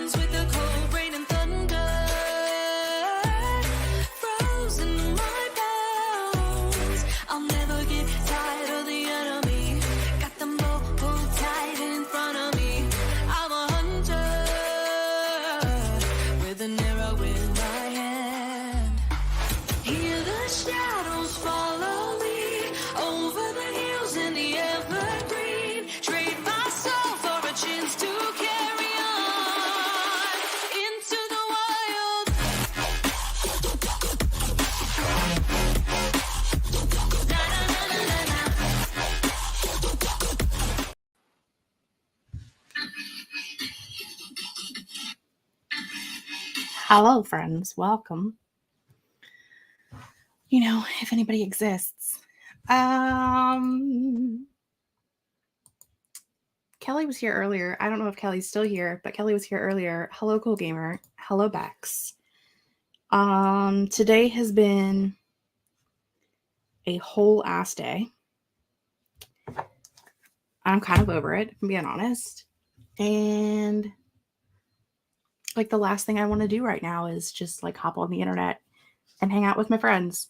friends with the cold rain and thunder, frozen in my bones. I'll never get tired of the enemy. Got them both pulled tight in front of me. I'm a hunter with an arrow in my hand. Hear the shadows follow me over the hills in the evergreen. Trade my soul for a chance to carry on into the wild. Na, na, na, na, na, na. Hello, friends. Welcome. You know, if anybody exists. Kelly was here earlier. I don't know if Kelly's still here, but Kelly was here earlier. Hello, Cool Gamer. Hello, Bex. Today has been a whole ass day. I'm kind of over it, if I'm being honest. And like the last thing I want to do right now is just like hop on the internet and hang out with my friends.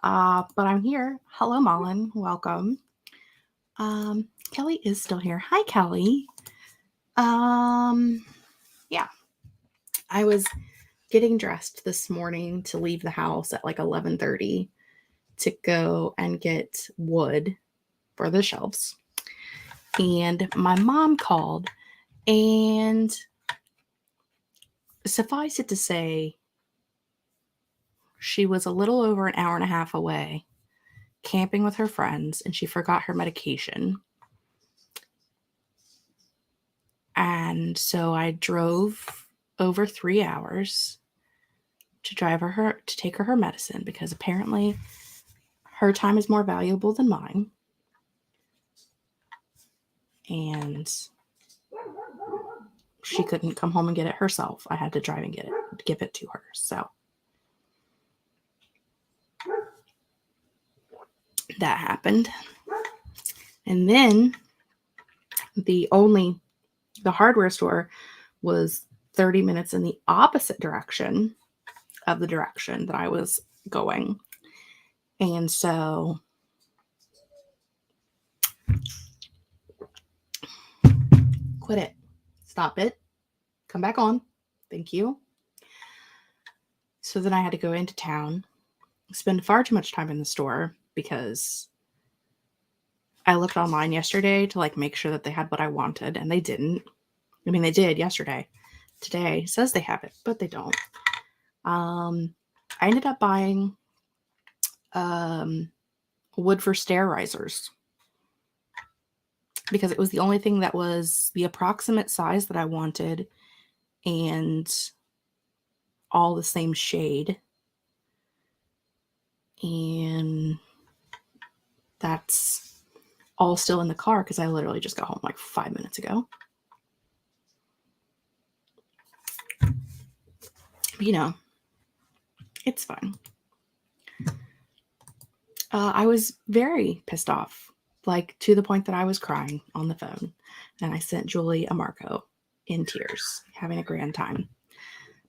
But I'm here. Hello, Mullen. Welcome. Kelly is still here. Hi, Kelly. Yeah. I was getting dressed this morning to leave the house at like 11:30 to go and get wood for the shelves. And my mom called, and suffice it to say, she was a little over an hour and a half away camping with her friends, and she forgot her medication. And so I drove over 3 hours to take her medicine, because apparently her time is more valuable than mine. And she couldn't come home and get it herself. I had to drive and give it to her. So that happened. And then the hardware store was 30 minutes in the opposite direction of the direction that I was going. And so quit it. Stop it. Come back on. Thank you. So then I had to go into town, spend far too much time in the store, because I looked online yesterday to like make sure that they had what I wanted, and they didn't. I mean, they did yesterday. Today says they have it, but they don't. I ended up buying wood for stair risers, because it was the only thing that was the approximate size that I wanted and all the same shade. And that's all still in the car, because I literally just got home like 5 minutes ago. But, you know, it's fine. I was very pissed off, like to the point that I was crying on the phone. And I sent Julie a Marco in tears, having a grand time.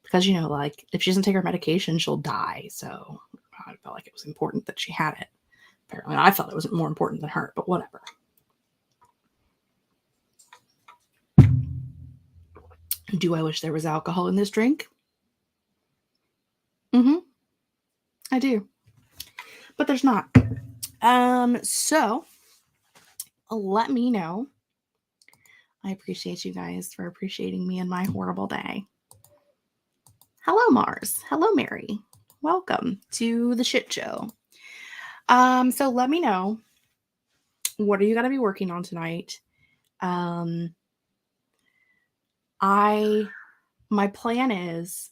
Because, you know, like if she doesn't take her medication, she'll die. So I felt like it was important that she had it. Apparently, I felt it was more important than her, but whatever. Do I wish there was alcohol in this drink? I do. But there's not. So let me know. I appreciate you guys for appreciating me and my horrible day. Hello, Mars. Hello, Mary. Welcome to the shit show. So let me know, what are you going to be working on tonight? My plan is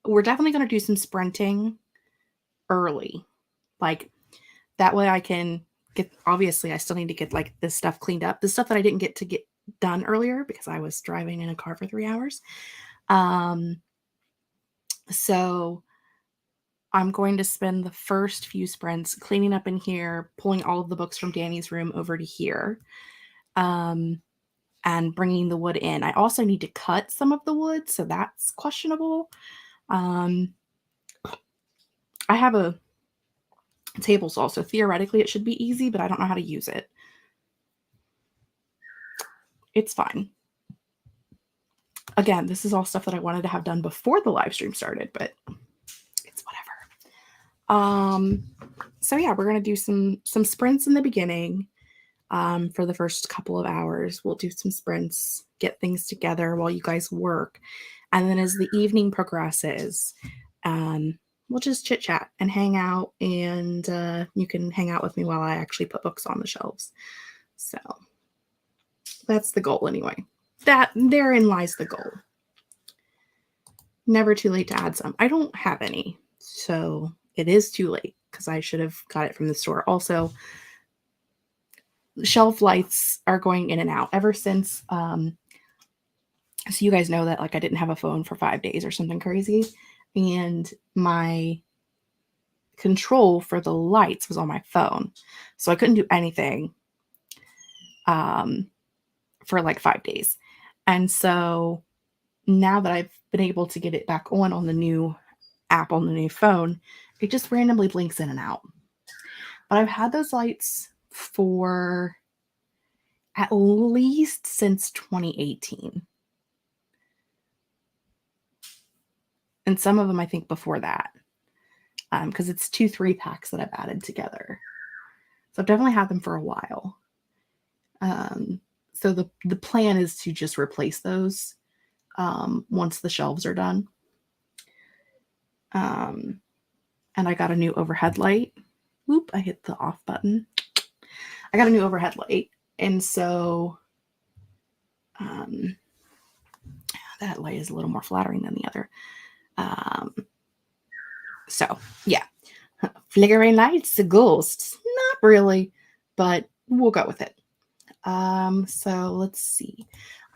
we're definitely going to do some sprinting early. Like that way I can obviously I still need to get like this stuff cleaned up. The stuff that I didn't get to get done earlier because I was driving in a car for 3 hours. So I'm going to spend the first few sprints cleaning up in here, pulling all of the books from Danny's room over to here. and bringing the wood in. I also need to cut some of the wood, so that's questionable. I have a table saw, so theoretically it should be easy, but I don't know how to use it. It's fine. Again, this is all stuff that I wanted to have done before the live stream started, but it's whatever. So yeah, we're gonna do some sprints in the beginning. For the first couple of hours, we'll do some sprints, get things together while you guys work, and then as the evening progresses, we'll just chit chat and hang out, and you can hang out with me while I actually put books on the shelves. So that's the goal anyway. Therein lies the goal. Never too late to add some. I don't have any, so it is too late because I should have got it from the store. Also, shelf lights are going in and out ever since. So you guys know that like I didn't have a phone for 5 days or something crazy, and my control for the lights was on my phone, so I couldn't do anything for like 5 days. And so now that I've been able to get it back on the new app on the new phone, it just randomly blinks in and out. But I've had those lights for at least since 2018. And some of them I think before that, because it's 2 3-packs that I've added together. So I've definitely had them for a while. So the plan is to just replace those once the shelves are done. And I got a new overhead light. Whoop, I hit the off button. I got a new overhead light. And so that light is a little more flattering than the other. So yeah, flickering lights, ghosts, not really, but we'll go with it. So let's see.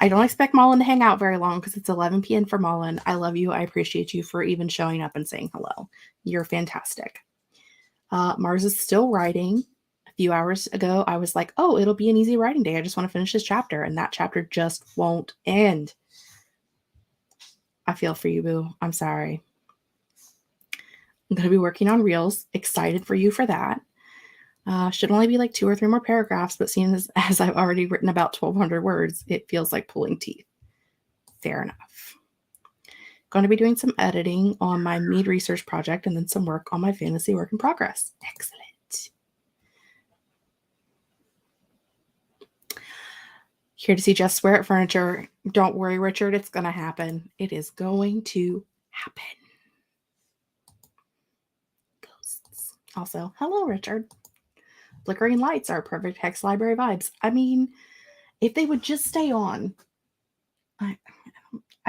I don't expect Mullen to hang out very long because it's 11 p.m. for Mullen. I love you. I appreciate you for even showing up and saying hello. You're fantastic. Mars is still writing. A few hours ago, I was like, oh, it'll be an easy writing day. I just want to finish this chapter. And that chapter just won't end. I feel for you, boo. I'm sorry. I'm going to be working on reels. Excited for you for that. Should only be like 2 or 3 more paragraphs, but seeing as I've already written about 1,200 words, it feels like pulling teeth. Fair enough. Going to be doing some editing on my Mead research project and then some work on my fantasy work in progress. Excellent. Here to see Jess swear at furniture. Don't worry, Richard. It's going to happen. It is going to happen. Ghosts. Also, hello, Richard. Flickering lights are perfect Hex library vibes. I mean, if they would just stay on, I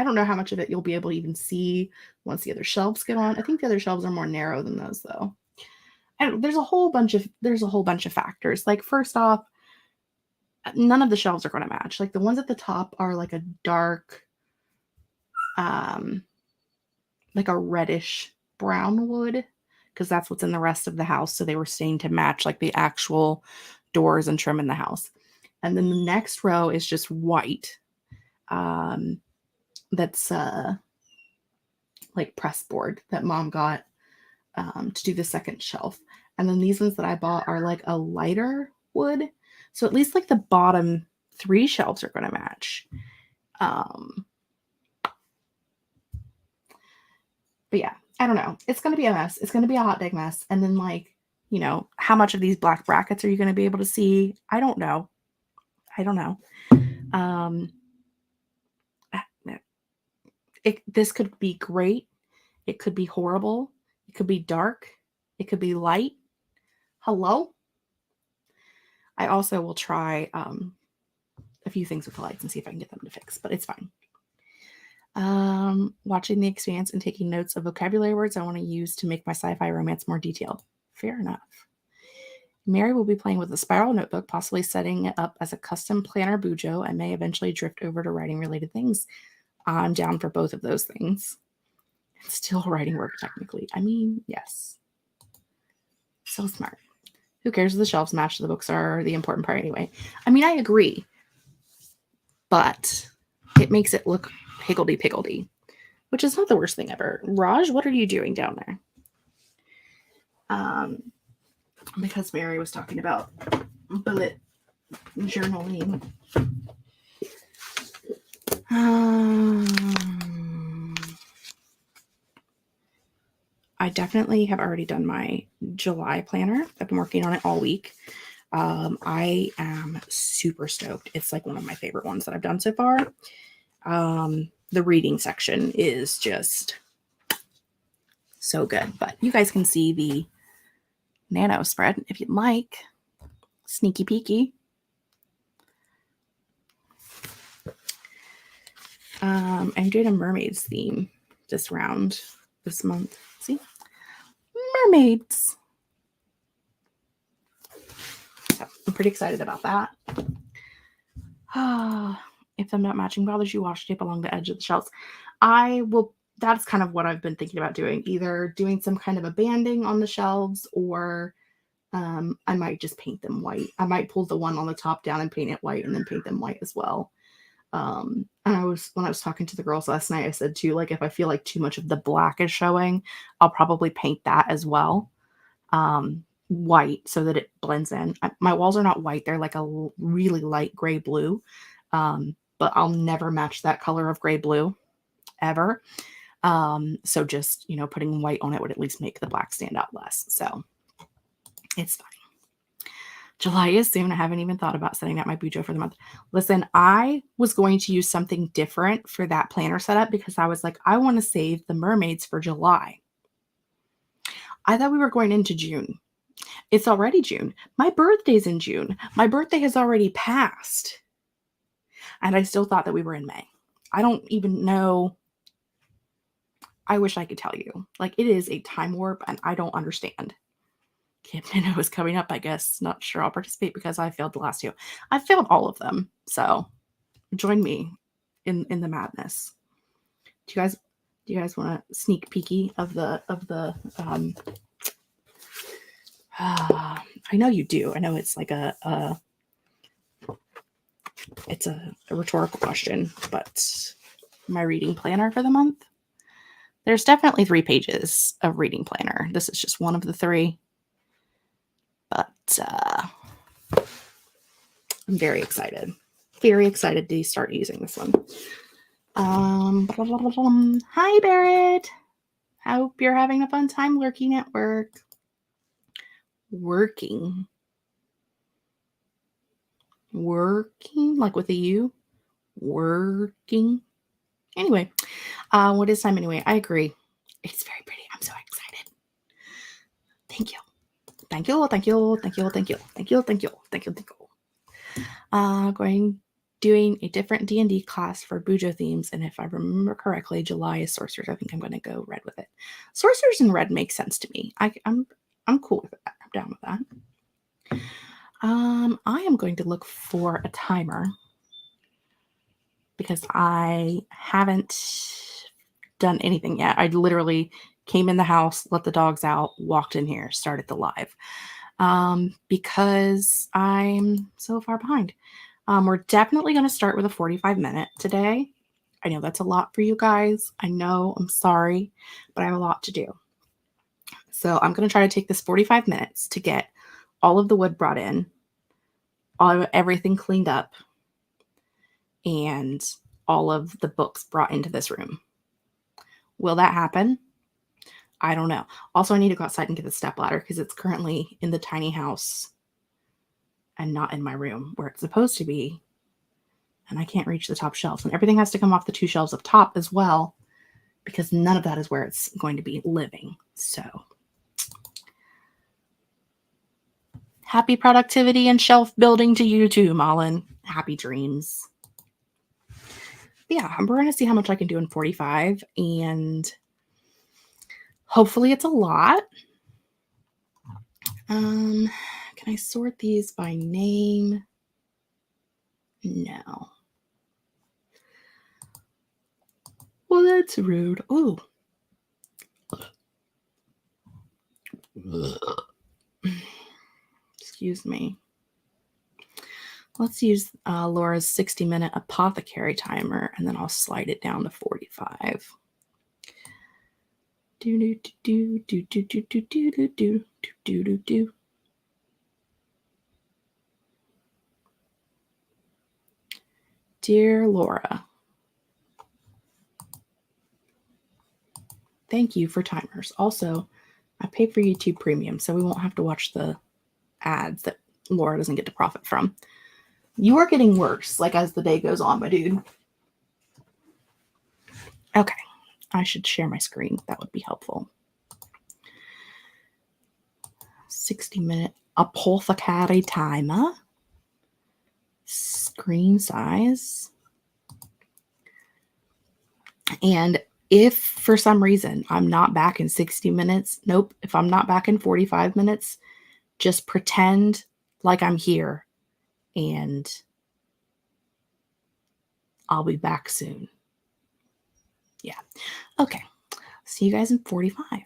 don't know how much of it you'll be able to even see once the other shelves get on. I think the other shelves are more narrow than those, though. And there's a whole bunch of factors. Like, first off, none of the shelves are going to match. Like the ones at the top are like a dark, like a reddish brown wood, because that's what's in the rest of the house. So they were stained to match like the actual doors and trim in the house. And then the next row is just white. That's like press board that Mom got to do the second shelf. And then these ones that I bought are like a lighter wood. So at least like the bottom 3 shelves are going to match. But yeah, I don't know. It's going to be a mess. It's going to be a hot dang mess. And then like, you know, how much of these black brackets are you going to be able to see? I don't know. This could be great. It could be horrible. It could be dark. It could be light. Hello? I also will try a few things with the lights and see if I can get them to fix, but it's fine. Watching The Expanse and taking notes of vocabulary words I want to use to make my sci-fi romance more detailed. Fair enough. Mary will be playing with a spiral notebook, possibly setting it up as a custom planner bujo, and may eventually drift over to writing related things. I'm down for both of those things. It's still writing work technically. I mean, yes. So smart. Who cares if the shelves match? The books are the important part anyway. I mean, I agree. but it makes it look higgledy-piggledy, which is not the worst thing ever. Raj, what are you doing down there? Because Mary was talking about bullet journaling. I definitely have already done my July planner. I've been working on it all week. I am super stoked. It's like one of my favorite ones that I've done so far. The reading section is just so good, but you guys can see the nano spread if you'd like. Sneaky peeky. I'm doing a mermaids theme this month. See? Mermaids. So I'm pretty excited about that. If the not matching bothers you, wash tape along the edge of the shelves. That's kind of what I've been thinking about doing. Either doing some kind of a banding on the shelves, or I might just paint them white. I might pull the one on the top down and paint it white, and then paint them white as well. And when I was talking to the girls last night, I said too, like, if I feel like too much of the black is showing, I'll probably paint that as well. White, so that it blends in. My walls are not white. They're like a really light gray blue. But I'll never match that color of gray blue ever. So just, putting white on it would at least make the black stand out less. So it's fine. July is soon. I haven't even thought about setting up my bujo for the month. Listen, I was going to use something different for that planner setup because I was like, I want to save the mermaids for July. I thought we were going into June. It's already June. My birthday's in June. My birthday has already passed. And I still thought that we were in May. I don't even know. I wish I could tell you. Like, it is a time warp and I don't understand. Camp Nino is coming up, I guess. Not sure I'll participate because I failed the last two. I failed all of them. So join me in the madness. Do you guys want a sneak peeky of the I know you do. I know it's like it's a rhetorical question, but my reading planner for the month. There's definitely 3 pages of reading planner. This is just one of the 3. But I'm very excited. Very excited to start using this one. Hi, Barrett. Hope you're having a fun time lurking at work. Working, like with a U. Working. Anyway, what is time anyway? I agree. It's very pretty. I'm so excited. Thank you. Thank you. Thank you. Thank you. Thank you. Thank you. Thank you. Thank you. Thank you. Doing a different D&D class for Bujo themes, and if I remember correctly, July is sorcerers. I think I'm going to go red with it. Sorcerers in red makes sense to me. I'm cool with that. I'm down with that. I am going to look for a timer because I haven't done anything yet. I literally came in the house, let the dogs out, walked in here, started the live. Because I'm so far behind. We're definitely going to start with a 45-minute today. I know that's a lot for you guys. I know, I'm sorry, but I have a lot to do. So I'm going to try to take this 45 minutes to get all of the wood brought in, everything cleaned up, and all of the books brought into this room. Will that happen? I don't know. Also, I need to go outside and get the stepladder because it's currently in the tiny house and not in my room where it's supposed to be. And I can't reach the top shelves. And everything has to come off the 2 shelves up top as well because none of that is where it's going to be living. So happy productivity and shelf building to you too, Malin. Happy dreams. But yeah, we're going to see how much I can do in 45. And hopefully it's a lot. Can I sort these by name? No. Well, that's rude. Ooh. Excuse me. Let's use Laura's 60-minute apothecary timer, and then I'll slide it down to 45. Do do do do do do do do do do do do do. Dear Laura, thank you for timers. Also, I pay for YouTube Premium, so we won't have to watch the ads that Laura doesn't get to profit from. You are getting worse, like as the day goes on, my dude. Okay, I should share my screen. That would be helpful. 60-minute apothecary timer. Screen size. And if for some reason I'm not back in 60 minutes, nope, if I'm not back in 45 minutes, just pretend like I'm here and I'll be back soon. Yeah. Okay. See you guys in 45.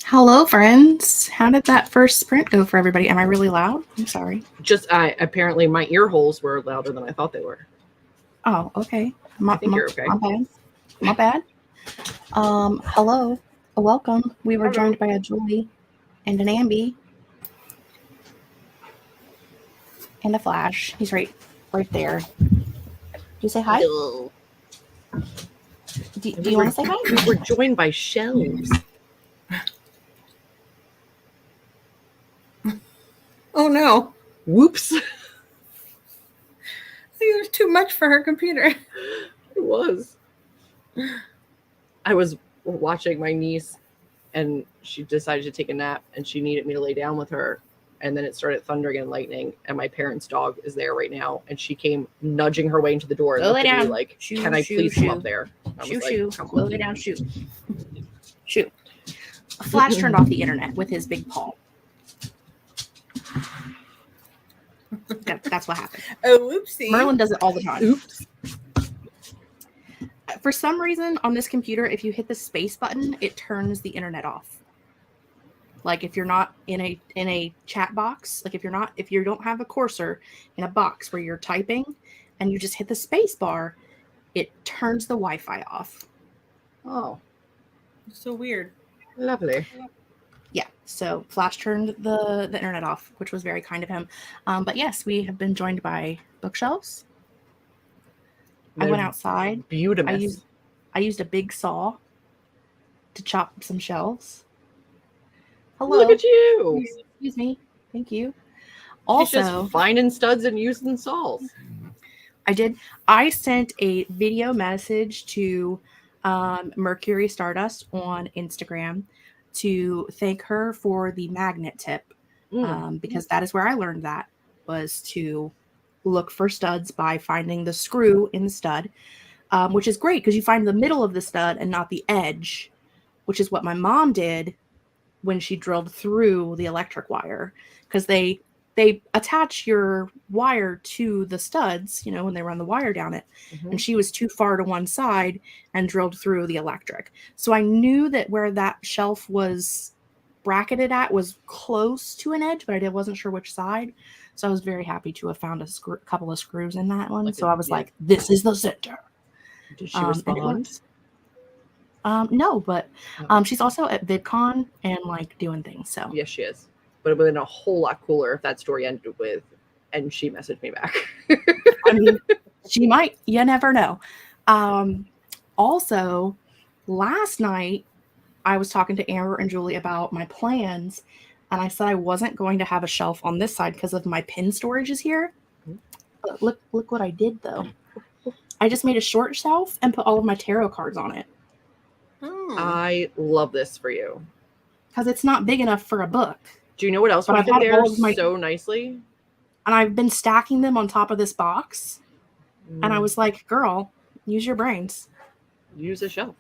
Hello, friends. How did that first sprint go for everybody? Am I really loud? I'm sorry. Just apparently my ear holes were louder than I thought they were. Oh, okay. I think you're okay. My bad. My bad. Hello. Welcome. We were joined by a Julie and an Ambi and a Flash. He's right there. Do you say hi? Hello. Do you want to say hi? We were joined by shelves. Oh no. Whoops. I think it was too much for her computer. It was. I was watching my niece and she decided to take a nap and she needed me to lay down with her. And then it started thundering and lightning. And my parents' dog is there right now. And she came nudging her way into the door and looked at me like, can I please come up there? I was like, Go lay down, shoot. Flash turned off the internet with his big paw. That's what happened. Oh, whoopsie. Merlin does it all the time. Oops. For some reason on this computer, if you hit the space button, it turns the internet off. Like if you're not in a chat box, like if you don't have a cursor in a box where you're typing and you just hit the space bar, it turns the Wi-Fi off. Oh, So weird. lovely. Yeah, so Flash turned the internet off, which was very kind of him. But yes, we have been joined by bookshelves. I went outside. Beautiful. I used a big saw to chop some shelves. Hello. Look at you. Excuse me. Thank you. She's Also, just finding studs and using saws. I sent a video message to Mercury Stardust on Instagram to thank her for the magnet tip, because that is where I learned that, was to look for studs by finding the screw in the stud, which is great because you find the middle of the stud and not the edge, which is what my mom did when she drilled through the electric wire, because they attach your wire to the studs, when they run the wire down it. And she was too far to one side and drilled through the electric. So I knew that where that shelf was bracketed at was close to an edge, but I wasn't sure which side. So I was very happy to have found a couple of screws in that one. So I was like, this is the center. Did she respond? No, but she's also at VidCon and doing things. So Yes, she is. But it would have been a whole lot cooler if that story ended with, and she messaged me back. I mean, she might. You never know. Also, last night, I was talking to Amber and Julie about my plans, and I said I wasn't going to have a shelf on this side because of my pin storage is here. But look what I did, though. I just made a short shelf and put all of my tarot cards on it. I love this for you. Because it's not big enough for a book. Do you know what else But would I've fit had there all of my- so nicely? And I've been stacking them on top of this box. And I was like, girl, use your brains. Use a shelf.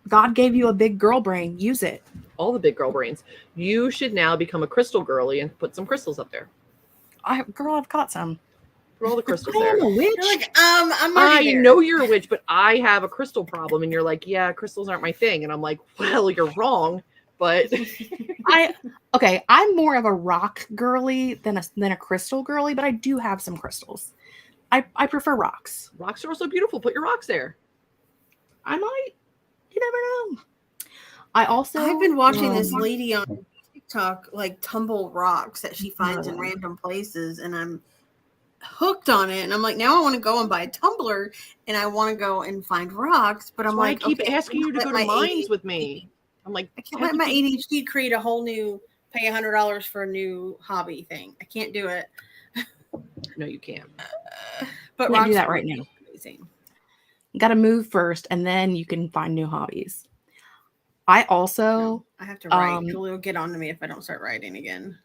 God gave you a big girl brain. Use it. All the big girl brains. You should now become a crystal girly and put some crystals up there. I've got some. Put all the crystals I there. am a witch. You're like, I'm already I there. know you're a witch, but I have a crystal problem. And you're like, yeah, crystals aren't my thing. And I'm like, well, you're wrong. But I'm more of a rock girly than a crystal girly, but I do have some crystals. I prefer rocks. rocks are also beautiful. Put your rocks there. I might. You never know. I also I've been watching this lady on TikTok tumble rocks that she finds in random places, and I'm hooked on it. And I'm like, now I want to go and buy a tumbler, and I want to go and find rocks. But I'm That's why like, I keep okay, asking you to let go to my mines ADHD with me. I'm like, I can't let my ADHD create a whole new pay $100 for a new hobby thing. I can't do it. No, you can't. But Can't do rocks that are right now. amazing. You got to move first, and then you can find new hobbies. I also I have to write. Julie will get on to me if I don't start writing again.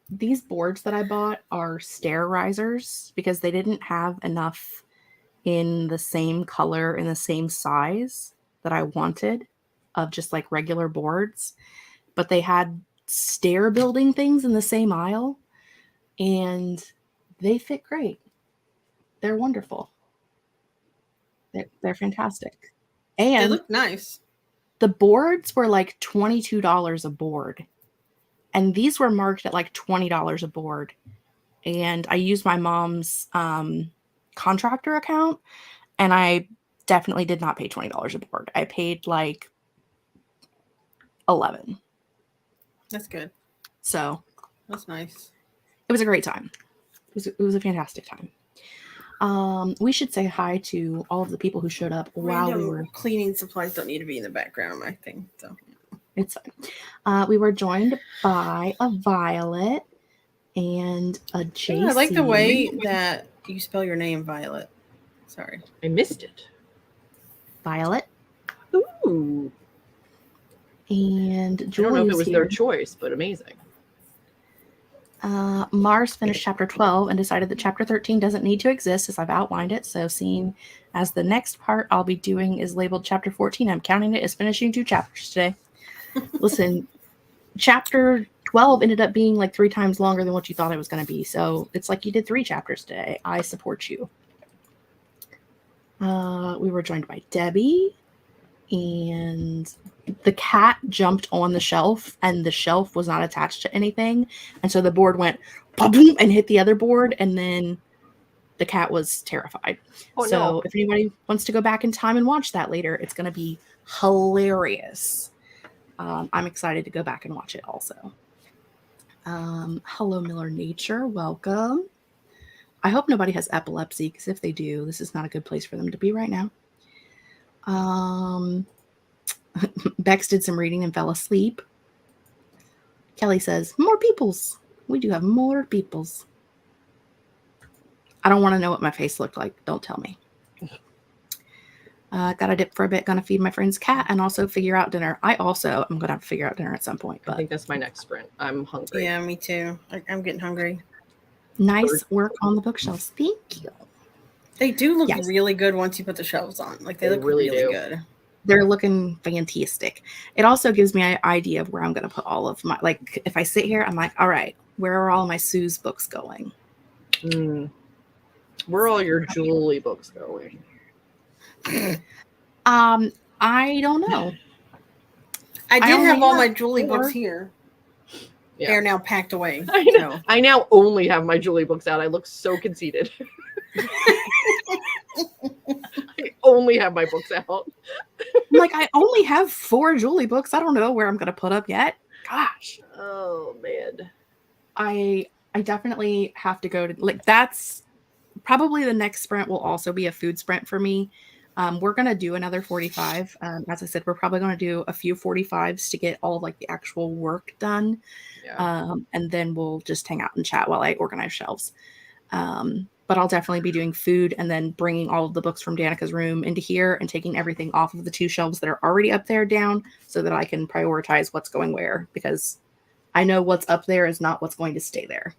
These boards that I bought are stair risers because they didn't have enough in the same color and the same size that I wanted of just regular boards, but they had stair building things in the same aisle and they fit great. They're wonderful. They're fantastic. They And look nice. the boards were like $22 a board. And these were marked at like $20 a board. And I used my mom's contractor account, and I definitely did not pay $20 a board. I paid like $11. That's good. So That's nice. it was a great time. It was a fantastic time. We should say hi to all of the people who showed up while we Random were cleaning supplies don't need to be in the background, I think. So It's fine. We were joined by a Violet and a JC. yeah, I like the way that you spell your name, Violet. Sorry. I missed it. Violet Ooh. and I don't know Julie if it was was here. their choice, but amazing. Mars finished chapter 12 and decided that chapter 13 doesn't need to exist as I've outlined it. So seeing as the next part I'll be doing is labeled chapter 14, I'm counting it as finishing 2 chapters today. Listen, chapter 12 ended up being like 3 times longer than what you thought it was going to be. So it's like you did 3 chapters today. I support you. We were joined by Debbie, and the cat jumped on the shelf, and the shelf was not attached to anything. And so the board went boom and hit the other board, and then the cat was terrified. Oh, so no. if anybody wants to go back in time and watch that later, it's going to be hilarious. I'm excited to go back and watch it also. Hello, Miller Nature. Welcome. I hope nobody has epilepsy, because if they do, this is not a good place for them to be right now. Bex did some reading and fell asleep. Kelly says, more peoples. We do have more peoples. I don't want to know what my face looked like. Don't tell me. Got to dip for a bit. Gonna feed my friend's cat and also figure out dinner. I also am going to have to figure out dinner at some point. I But think that's my next sprint. I'm hungry. Yeah, me too. I'm getting hungry. nice work on the bookshelves. Thank you. They do look Yes. really good once you put the shelves on. Like they They look really really do. good. They're looking fantastic. It also gives me an idea of where I'm going to put all of my, like, if I sit here, I'm like, all right, where are all my Sue's books going? Where are all your Julie books going? I don't know. I did only have all have my Julie 4. books here. Yeah. They're now packed away. I know. So. I now only have my Julie books out. I look so conceited. I only have my books out. I'm like, I only have 4 Julie books. I don't know where I'm going to put up yet. Gosh. Oh man. I definitely have to go to, like, that's probably the next sprint will also be a food sprint for me. We're going to do another 45. As I said, we're probably going to do a few 45s to get all of like the actual work done. Yeah. And then we'll just hang out and chat while I organize shelves. But I'll definitely be doing food and then bringing all of the books from Danica's room into here and taking everything off of the 2 shelves that are already up there down so that I can prioritize what's going where, because I know what's up there is not what's going to stay there.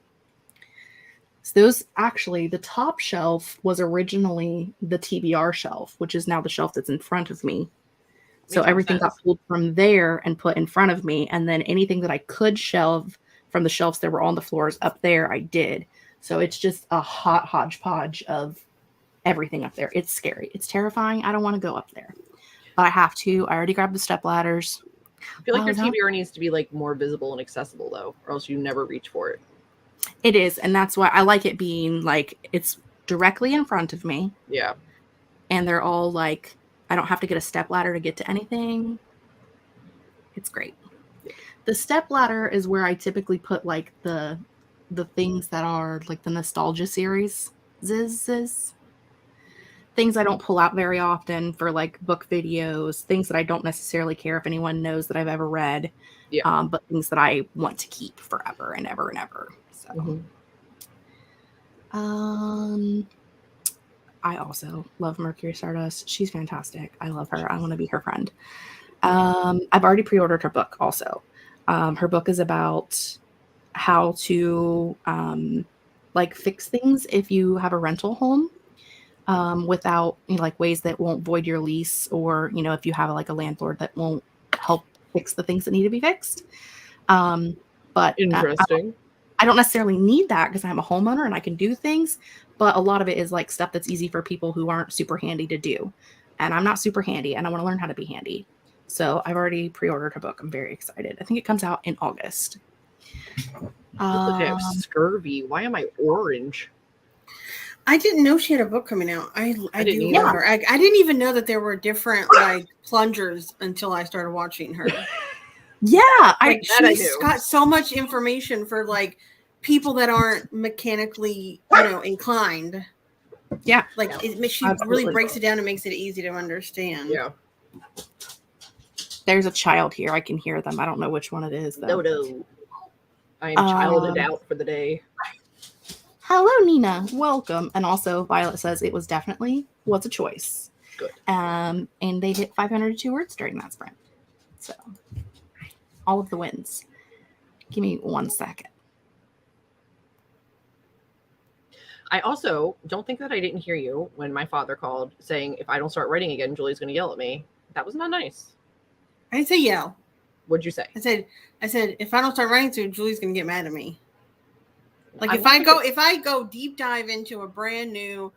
So those actually, the top shelf was originally the TBR shelf, which is now the shelf that's in front of me. So Makes everything got sense. pulled from there and put in front of me. And then anything that I could shelve from the shelves that were on the floors up there, I did. So it's just a hot hodgepodge of everything up there. It's scary. It's terrifying. I don't want to go up there. But I have to. I already grabbed the step ladders. I feel like your that- TBR needs to be like more visible and accessible though, or else you never reach for it. It is. And that's why I like it being like it's directly in front of me. Yeah. And they're all like, I don't have to get a step ladder to get to anything. It's great. The step ladder is where I typically put like the things that are like the nostalgia series. Things I don't pull out very often for like book videos, things that I don't necessarily care if anyone knows that I've ever read. Yeah. But things that I want to keep forever and ever and ever. So I also love Mercury Stardust. She's fantastic. I love her. I want to be her friend. I've already pre-ordered her book also. Her book is about how to like fix things if you have a rental home without, you know, like ways that won't void your lease, or, you know, if you have like a landlord that won't help fix the things that need to be fixed. But Interesting. I don't necessarily need that because I'm a homeowner and I can do things, but a lot of it is like stuff that's easy for people who aren't super handy to do. And I'm not super handy and I want to learn how to be handy. So I've already pre-ordered her book. I'm very excited. I think it comes out in August. Look, I have scurvy. Why am I orange? I didn't know she had a book coming out. I didn't do either. love her. I didn't even know that there were different like plungers until I started watching her. Yeah, She's got so much information for like people that aren't mechanically, inclined. Yeah, Like she really breaks it down and makes it easy to understand. Yeah. There's a child here. I can hear them. I don't know which one it is, though. No. I am childed out for the day. Hello, Nina. Welcome. And also, Violet says it was a choice. Good. And they hit 502 words during that sprint. So, all of the wins. Give me 1 second. I also don't think that I didn't hear you when my father called saying, if I don't start writing again, Julie's going to yell at me. That was not nice. I didn't say yell. What'd you say? I said, if I don't start writing soon, Julie's going to get mad at me. Like if I go deep dive into a brand new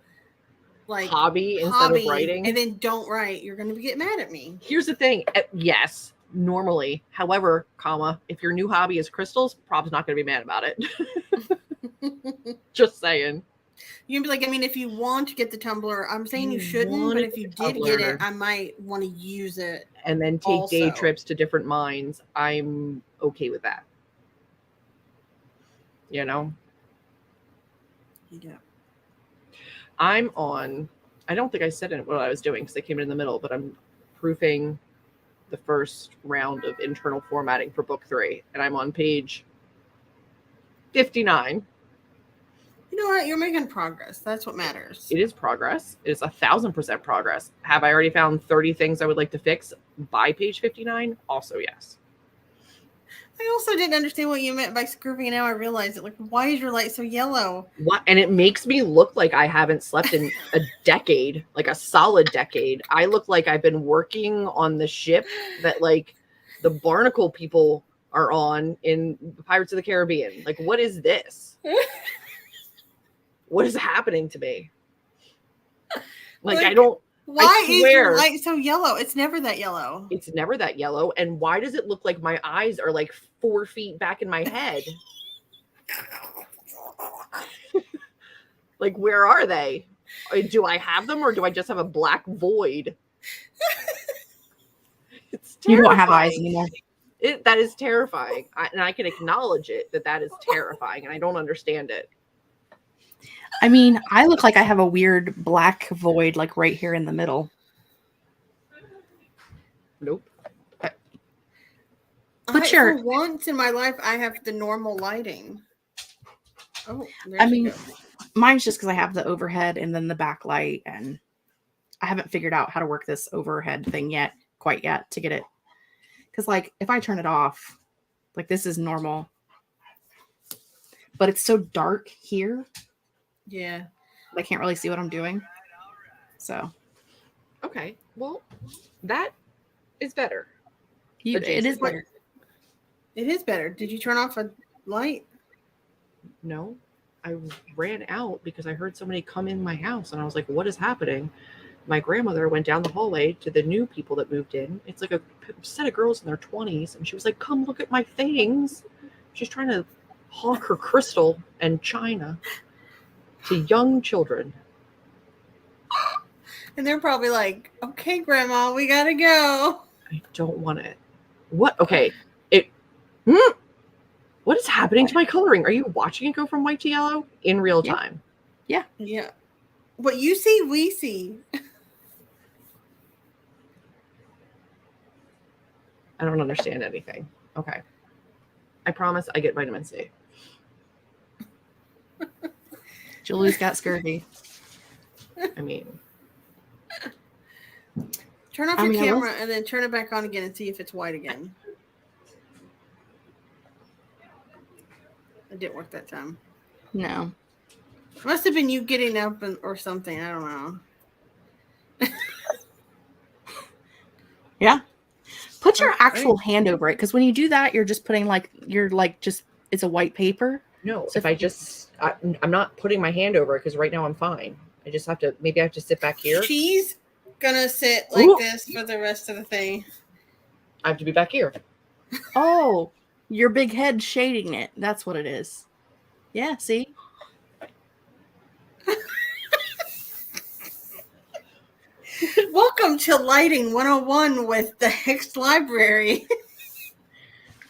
hobby instead of writing and then don't write, you're going to get mad at me. Here's the thing. Yes, normally. However, if your new hobby is crystals, Prob's not going to be mad about it. Just saying. You can be like, I mean, if you want to get the tumbler, I'm saying you shouldn't, but if you did get it, I might want to use it. And then take day trips to different mines. I'm okay with that. You know? Yeah. I don't think I said what I was doing because I came in the middle, but I'm proofing the first round of internal formatting for book 3. And I'm on page 59. You know what? You're making progress. That's what matters. It is progress. It is 1,000% progress. Have I already found 30 things I would like to fix by page 59? Also, yes. I also didn't understand what you meant by scurvy. Now I realize it. Like, why is your light so yellow? What? And it makes me look like I haven't slept in a decade, like a solid decade. I look like I've been working on the ship that like the Barnacle people are on in Pirates of the Caribbean. Like, what is this? What is happening to me? Like I don't. Why is your light so yellow? It's never that yellow. It's never that yellow. And why does it look like my eyes are like 4 feet back in my head? Like, where are they? Do I have them or do I just have a black void? It's terrifying. You don't have eyes anymore. That is terrifying. And I can acknowledge it that is terrifying. And I don't understand it. I mean, I look like I have a weird black void, like right here in the middle. Nope. But sure. For once in my life, I have the normal lighting. Oh, mine's just because I have the overhead and then the backlight, and I haven't figured out how to work this overhead thing quite yet to get it. Because, like, if I turn it off, like this is normal, but it's so dark here. Yeah. I can't really see what I'm doing. So. Okay. Well, that is better. It is better. It is better. Did you turn off a light? No. I ran out because I heard somebody come in my house and I was like, what is happening? My grandmother went down the hallway to the new people that moved in. It's like a set of girls in their 20s. And she was like, come look at my things. She's trying to hawk her crystal and china to young children. And they're probably like, okay, Grandma, we gotta go. I don't want it. What? Okay. What is happening to my coloring? Are you watching it go from white to yellow in real time? Yeah. Yeah. What you see, we see. I don't understand anything. Okay. I promise I get vitamin C. Julie's got scurvy. I mean, turn off your camera and then turn it back on again and see if it's white again. It didn't work that time. No. It must have been you getting up or something. I don't know. Yeah. Put your actual hand over it, because when you do that, you're just putting it's a white paper. No, so if I'm not putting my hand over it because right now I'm fine. I just maybe I have to sit back here. She's gonna sit like this for the rest of the thing. I have to be back here. Oh, your big head shading it. That's what it is. Yeah, see? Welcome to Lighting 101 with the Hexed Library.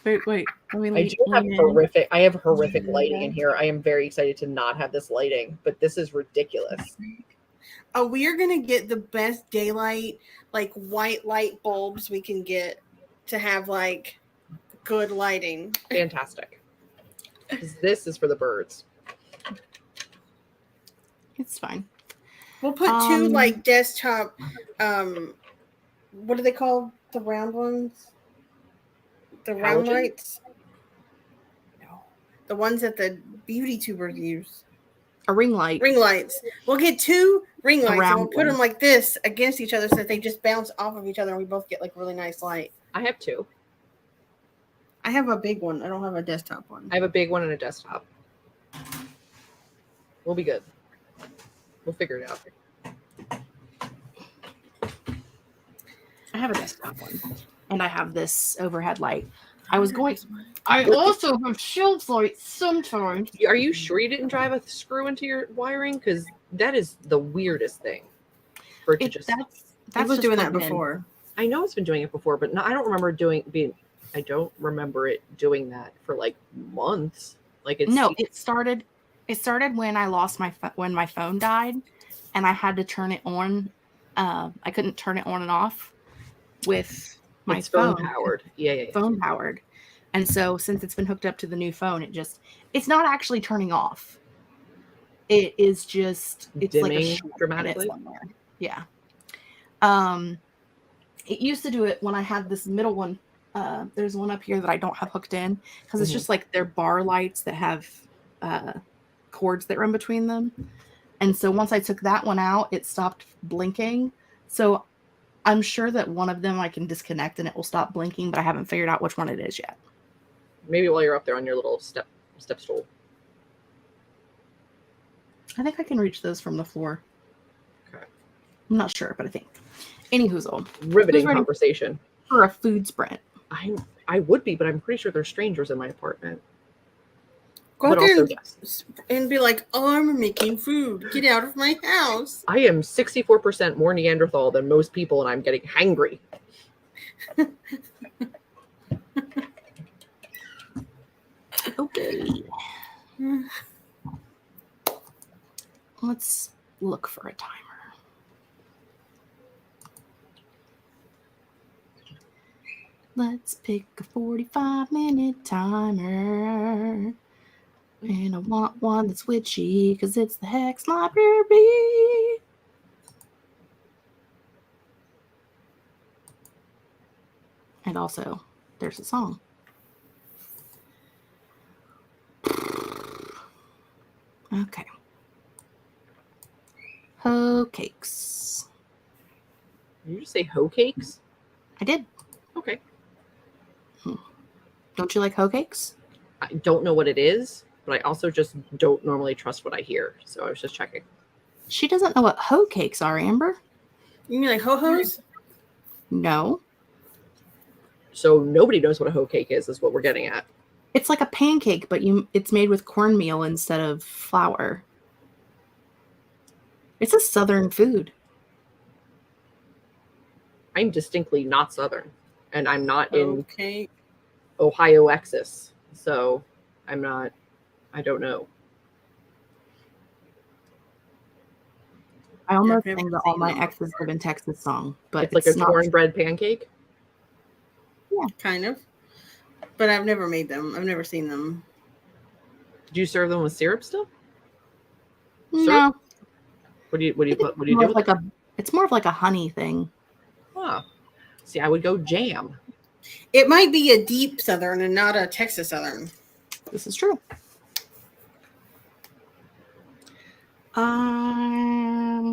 Wait. Let me I have horrific lighting in here. I am very excited to not have this lighting, but this is ridiculous. Oh, we are going to get the best daylight, like white light bulbs we can get to have like good lighting. Fantastic. 'Cause this is for the birds. It's fine. We'll put two like desktop, what do they call the round ones? The round Halogen? lights? No. The ones that the beauty tubers use. A ring light. Ring lights. We'll get two ring lights and round we'll put one. them like this against each other so that they just bounce off of each other and we both get like really nice light. I have two. I have a big one. I don't have a desktop one. I have a big one and a desktop. We'll be good. We'll figure it out. I have a desktop one. And I have this overhead light. I also have shelf lights sometimes. Are you sure you didn't drive a screw into your wiring? Because that is the weirdest thing. For it to just. I was just doing that plugged in. before. I know it's been doing it before, but no, I don't remember it doing that for like months. Like it's No, it started when I lost when my phone died, and I had to turn it on. I couldn't turn it on and off with my phone powered. Yeah. Phone powered, and so since it's been hooked up to the new phone, it's not actually turning off. It is just Dimming like a short dramatically. somewhere. Yeah. It used to do it when I had this middle one. There's one up here that I don't have hooked in because it's just like they're bar lights that have cords that run between them. And so once I took that one out, it stopped blinking. So I'm sure that one of them I can disconnect and it will stop blinking, but I haven't figured out which one it is yet. Maybe while you're up there on your little step stool. I think I can reach those from the floor. Okay. I'm not sure, but I think. Anywho's Riveting conversation. For a food sprint. I would be, but I'm pretty sure there's strangers in my apartment. Go out But there also, yes. and be like, oh, I'm making food. Get out of my house. I am 64% more Neanderthal than most people, and I'm getting hangry. Okay. Let's look for a timer. Let's pick a 45-minute timer. And I want one that's witchy because it's the Hex Library. And also, there's a song. Okay. Hoe cakes. Did you just say hoe cakes? I did. Okay. Don't you like hoe cakes? I don't know what it is, but I also just don't normally trust what I hear. So I was just checking. She doesn't know what hoe cakes are, Amber. You mean like ho-hos? No. So nobody knows what a hoe cake is what we're getting at. It's like a pancake, but it's made with cornmeal instead of flour. It's a southern food. I'm distinctly not Southern, and I'm not in Okay. Ohio, Texas. So I don't know. I almost I've never think that all seen my them exes live in Texas song, but It's like a not. cornbread pancake. Kind of. But I've never made them. I've never seen them. Did you serve them with syrup still? No. What do you put? What do you More do? of like it's more of like a honey thing. Oh, see, I would go jam. It might be a deep Southern and not a Texas Southern. This is true.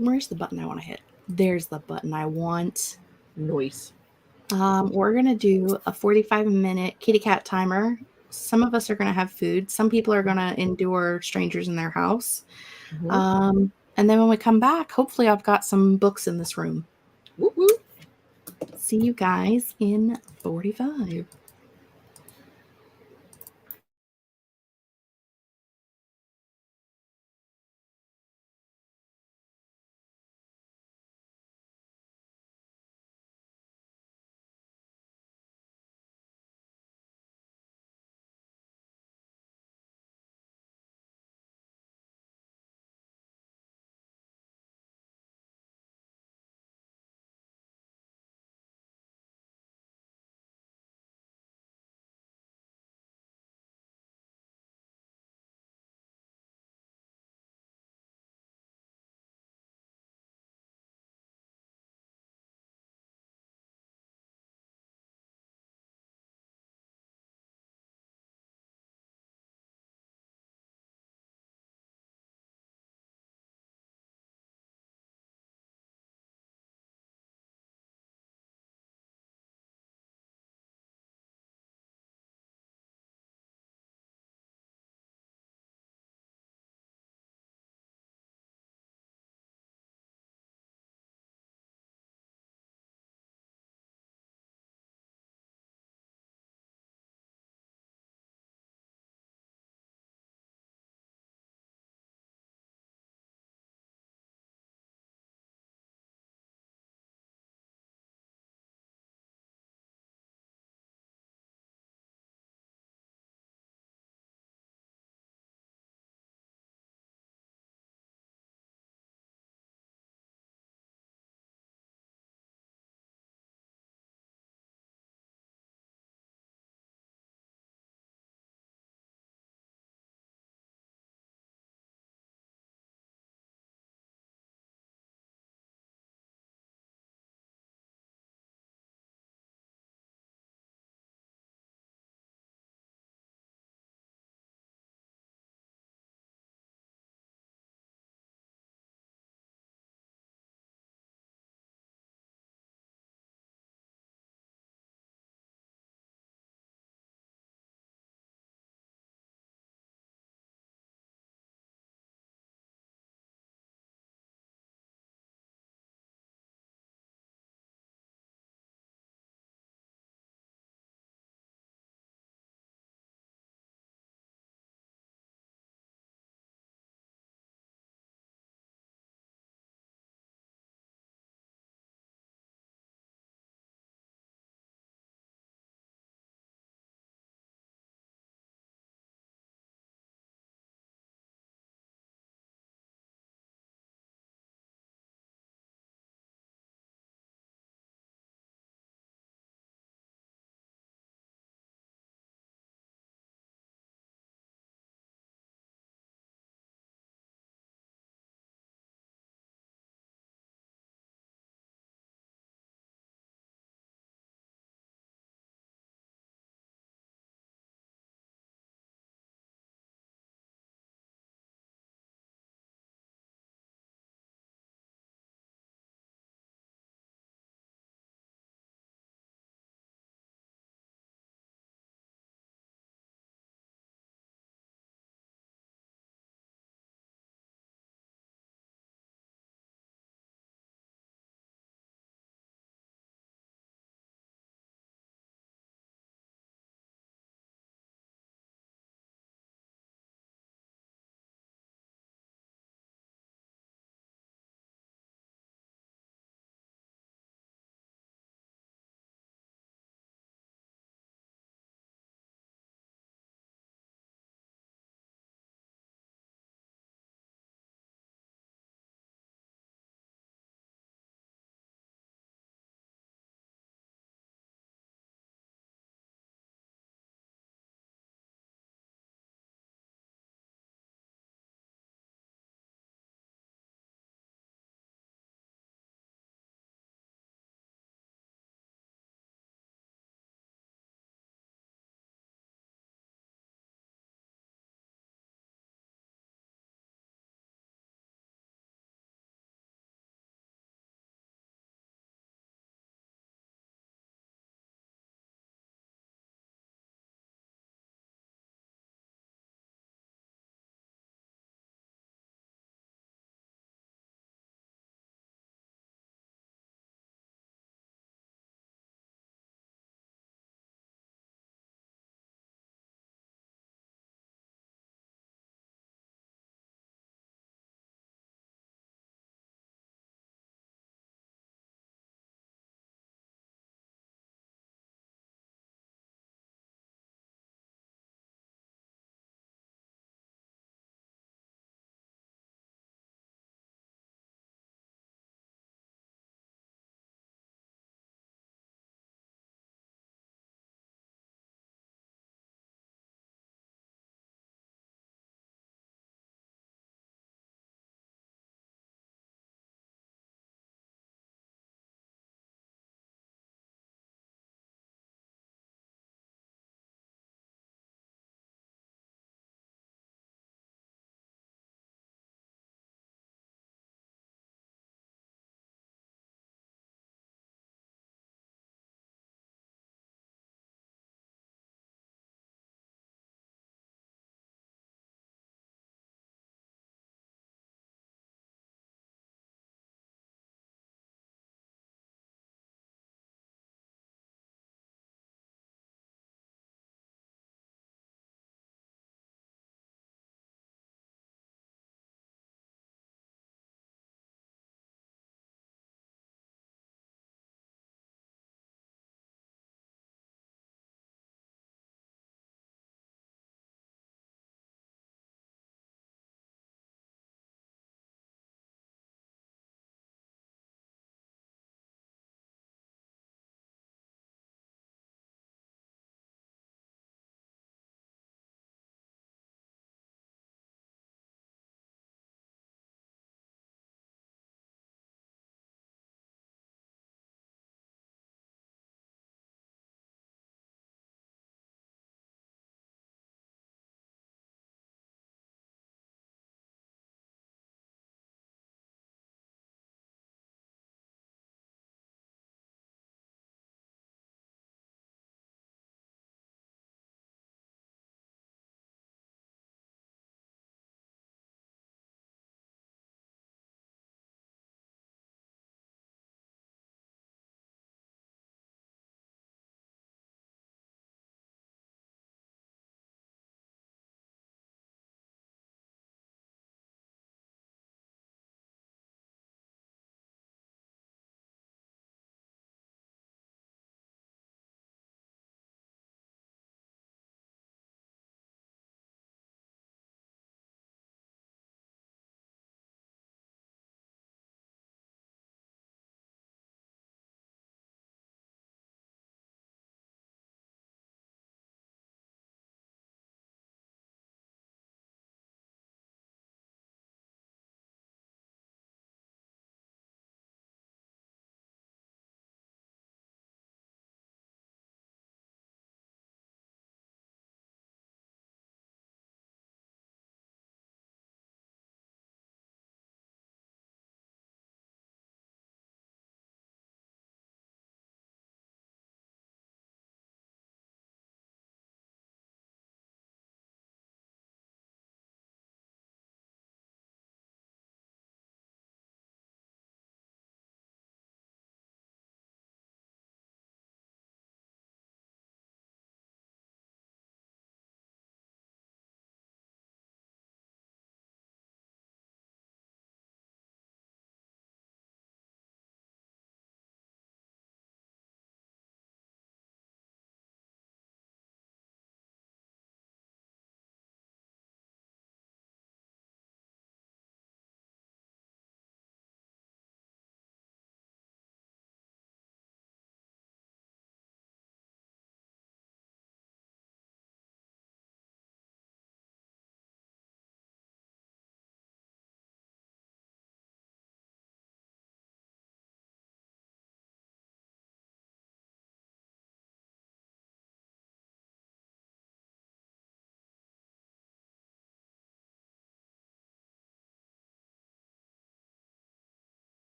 Where's the button I want to hit? There's the button I want. Noise. We're gonna do a 45-minute kitty cat timer. Some of us are gonna have food. Some people are gonna endure strangers in their house. Mhm. And then when we come back, hopefully I've got some books in this room. Woo woo. See you guys in 45.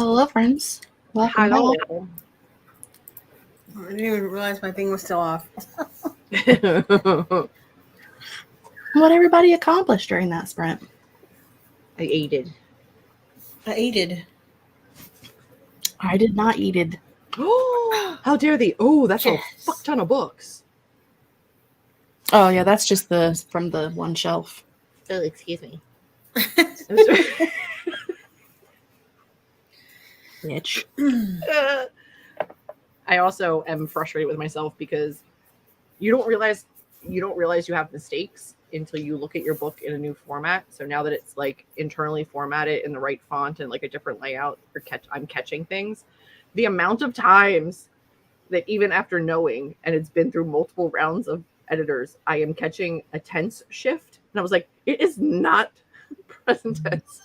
Hello, friends. Welcome Hello. back. I didn't even realize my thing was still off. What everybody accomplished during that sprint? I aided. I aided. I did not eat it. Oh, how dare they? Oh, that's Yes. a fuck ton of books. Oh yeah, that's just from the one shelf. Oh, excuse me. Bitch. I also am frustrated with myself because you don't realize you have mistakes until you look at your book in a new format. So now that it's like internally formatted in the right font and like a different layout, I'm catching things. The amount of times that even after knowing, and it's been through multiple rounds of editors, I am catching a tense shift. And I was like, it is not present tense.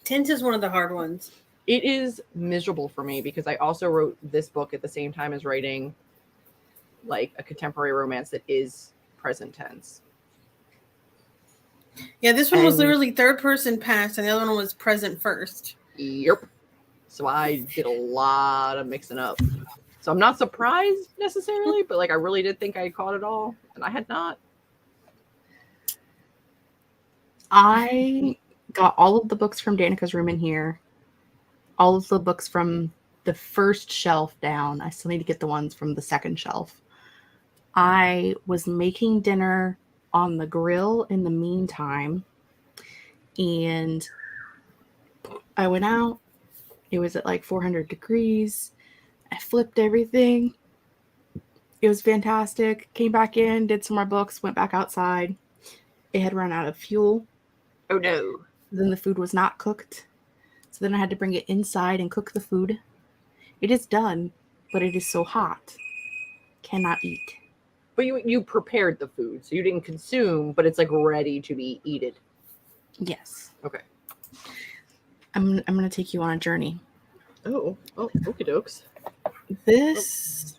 Tense is one of the hard ones. It is miserable for me because I also wrote this book at the same time as writing like a contemporary romance that is present tense. Yeah, this one was And- literally third person past, and the other one was present first. Yep. So I did a lot of mixing up. So I'm not surprised necessarily, but like I really did think I had caught it all, and I had not. I got all of the books from Danica's room in here. All of the books from the first shelf down. I still need to get the ones from the second shelf. I was making dinner on the grill in the meantime, and I went out. It was at like 400 degrees. I flipped everything. It was fantastic. Came back in, did some more books, went back outside. It had run out of fuel. Oh no. Then the food was not cooked. So then I had to bring it inside and cook the food. It is done, but it is so hot. Cannot eat. But you prepared the food, so you didn't consume, but it's like ready to be eaten. Yes. Okay. I'm going to take you on a journey. Oh, okie dokes. This...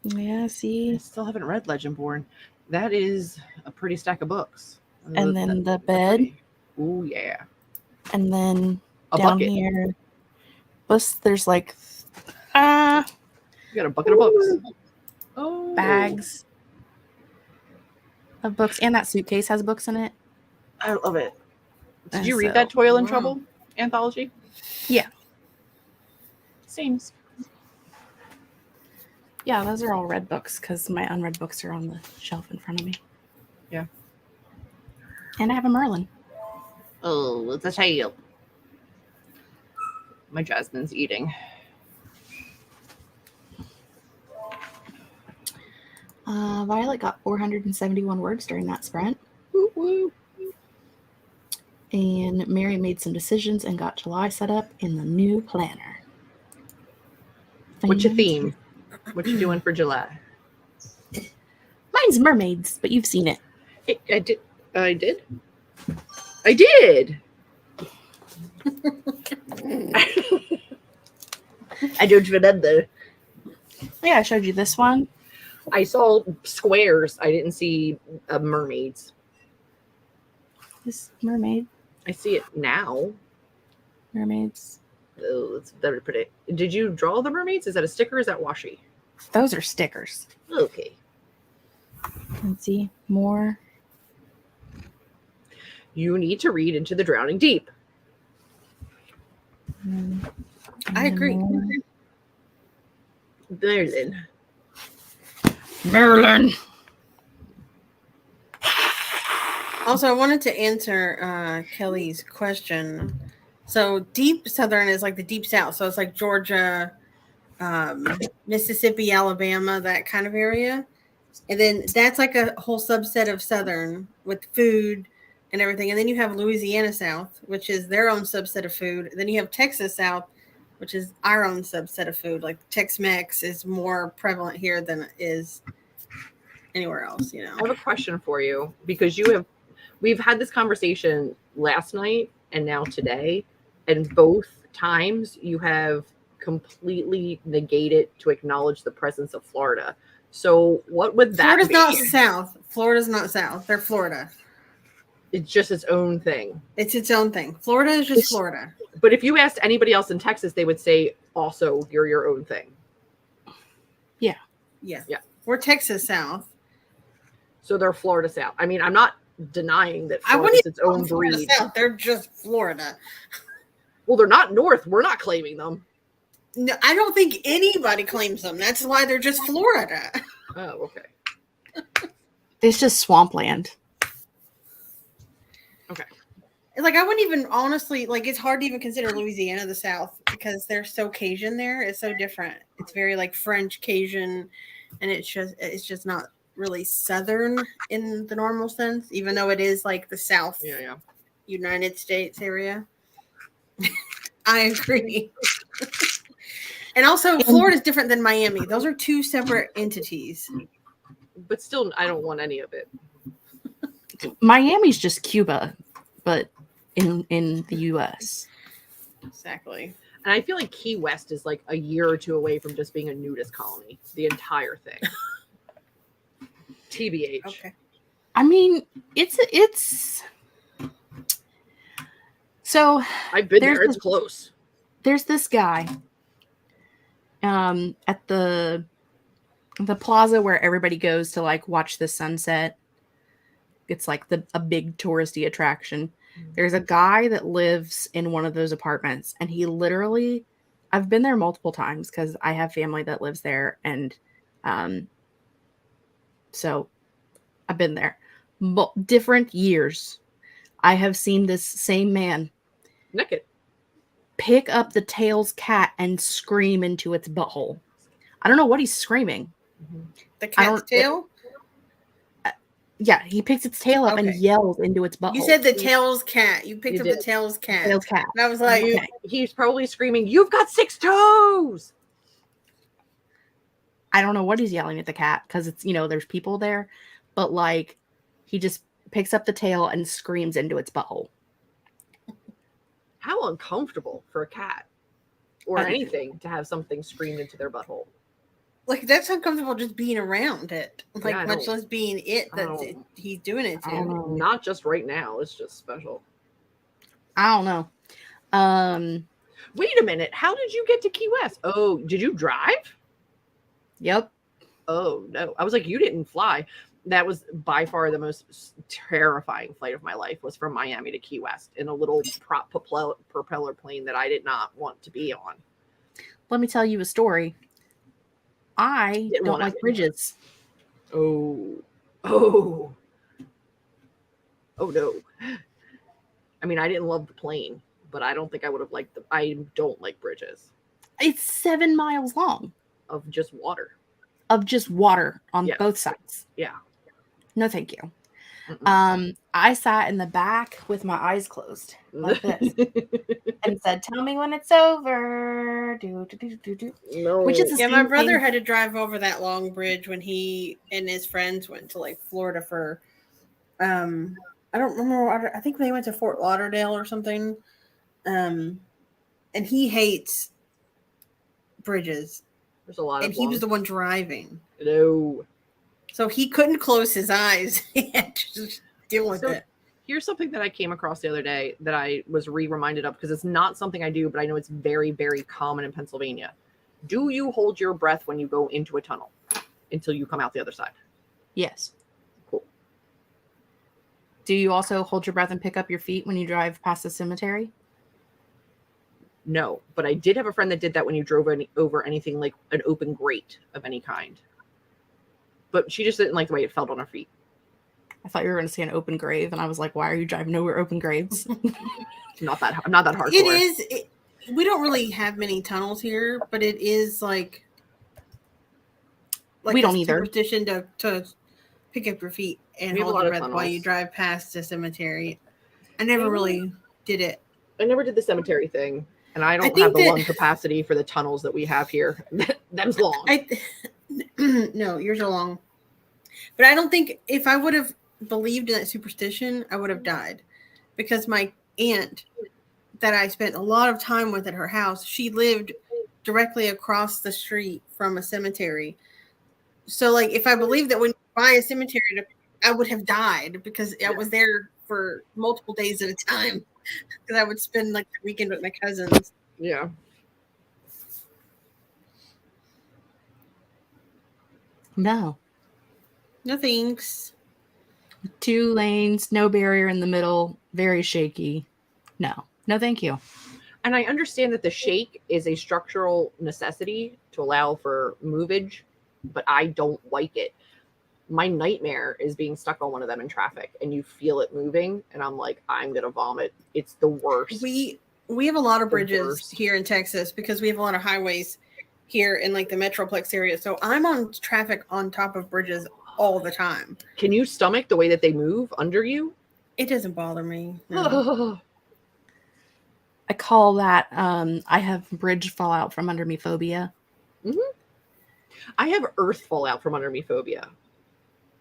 Yeah, I see? still haven't read Legendborn. That is a pretty stack of books. And then the bed. Oh yeah. And then A down bucket. here... There's like... You got a bucket of books. Oh. bags of books. And that suitcase has books in it. I love it. Did And you read so- that Toil and Wow. Trouble anthology? Yeah. Seems. Yeah, those are all read books because my unread books are on the shelf in front of me. Yeah. And I have a Merlin. Oh, it's a tail. My Jasmine's eating. Violet got 471 words during that sprint. Woo woo. And Mary made some decisions and got July set up in the new planner. What's your theme? What you doing for July? Mine's mermaids, but you've seen it. I did. I did. I did. I don't remember. Yeah, I showed you this one. I saw squares. I didn't see mermaids. This mermaid. I see it now. Mermaids. Oh, it's better to put it. Did you draw the mermaids? Is that a sticker or is that washi? Those are stickers. Okay. Let's see. More. You need to read Into the Drowning Deep. And I agree. more. Merlin. Also, I wanted to answer Kelly's question. So deep Southern is like the deep South. So it's like Georgia, Mississippi, Alabama, that kind of area. And then that's like a whole subset of Southern with food and everything. And then you have Louisiana South, which is their own subset of food. Then you have Texas South, which is our own subset of food. Like Tex-Mex is more prevalent here than it is anywhere else, you know. I have a question for you because we've had this conversation last night and now today, and both times you have completely negated to acknowledge the presence of Florida. So what would that Florida's be? not South. Florida's not South. They're Florida. It's just its own thing. It's its own thing. Florida is just Florida. But if you asked anybody else in Texas, they would say also you're your own thing. Yeah. Yeah. Yeah. We're Texas South. So they're Florida South. I mean, I'm not denying that I Florida wouldn't is its own Florida breed. South. They're just Florida. Well, they're not North. We're not claiming them. No, I don't think anybody claims them. That's why they're just Florida. Oh, okay. It's just swampland. Okay. Like, I wouldn't even honestly, like, it's hard to even consider Louisiana the South because they're so Cajun there. It's so different. It's very like French Cajun, and it's just not really Southern in the normal sense, even though it is like the South United States area. I agree. And also, Florida is different than Miami. Those are two separate entities. But still, I don't want any of it. Miami's just Cuba, but in the U.S. Exactly. And I feel like Key West is like a year or two away from just being a nudist colony. The entire thing. TBH. Okay. I mean, it's so I've been there. It's close. There's this guy at the plaza where everybody goes to like watch the sunset. It's like a big touristy attraction. There's a guy that lives in one of those apartments, and he literally, I've been there multiple times because I have family that lives there, and so I've been there different years. I have seen this same man naked pick up the tail's cat and scream into its butthole. I don't know what he's screaming. The cat's tail? Yeah, he picks its tail up and yells into its butthole. You said the tail's cat. You picked up the tail's cat. Tail's cat. And I was like, he's probably screaming, "You've got 6 toes!" I don't know what he's yelling at the cat because it's, there's people there, but like he just picks up the tail and screams into its butthole. How uncomfortable for a cat or anything to have something screamed into their butthole. Like, that's uncomfortable just being around it. Like, much less being it that he's doing it to. Not just right now. It's just special. I don't know. Wait a minute. How did you get to Key West? Oh, did you drive? Yep. Oh, no. I was like, you didn't fly. That was by far the most terrifying flight of my life, was from Miami to Key West in a little propeller plane that I did not want to be on. Let me tell you a story. I don't like bridges. Oh no. I mean, I didn't love the plane, but I don't think I would have liked I don't like bridges. It's 7 miles long. Of just water. On both sides. Yeah. No, thank you. I sat in the back with my eyes closed like this and said, "Tell me when it's over." No. Which is my brother had to drive over that long bridge when he and his friends went to like Florida for I don't remember. I think they went to Fort Lauderdale or something. And he hates bridges. There's a lot and he was the one driving. No. So he couldn't close his eyes. He had to just deal with it. Here's something that I came across the other day that I was reminded of, because it's not something I do, but I know it's very, very common in Pennsylvania. Do you hold your breath when you go into a tunnel until you come out the other side? Yes. Cool. Do you also hold your breath and pick up your feet when you drive past the cemetery? No, but I did have a friend that did that when you drove over anything like an open grate of any kind. But she just didn't like the way it felt on her feet. I thought you were going to say an open grave, and I was like, "Why are you driving over open graves?" Not that hardcore. It is. We don't really have many tunnels here, but it is like we don't either. Superstition to pick up your feet and hold your breath while you drive past the cemetery. I never really did it. I never did the cemetery thing, and I don't have the lung capacity for the tunnels that we have here. Them's long. No, yours are long. But I don't think if I would have believed in that superstition, I would have died. Because my aunt that I spent a lot of time with at her house, she lived directly across the street from a cemetery. So, like, if I believed that when you buy a cemetery, I would have died because I was there for multiple days at a time because I would spend like the weekend with my cousins. Yeah. No. No thanks. 2 lanes, no barrier in the middle, very shaky. No. No, thank you. And I understand that the shake is a structural necessity to allow for movage, but I don't like it. My nightmare is being stuck on one of them in traffic and you feel it moving and I'm like, I'm going to vomit. It's the worst. We have a lot of The bridges worst. here in Texas because we have a lot of highways here in like the Metroplex area. So I'm on traffic on top of bridges all the time. Can you stomach the way that they move under you? It doesn't bother me. No. I call that I have bridge fallout from under me phobia. I have earth fallout from under me phobia.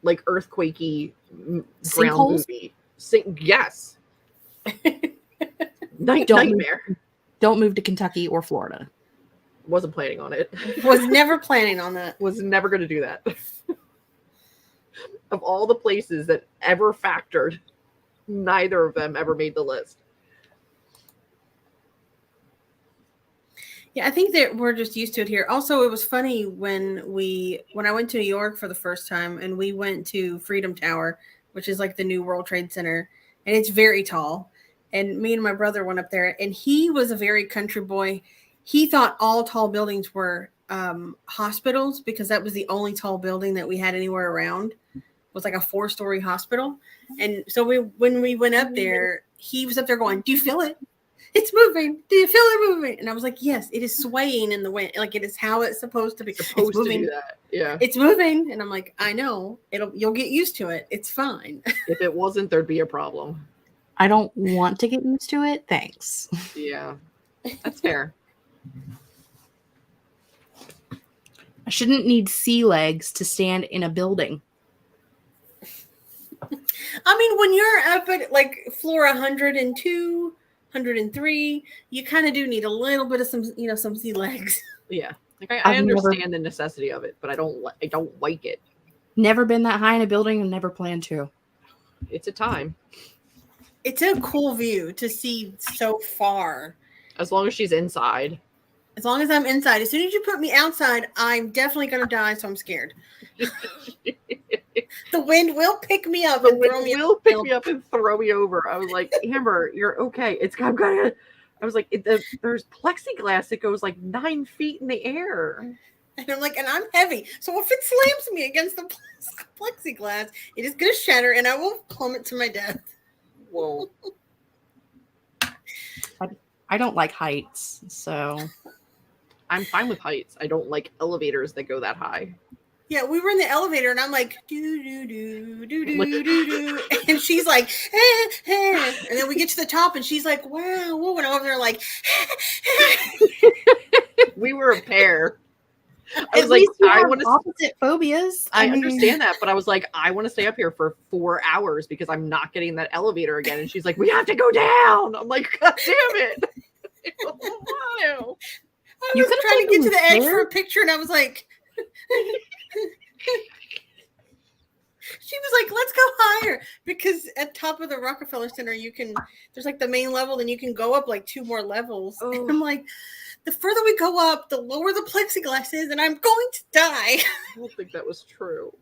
Like earthquakey ground Sinkholes? movie. Yes. Nightmare. Don't move to Kentucky or Florida. Wasn't planning on it. Was never planning on that. Was never going to do that. Of all the places that ever factored, neither of them ever made the list. Yeah, I think that we're just used to it here. Also, it was funny when I went to New York for the first time and we went to Freedom Tower, which is like the new World Trade Center, and it's very tall. And me and my brother went up there, and he was a very country boy. He thought all tall buildings were hospitals because that was the only tall building that we had anywhere around. It was like a 4-story hospital. And so when we went up there, he was up there going, "Do you feel it? It's moving. Do you feel it moving?" And I was like, "Yes, it is swaying in the wind. Like it is how it's supposed to be. Supposed it's to moving. do that. Yeah. It's moving." And I'm like, "I know. You'll get used to it. It's fine." If it wasn't, there'd be a problem. I don't want to get used to it. Thanks. Yeah. That's fair. I shouldn't need sea legs to stand in a building. I mean, when you're up at like floor 102, 103, you kind of do need a little bit of some sea legs. Yeah. Like I I've never- understand the necessity of it, but I don't like it. Never been that high in a building and never plan to. It's a time. It's a cool view to see so far. As long as she's inside. As long as I'm inside. As soon as you put me outside, I'm definitely going to die, so I'm scared. The wind will pick me up The and throw wind me will up. pick me up and throw me over. I was like, Amber, you're okay. I was like, there's plexiglass that goes like 9 feet in the air. And I'm like, and I'm heavy. So if it slams me against the plexiglass, it is going to shatter and I will plummet to my death. Whoa. I don't like heights, so I'm fine with heights. I don't like elevators that go that high. Yeah, we were in the elevator and I'm like, do, do, do, do, do, do, do. And she's like, and then we get to the top and she's like, wow, whoa. And over there like, We were a pair. I at was like, least we I have want to. opposite phobias. I mean, understand that, but I was like, I want to stay up here for 4 hours because I'm not getting that elevator again. And she's like, we have to go down. I'm like, God damn it. I don't want to. I You was could've trying to get to the taken edge a for a chair. picture and I was like, she was like, let's go higher because at top of the Rockefeller Center, there's like the main level, then you can go up like 2 more levels. Oh. And I'm like, the further we go up, the lower the plexiglass is, and I'm going to die. I don't think that was true.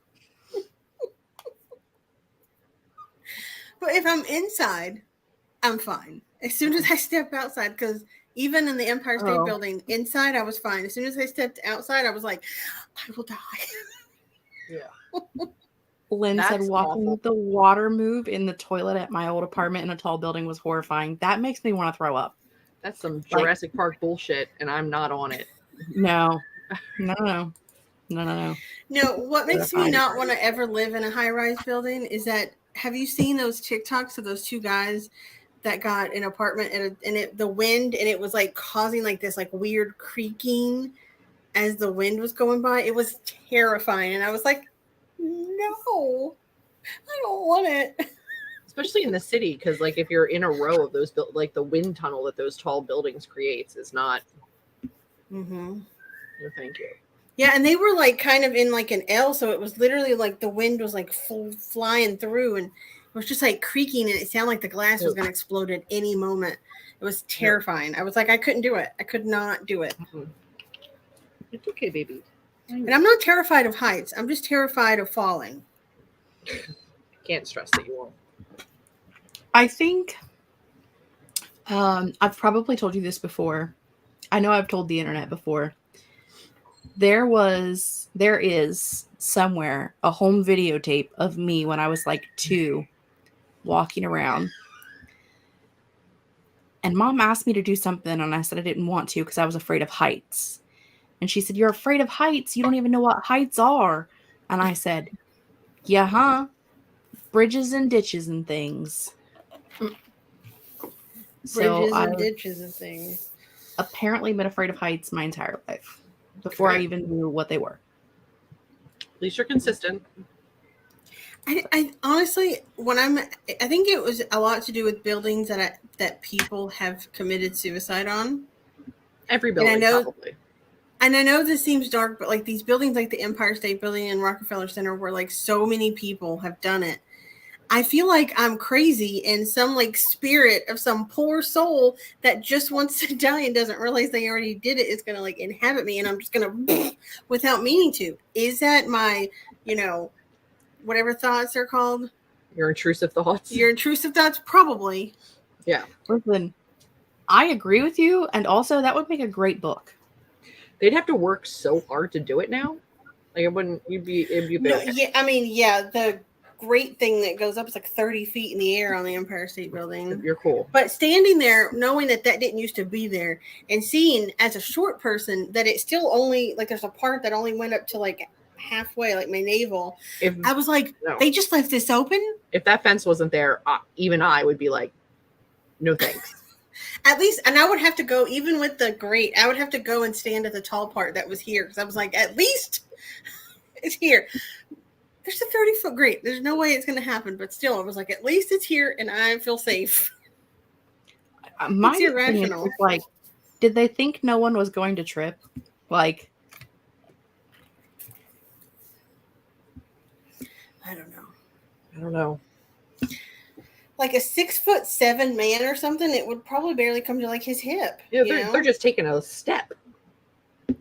But if I'm inside, I'm fine. As soon as I step outside, because even in the Empire State Oh. Building, inside I was fine. As soon as I stepped outside, I was like, I will die. Yeah. Lynn said That's walking awful. with the water move in the toilet at my old apartment in a tall building was horrifying. That makes me want to throw up. That's some Jurassic Park bullshit, and I'm not on it. No. No. No, what makes me not want to ever live in a high-rise building is that, have you seen those TikToks of those 2 guys that got an apartment the wind, and it was like causing like this like weird creaking as the wind was going by? It was terrifying. And I was like, no, I don't want it. Especially in the city, because like if you're in a row of those, like the wind tunnel that those tall buildings creates is not. Mm-hmm. No, thank you. Yeah, and they were like kind of in like an L, so it was literally like the wind was like flying through, and was just like creaking, and it sounded like the glass was going to explode at any moment. It was terrifying. I was like, I couldn't do it. I could not do it. It's okay, baby. And I'm not terrified of heights. I'm just terrified of falling. Can't stress that you won't. I think I've probably told you this before. I know I've told the internet before. There is somewhere a home videotape of me when I was like 2 walking around. And Mom asked me to do something, and I said I didn't want to because I was afraid of heights. And she said, "You're afraid of heights? You don't even know what heights are." And I said, "Yeah, huh? Bridges and ditches and things." Bridges and ditches and things. Apparently been afraid of heights my entire life before I even knew what they were. At least you're consistent. I honestly, I think it was a lot to do with buildings that people have committed suicide on. Every building, probably. And I know this seems dark, but like these buildings, like the Empire State Building and Rockefeller Center, where like so many people have done it. I feel like I'm crazy, and some like spirit of some poor soul that just wants to die and doesn't realize they already did it is going to like inhabit me, and I'm just going to without meaning to. Is that my, whatever thoughts are called? Your intrusive thoughts? Your intrusive thoughts? Probably. Yeah. Listen, I agree with you, and also that would make a great book. They'd have to work so hard to do it now. Like it'd be no, yeah, the great thing that goes up is like 30 feet in the air on the Empire State Building. You're cool. But standing there, knowing that didn't used to be there, and seeing as a short person that it still only, like there's a part that only went up to like halfway, like my navel. I was like, they just left this open? If that fence wasn't there, even I would be like, no thanks. At least, and I would have to go, even with the grate, I would have to go and stand at the tall part that was here, because I was like, at least it's here. There's a 30-foot grate. There's no way it's going to happen, but still, I was like, at least it's here, and I feel safe. My irrational. Like, did they think no one was going to trip? Like, I don't know. Like a 6'7" man or something, it would probably barely come to like his hip. Yeah, they're just taking a step. I've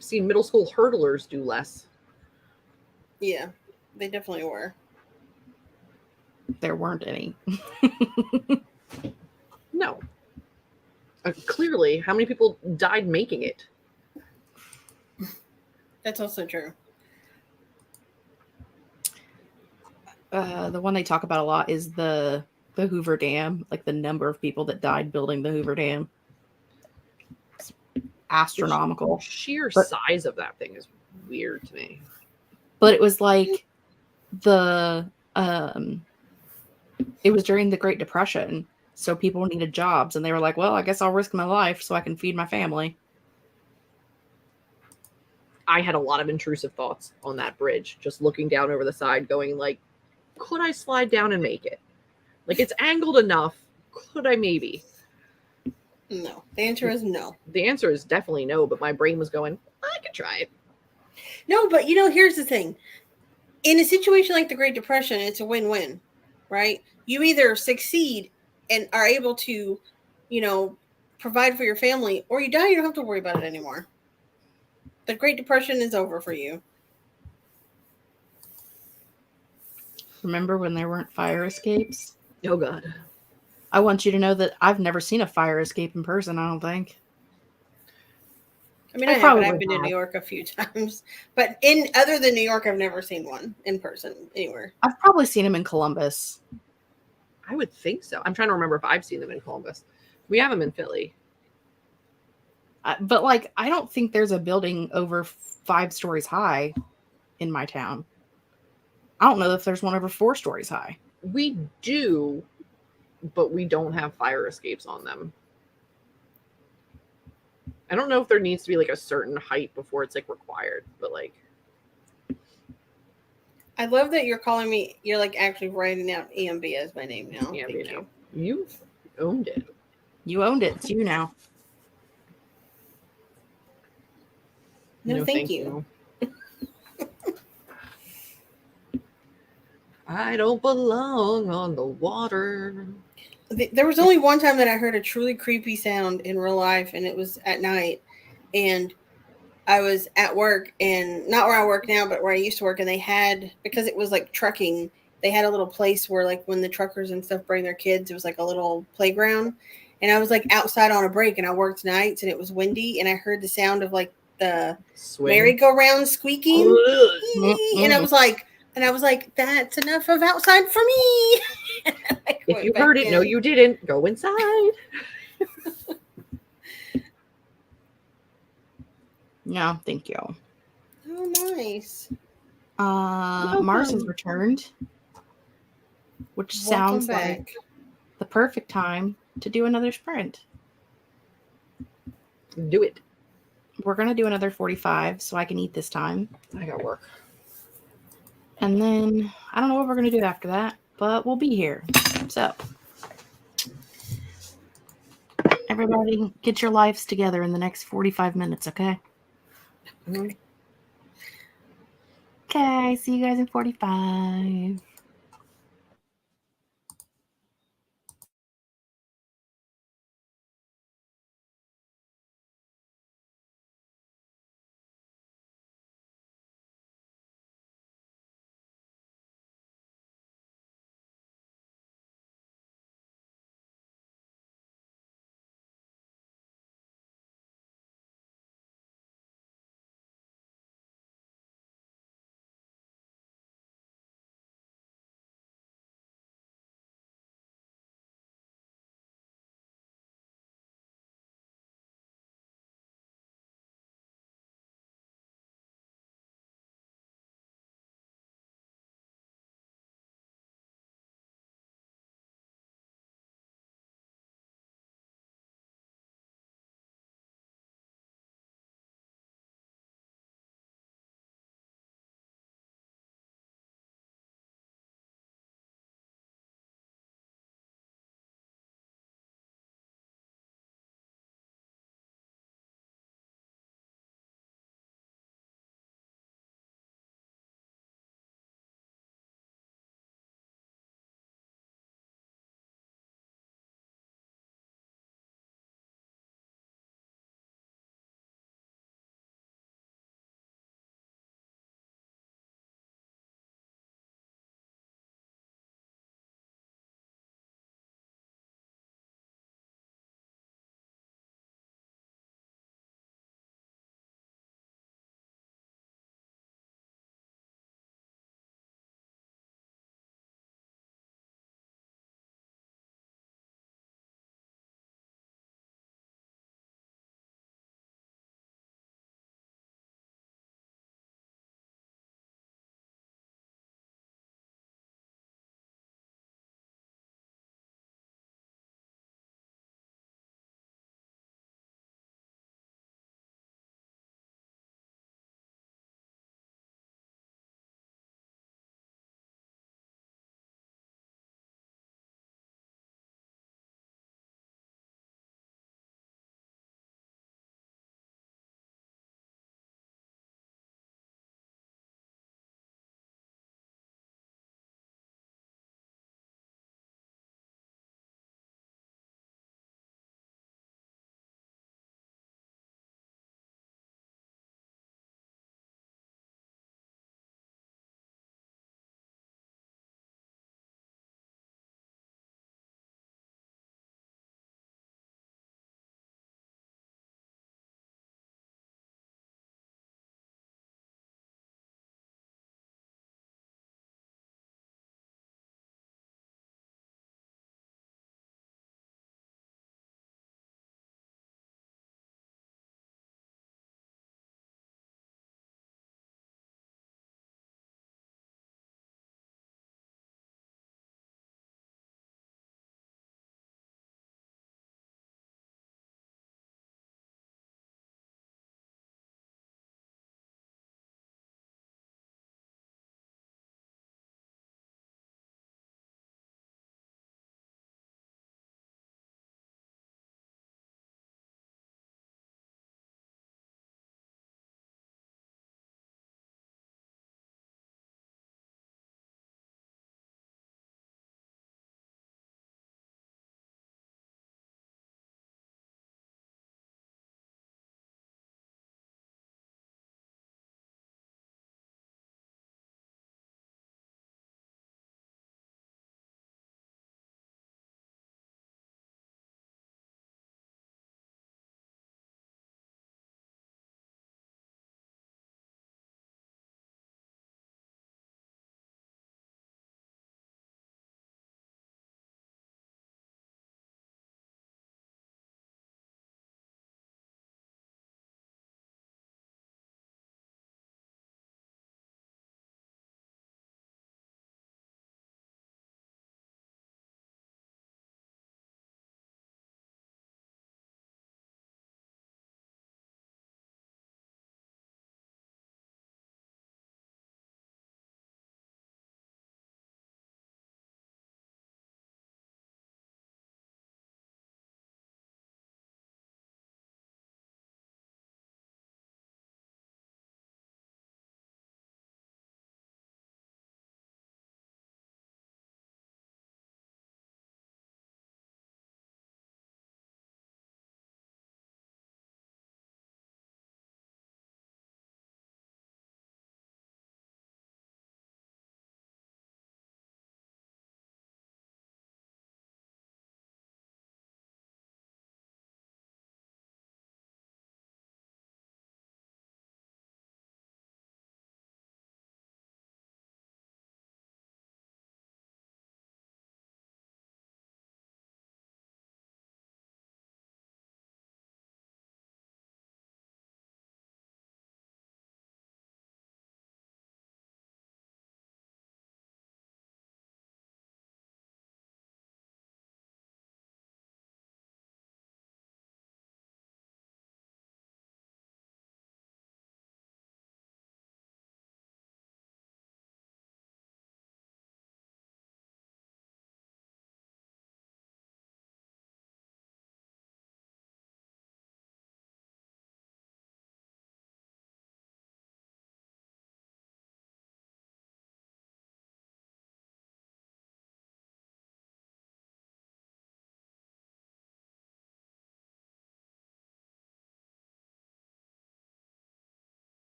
seen middle school hurdlers do less. Yeah, they definitely were. There weren't any. No. Clearly, how many people died making it? That's also true. The one they talk about a lot is the Hoover Dam, like the number of people that died building the Hoover Dam. It's astronomical. The sheer size of that thing is weird to me. But it was like it was during the Great Depression, so people needed jobs, and they were like, well, I guess I'll risk my life so I can feed my family. I had a lot of intrusive thoughts on that bridge, just looking down over the side, going like, could I slide down and make it? Like, it's angled enough. Could I maybe? No. The answer is no. The answer is definitely no, but my brain was going, I could try it. No, but here's the thing. In a situation like the Great Depression, it's a win-win, right? You either succeed and are able to, provide for your family, or you die, you don't have to worry about it anymore. The Great Depression is over for you. Remember when there weren't fire escapes? Oh, God. I want you to know that I've never seen a fire escape in person, I don't think. I mean, I've been to New York a few times. But other than New York, I've never seen one in person anywhere. I've probably seen them in Columbus. I would think so. I'm trying to remember if I've seen them in Columbus. We have them in Philly. But, like, I don't think there's a building over 5 stories high in my town. I don't know if there's one over 4 stories high. We do, but we don't have fire escapes on them. I don't know if there needs to be like a certain height before it's like required, but like. I love that you're like actually writing out EMB as my name now. EMB now. You've owned it. You owned it. It's you now. No, thank you. I don't belong on the water. There was only one time that I heard a truly creepy sound in real life, and it was at night. And I was at work, and not where I work now, but where I used to work. And they had, because it was like trucking, they had a little place where, like, when the truckers and stuff bring their kids, it was like a little playground. And I was like outside on a break, and I worked nights, and it was windy, and I heard the sound of like the merry-go-round squeaking, and I was like, that's enough of outside for me. If you heard it, no, you didn't. Go inside. No, thank you. Oh, nice. Mars has returned, which sounds like the perfect time to do another sprint. Do it. We're going to do another 45 so I can eat this time. I got work. And then I don't know what we're going to do after that, but we'll be here. So everybody get your lives together in the next 45 minutes, okay? Mm-hmm. Okay, see you guys in 45.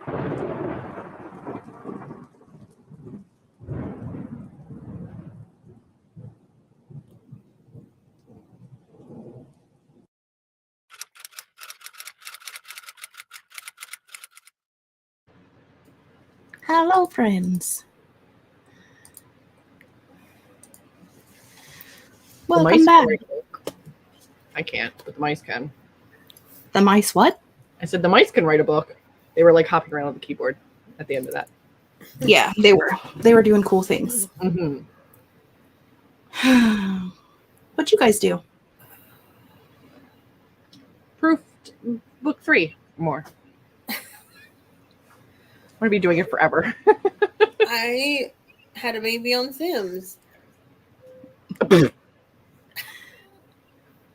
Hello, friends. The Welcome mice back. can write a book. I can't, but the mice can. The mice what? I said the mice can write a book. They were like hopping around on the keyboard at the end of that. Yeah, they were. They were doing cool things. Mm-hmm. What'd you guys do? Proofed book 3 or more. I'm going to be doing it forever. I had a baby on Sims.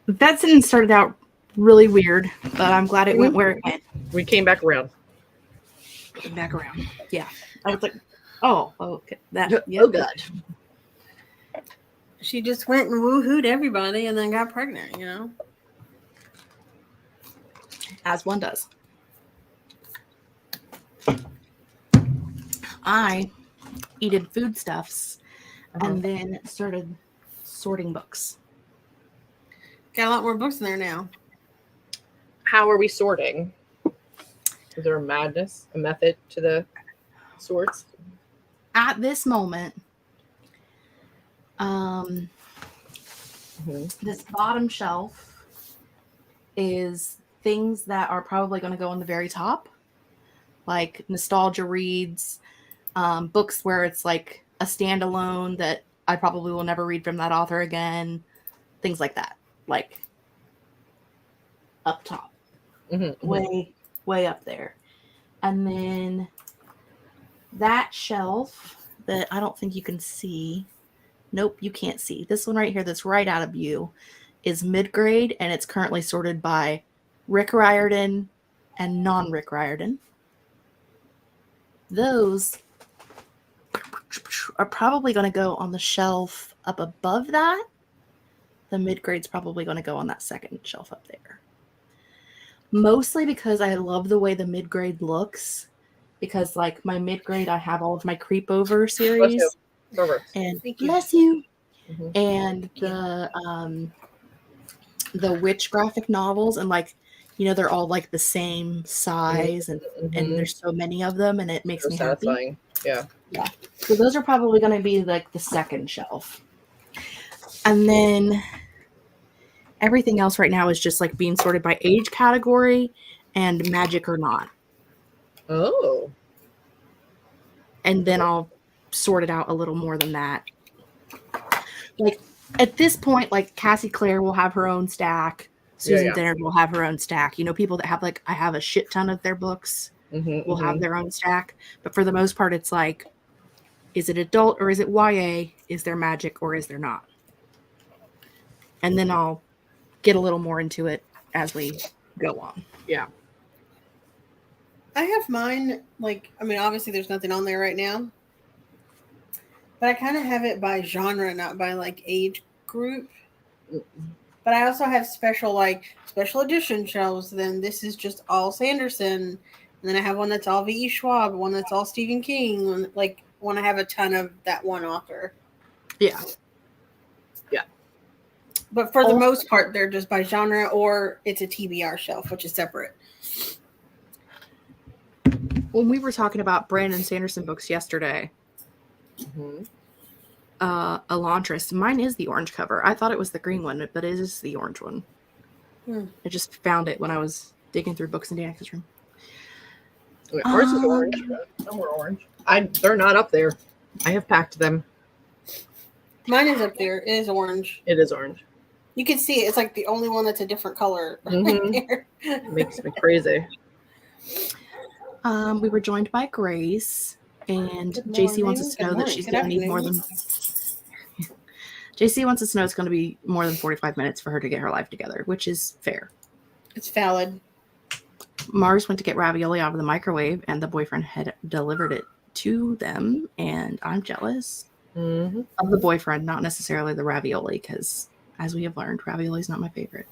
That sentence started out really weird, but I'm glad it went where it went. We came back around. Came back around. Yeah. I was like, oh, okay. That, Oh, God. She just went and woohooed everybody and then got pregnant, you know? As one does. I eated foodstuffs and then started sorting books. Got a lot more books in there now. How are we sorting? Is there a method to the sorts? At this moment, this bottom shelf is things that are probably going to go on the very top, like nostalgia reads, books where it's like a standalone that I probably will never read from that author again, things like that, like up top, way up there. And then that shelf that I don't think you can see. Nope, you can't see. This one right here that's right out of view is mid-grade, and it's currently sorted by Rick Riordan and non-Rick Riordan. Those are probably going to go on the shelf up above that. The mid-grade's probably going to go on that second shelf up there. Mostly because I love the way the mid-grade looks. Because, like, my mid-grade, I have all of my Creepover series. And bless you. And the witch graphic novels, and like, you know, they're all like the same size, and there's so many of them, and it makes me happy. Yeah. So those are probably going to be like the second shelf. And then everything else right now is just like being sorted by age category and magic or not. Oh. And then I'll sort it out a little more than that. Like at this point, like Cassie Clare will have her own stack. Susan Dennard will have her own stack. You know, people that have like, I have a shit ton of their books will have their own stack. But for the most part, it's like, is it adult or is it YA? Is there magic or is there not? And then I'll get a little more into it as we go on. Yeah. I have mine, like, I mean, obviously there's nothing on there right now. But I kind of have it by genre, not by, like, age group. But I also have special edition shelves. Then this is just all Sanderson. And then I have one that's all V.E. Schwab, one that's all Stephen King. When I have a ton of that one author. Yeah. Yeah. But for the most part, they're just by genre, or it's a TBR shelf, which is separate. When we were talking about Brandon Sanderson books yesterday, Elantris, mine is the orange cover. I thought it was the green one, but it is the orange one. I just found it when I was digging through books in Danica's room. Ours is orange. Some were orange. They're not up there. I have packed them. Mine is up there. It is orange. It is orange. You can see it. It's like the only one that's a different color. It makes me crazy. We were joined by Grace, and JC wants us to know that she's going to need more than... JC wants us to know it's going to be more than 45 minutes for her to get her life together, which is fair. It's valid. Mars went to get ravioli out of the microwave, and the boyfriend had delivered it to them, and I'm jealous of the boyfriend, not necessarily the ravioli, because as we have learned, ravioli is not my favorite.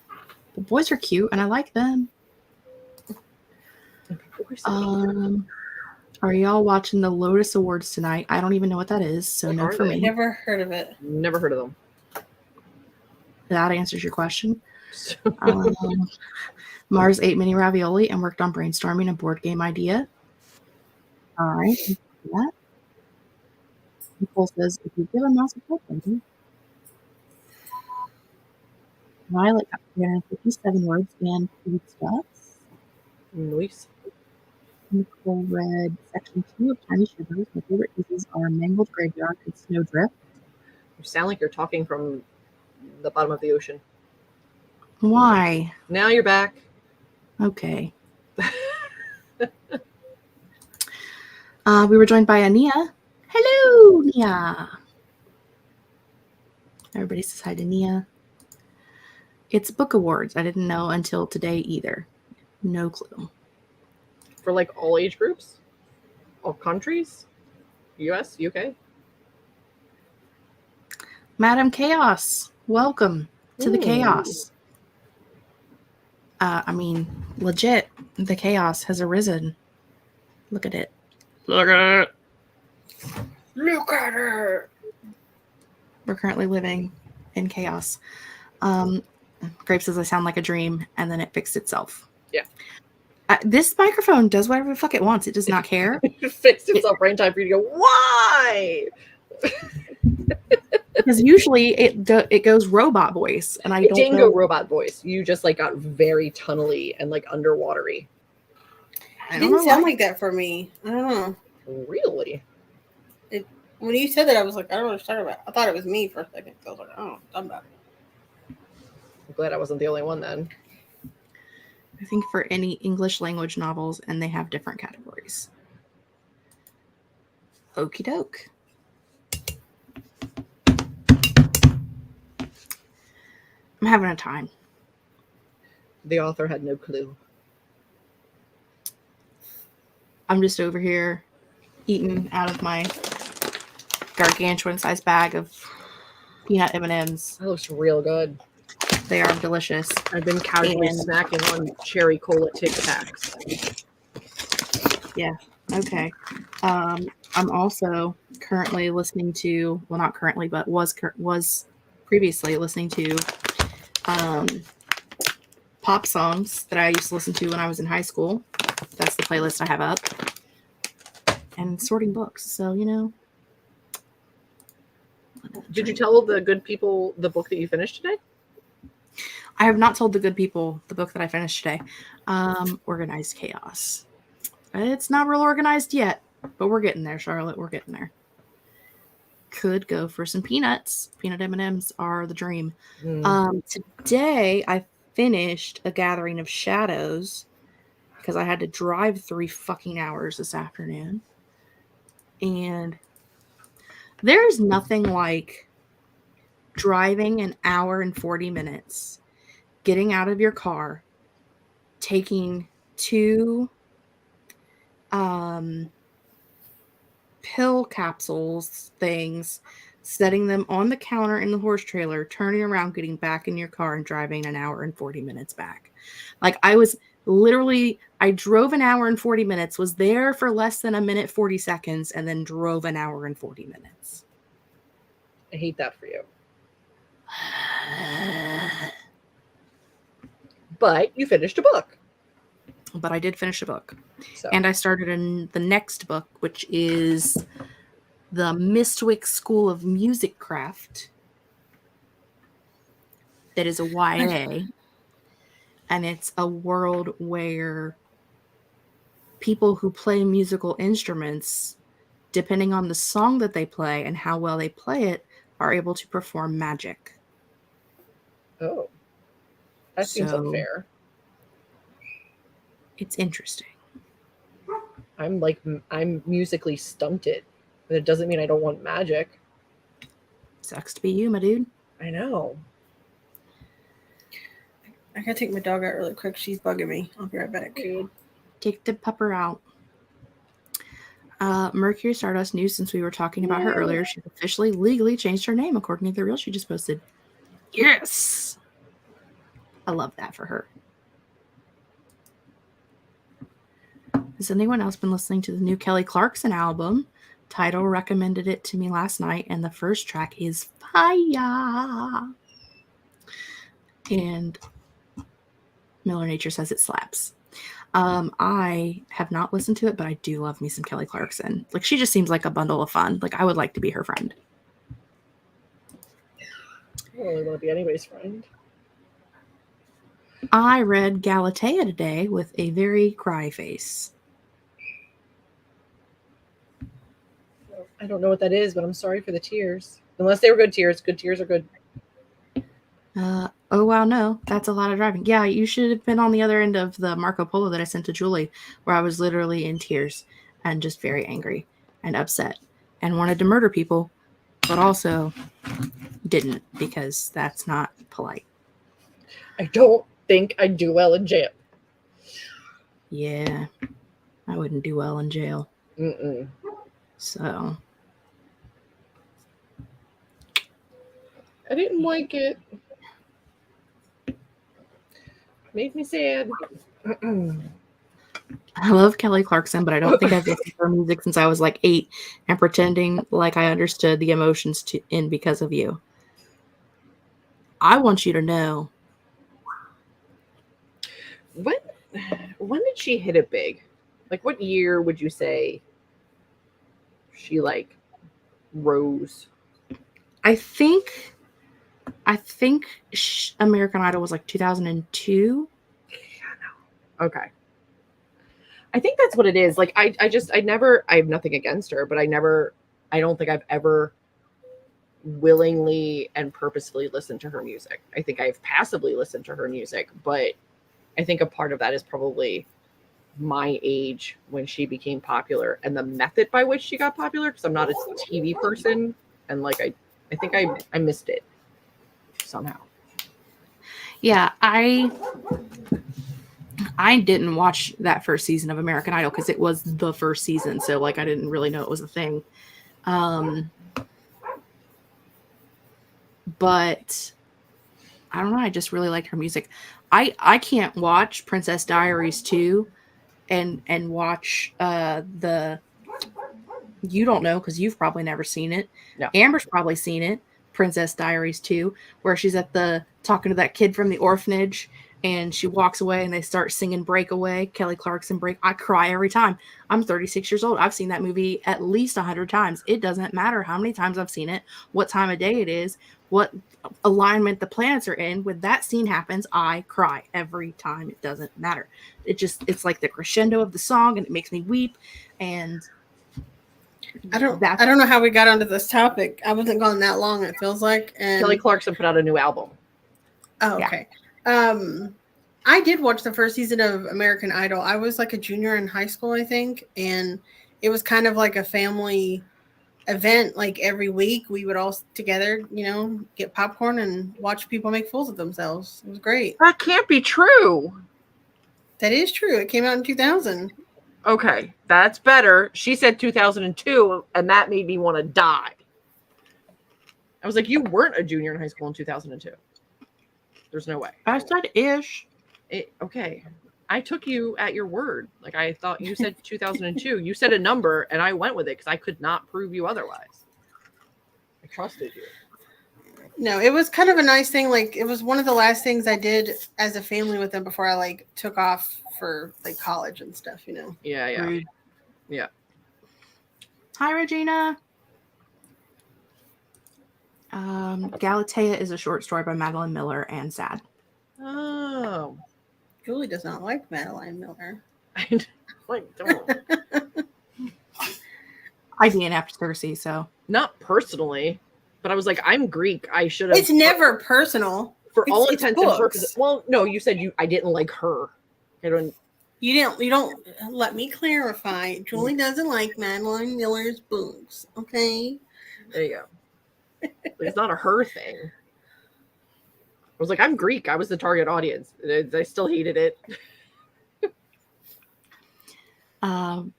The boys are cute, and I like them. Are y'all watching the Lotus Awards tonight? I don't even know what that is, so What no are for they? me. Never heard of it. Never heard of them. That answers your question. Mars ate mini ravioli and worked on brainstorming a board game idea. All right. Thank you for that. Nicole says, if you give a mouse a program, Violet got 357 words and 2 stuff. Nice. Nicole read section 2 of Tiny Shivers. My favorite pieces are Mangled Graveyard and Snowdrift. You sound like you're talking from the bottom of the ocean. Why? Now you're back. Okay. We were joined by Ania. Hello, Nia. Everybody says hi to Nia. It's Book Awards. I didn't know until today either. No clue. For like all age groups? All countries? US? UK? Madam Chaos, welcome to the chaos. I mean, legit, the chaos has arisen. Look at it. Look at it. Look at her. We're currently living in chaos. Grape says I sound like a dream, and then it fixed itself. Yeah. This microphone does whatever the fuck it wants. It does not care. It fixed itself right in time for you to go, why? Because usually it goes robot voice, and I It don't didn't know. go robot voice. You just like got very tunnely and like underwatery. I It don't didn't know sound why. like that for me. I don't know. Really? When you said that, I was like, I don't know what you're talking about. I thought it was me for a second. So I was like, oh, I'm about it. I'm glad I wasn't the only one then. I think for any English language novels, and they have different categories. Okie doke. I'm having a time. The author had no clue. I'm just over here eating out of my gargantuan-sized bag of peanut M&Ms. That looks real good. They are delicious. I've been casually And- snacking on cherry cola Tic Tacs. Yeah. Okay. I'm also currently listening to, well, not currently, but was previously listening to pop songs that I used to listen to when I was in high school. That's the playlist I have up. And sorting books. So, you know. Did you tell the good people the book that you finished today? I have not told the good people the book that I finished today. Organized Chaos. It's not real organized yet, but we're getting there, Charlotte. We're getting there. Could go for some peanuts. Peanut M&Ms are the dream. Today, I finished A Gathering of Shadows because I had to drive 3 fucking hours this afternoon. And there's nothing like driving an hour and 40 minutes, getting out of your car, taking 2 pill capsules things, setting them on the counter in the horse trailer, turning around, getting back in your car, and driving an hour and 40 minutes back. Like, I drove an hour and 40 minutes, was there for less than a minute 40 seconds, and then drove an hour and 40 minutes. I hate that for you. But you finished a book. But I did finish a book. So. And I started in the next book, which is the Mistwick School of Music Craft. That is a YA. And it's a world where people who play musical instruments, depending on the song that they play and how well they play it, are able to perform magic. Oh. That seems So- unfair. It's interesting. I'm musically stunted, but it doesn't mean I don't want magic. Sucks to be you, my dude. I know. I gotta take my dog out really quick. She's bugging me. I'll be right back. Take the pupper out. Mercury Stardust News, since we were talking about her earlier, she's officially legally changed her name according to the reel she just posted. Yes! I love that for her. Has anyone else been listening to the new Kelly Clarkson album? Tidal recommended it to me last night, and the first track is Fire. And Miller Nature says it slaps. I have not listened to it, but I do love me some Kelly Clarkson. Like, she just seems like a bundle of fun. Like, I would like to be her friend. I don't really want to be anybody's friend. I read Galatea today with a very cry face. I don't know what that is, but I'm sorry for the tears. Unless they were good tears. Good tears are good. Oh, wow, no. That's a lot of driving. Yeah, you should have been on the other end of the Marco Polo that I sent to Julie, where I was literally in tears and just very angry and upset and wanted to murder people, but also didn't, because that's not polite. I don't think I'd do well in jail. Yeah, I wouldn't do well in jail. Mm-mm. So... I didn't like it. Made me sad. I love Kelly Clarkson, but I don't think I've listened to her music since I was like 8 and pretending like I understood the emotions in Because of You. I want you to know. When did she hit it big? Like, what year would you say she like rose? I think American Idol was like 2002. Yeah, no. Okay. I think that's what it is. Like, I have nothing against her, but I don't think I've ever willingly and purposefully listened to her music. I think I've passively listened to her music, but I think a part of that is probably my age when she became popular and the method by which she got popular, because I'm not a TV person, and like I think I missed it somehow. Yeah, I didn't watch that first season of American Idol because it was the first season, so like I didn't really know it was a thing. But I don't know, I just really liked her music. I can't watch Princess Diaries 2 and watch the, you don't know because you've probably never seen it. No. Amber's probably seen it, Princess Diaries 2, where she's at the talking to that kid from the orphanage and she walks away and they start singing Breakaway, Kelly Clarkson Break. I cry every time. I'm 36 years old. I've seen that movie at least 100 times. It doesn't matter how many times I've seen it, what time of day it is, what alignment the planets are in. When that scene happens, I cry every time. It doesn't matter. It's like the crescendo of the song and it makes me weep. And I don't know how we got onto this topic. I wasn't gone that long, it feels like. And Kelly Clarkson put out a new album. Oh, okay. I did watch the first season of American Idol. I was like a junior in high school, I think, and it was kind of like a family event. Like every week we would all together, get popcorn and watch people make fools of themselves. It was great. That can't be true. That is true. It came out in 2000. Okay, that's better. She said 2002, and that made me want to die. I was like, you weren't a junior in high school in 2002. There's no way. I said ish. Okay. I took you at your word. Like, I thought you said 2002. You said a number, and I went with it because I could not prove you otherwise. I trusted you. No, it was kind of a nice thing. Like, it was one of the last things I did as a family with them before I, like, took off for, like, college and stuff, Yeah. Rude. Yeah. Hi, Regina. Galatea is a short story by Madeline Miller and sad. Oh. Julie does not like Madeline Miller. I don't. I DNF'd Cersei, so. Not personally, but I was like, I'm Greek. I should have. It's never personal. For all It's intents and books. purposes. Well, no, you said I didn't like her. You don't let me clarify. Julie doesn't like Madeline Miller's books. Okay. There you go. It's not a her thing. I was like, I'm Greek. I was the target audience. I still hated it.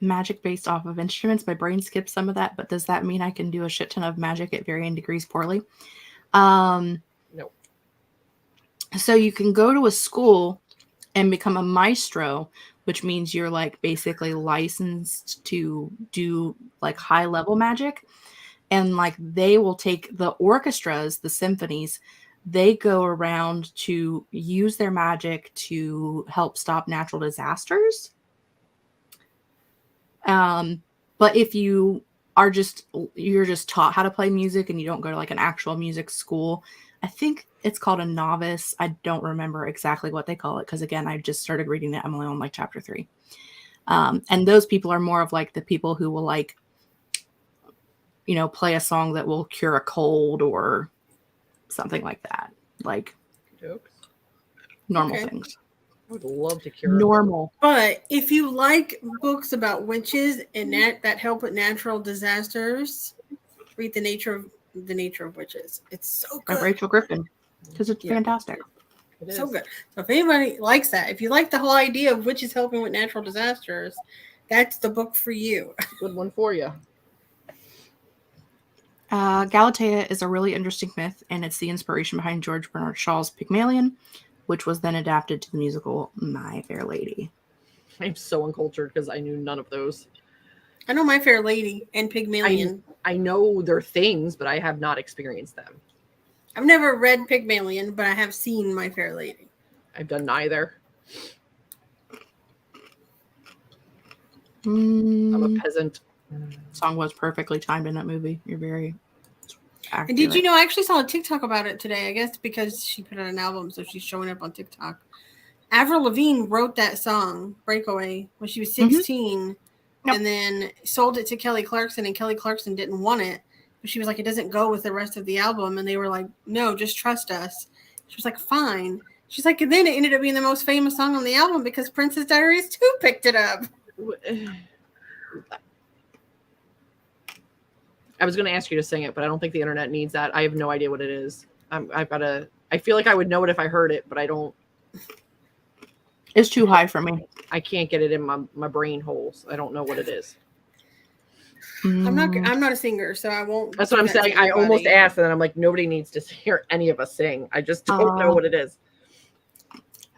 Magic based off of instruments. My brain skips some of that, but does that mean I can do a shit ton of magic at varying degrees poorly? No. So you can go to a school and become a maestro, which means you're like basically licensed to do like high level magic. And like they will take the orchestras, the symphonies, they go around to use their magic to help stop natural disasters. But if you're just taught how to play music and you don't go to like an actual music school, I think it's called a novice. I don't remember exactly what they call it because again, I just started reading it. I'm only on like chapter 3. And those people are more of like the people who will like, you know, play a song that will cure a cold or something like that. Like Jokes. normal Okay. things. I would love to cure. Normal. But if you like books about witches and that help with natural disasters, read the nature of witches. It's so By good. Rachel Griffin. Because it's fantastic. It is. So good. So if anybody likes that, if you like the whole idea of witches helping with natural disasters, that's the book for you. Good one for you. Galatea is a really interesting myth, and it's the inspiration behind George Bernard Shaw's Pygmalion, which was then adapted to the musical My Fair Lady. I'm so uncultured because I knew none of those. I know My Fair Lady and Pygmalion. I know their things, but I have not experienced them. I've never read Pygmalion, but I have seen My Fair Lady. I've done neither. I'm a peasant. Song was perfectly timed in that movie. You're very accurate. And did you know, I actually saw a TikTok about it today, I guess because she put out an album, so she's showing up on TikTok. Avril Lavigne wrote that song, Breakaway, when she was 16, Yep. and then sold it to Kelly Clarkson, and Kelly Clarkson didn't want it. But she was like, it doesn't go with the rest of the album. And they were like, no, just trust us. She was like, fine. She's like, and then it ended up being the most famous song on the album because Princess Diaries 2 picked it up. I was going to ask you to sing it, but I don't think the internet needs that. I have no idea what it is. I feel like I would know it if I heard it, but I don't. It's too high for me. I can't get it in my brain holes. I don't know what it is. I'm not a singer, so I won't. That's what I'm saying. I almost asked, and then I'm like, nobody needs to hear any of us sing. I just don't know what it is.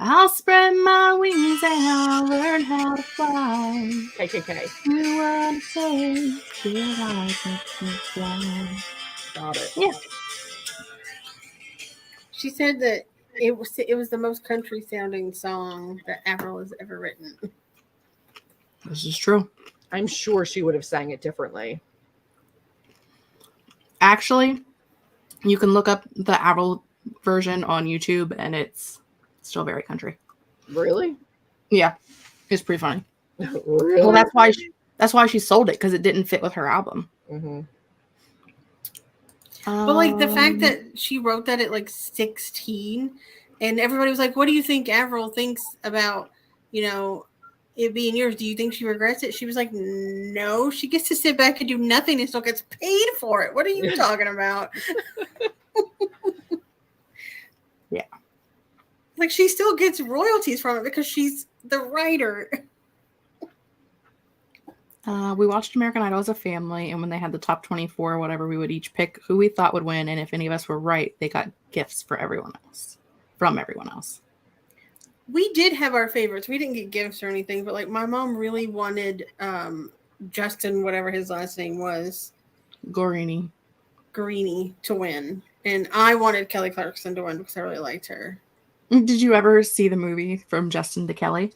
I'll spread my wings and I'll learn how to fly. KKK. Do what it takes till I can fly. Got it. Yeah. She said that it was the most country sounding song that Avril has ever written. This is true. I'm sure she would have sang it differently. Actually, you can look up the Avril version on YouTube, and it's still very country. Really? Yeah, it's pretty funny. Really? Well, that's why she sold it, because it didn't fit with her album. Mm-hmm. But like the fact that she wrote that at like 16, and everybody was like, "What do you think Avril thinks about, you know, it being yours? Do you think she regrets it?" She was like, "No, she gets to sit back and do nothing and still gets paid for it. What are you talking about?" Yeah. Like she still gets royalties from it because she's the writer. We watched American Idol as a family, and when they had the top 24 or whatever, we would each pick who we thought would win, and if any of us were right, they got gifts from everyone else. We did have our favorites. We didn't get gifts or anything, but like my mom really wanted Justin, whatever his last name was, Guarini to win. And I wanted Kelly Clarkson to win because I really liked her. Did you ever see the movie From Justin to Kelly?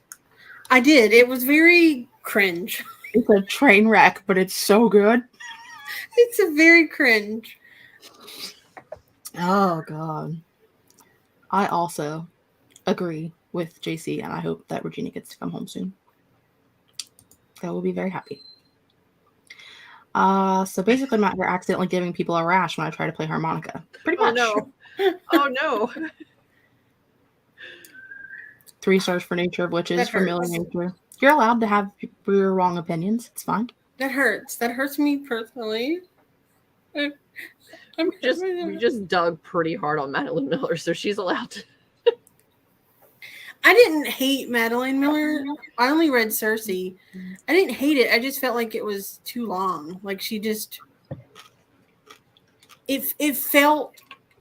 I did. It was very cringe. It's a train wreck, but it's so good. It's a very cringe. Oh, God. I also agree with JC, and I hope that Regina gets to come home soon. I will be very happy. So basically, we're accidentally giving people a rash when I try to play harmonica. Pretty much. Oh, no. Oh, no. 3 stars for Nature of Witches, That for Millie hurts. Nature. You're allowed to have your wrong opinions. It's fine. That hurts. That hurts me personally. We just dug pretty hard on Madeline Miller, so she's allowed to. I didn't hate Madeline Miller. I only read Cersei. I didn't hate it. I just felt like it was too long. Like she just, it felt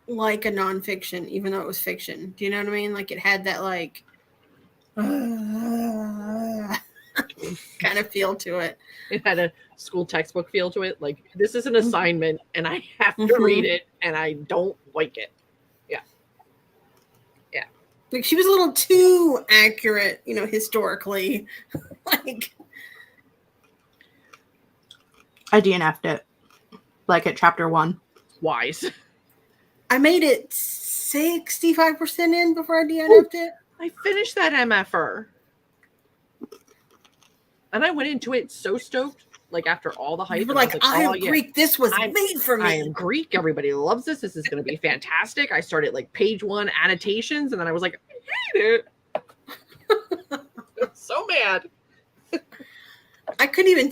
like a nonfiction, even though it was fiction. Do you know what I mean? Like it had that like kind of feel to it. It had a school textbook feel to it. Like, this is an assignment and I have to read it and I don't like it. Yeah. Yeah. Like, she was a little too accurate, historically. Like, I DNF'd it. Like at chapter 1. Wise. I made it 65% in before I DNF'd it. I finished that MFR. And I went into it so stoked, like after all the hype. You were like, I am Greek. This was made for me. I am Greek. Everybody loves this. This is going to be fantastic. I started like page 1 annotations, and then I was like, I hate it. I'm so mad. I couldn't even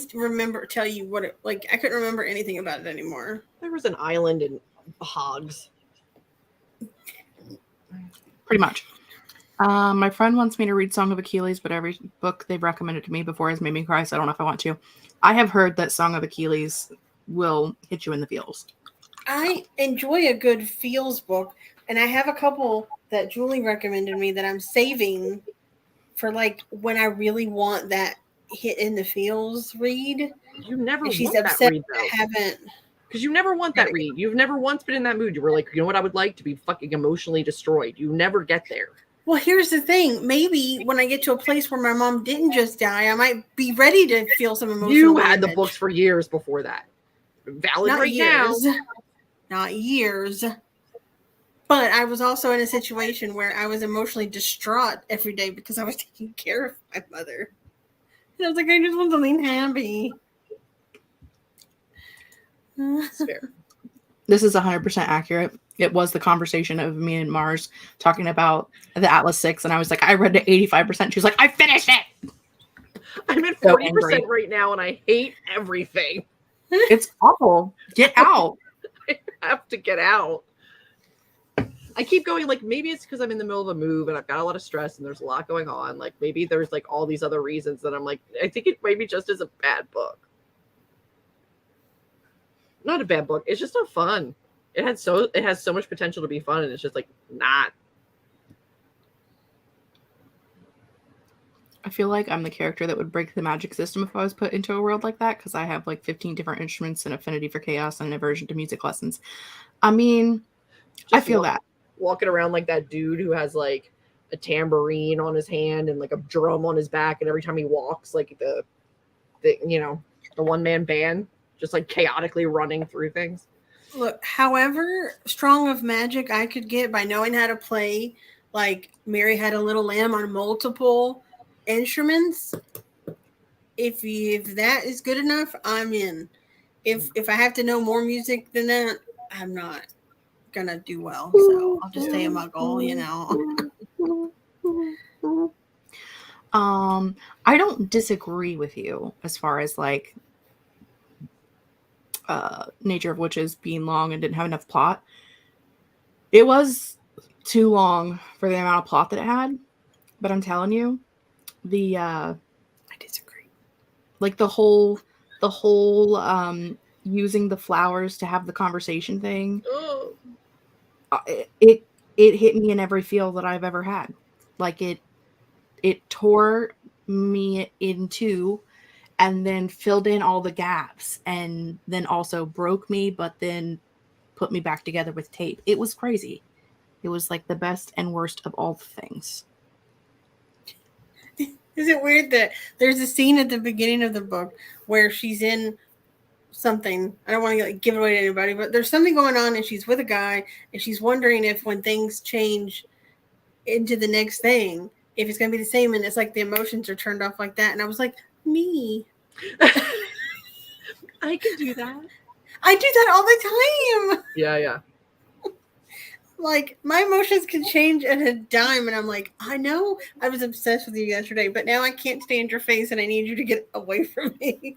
tell you what it, like, I couldn't remember anything about it anymore. There was an island in hogs. Pretty much. My friend wants me to read Song of Achilles, but every book they've recommended to me before has made me cry, so I don't know if I want to. I have heard that Song of Achilles will hit you in the feels. I enjoy a good feels book, and I have a couple that Julie recommended me that I'm saving for, like, when I really want that hit in the feels read. You never and she's want upset that read, I haven't. Because you never want that read. You've never once been in that mood. You were like, you know what I would like? To be fucking emotionally destroyed. You never get there. Well, here's the thing. Maybe when I get to a place where my mom didn't just die, I might be ready to feel some emotional You had damage. the books for years before that. Valid Not right years. now. Not years. But I was also in a situation where I was emotionally distraught every day because I was taking care of my mother. And I was like, I just want something happy. It's fair. This is 100% accurate. It was the conversation of me and Mars talking about the Atlas 6, and I was like, I read it 85%. She was like, I finished it! I'm at So 40% angry. right now, and I hate everything. It's awful. Get out. I have to get out. I keep going, like, maybe it's because I'm in the middle of a move and I've got a lot of stress and there's a lot going on. Like, maybe there's, like, all these other reasons that I'm like, I think it maybe just is a bad book. Not a bad book. It's just not fun. It has so much potential to be fun, and it's just, like, not. I feel like I'm the character that would break the magic system if I was put into a world like that, because I have like 15 different instruments and affinity for chaos and aversion to music lessons. I mean, Just I feel that. Walking around like that dude who has like a tambourine on his hand and like a drum on his back, and every time he walks, like the one-man band just like chaotically running through things. Look, however strong of magic I could get by knowing how to play, like Mary Had a Little Lamb on multiple instruments, if that is good enough, I'm in. If I have to know more music than that, I'm not gonna do well. So I'll just stay in my goal, I don't disagree with you as far as like Nature of Witches being long and didn't have enough plot. It was too long for the amount of plot that it had, but I'm telling you, I disagree. Like the whole using the flowers to have the conversation thing, it hit me in every feel that I've ever had. Like it tore me in two and then filled in all the gaps and then also broke me, but then put me back together with tape. It was crazy. It was like the best and worst of all the things. Is it weird that there's a scene at the beginning of the book where she's in something? I don't want to give it away to anybody, but there's something going on and she's with a guy and she's wondering if when things change into the next thing, if it's going to be the same, and it's like the emotions are turned off like that. And I was like, me. I can do that. I do that all the time. Yeah. Like, my emotions can change at a dime, and I'm like, I know I was obsessed with you yesterday, but now I can't stand your face, and I need you to get away from me.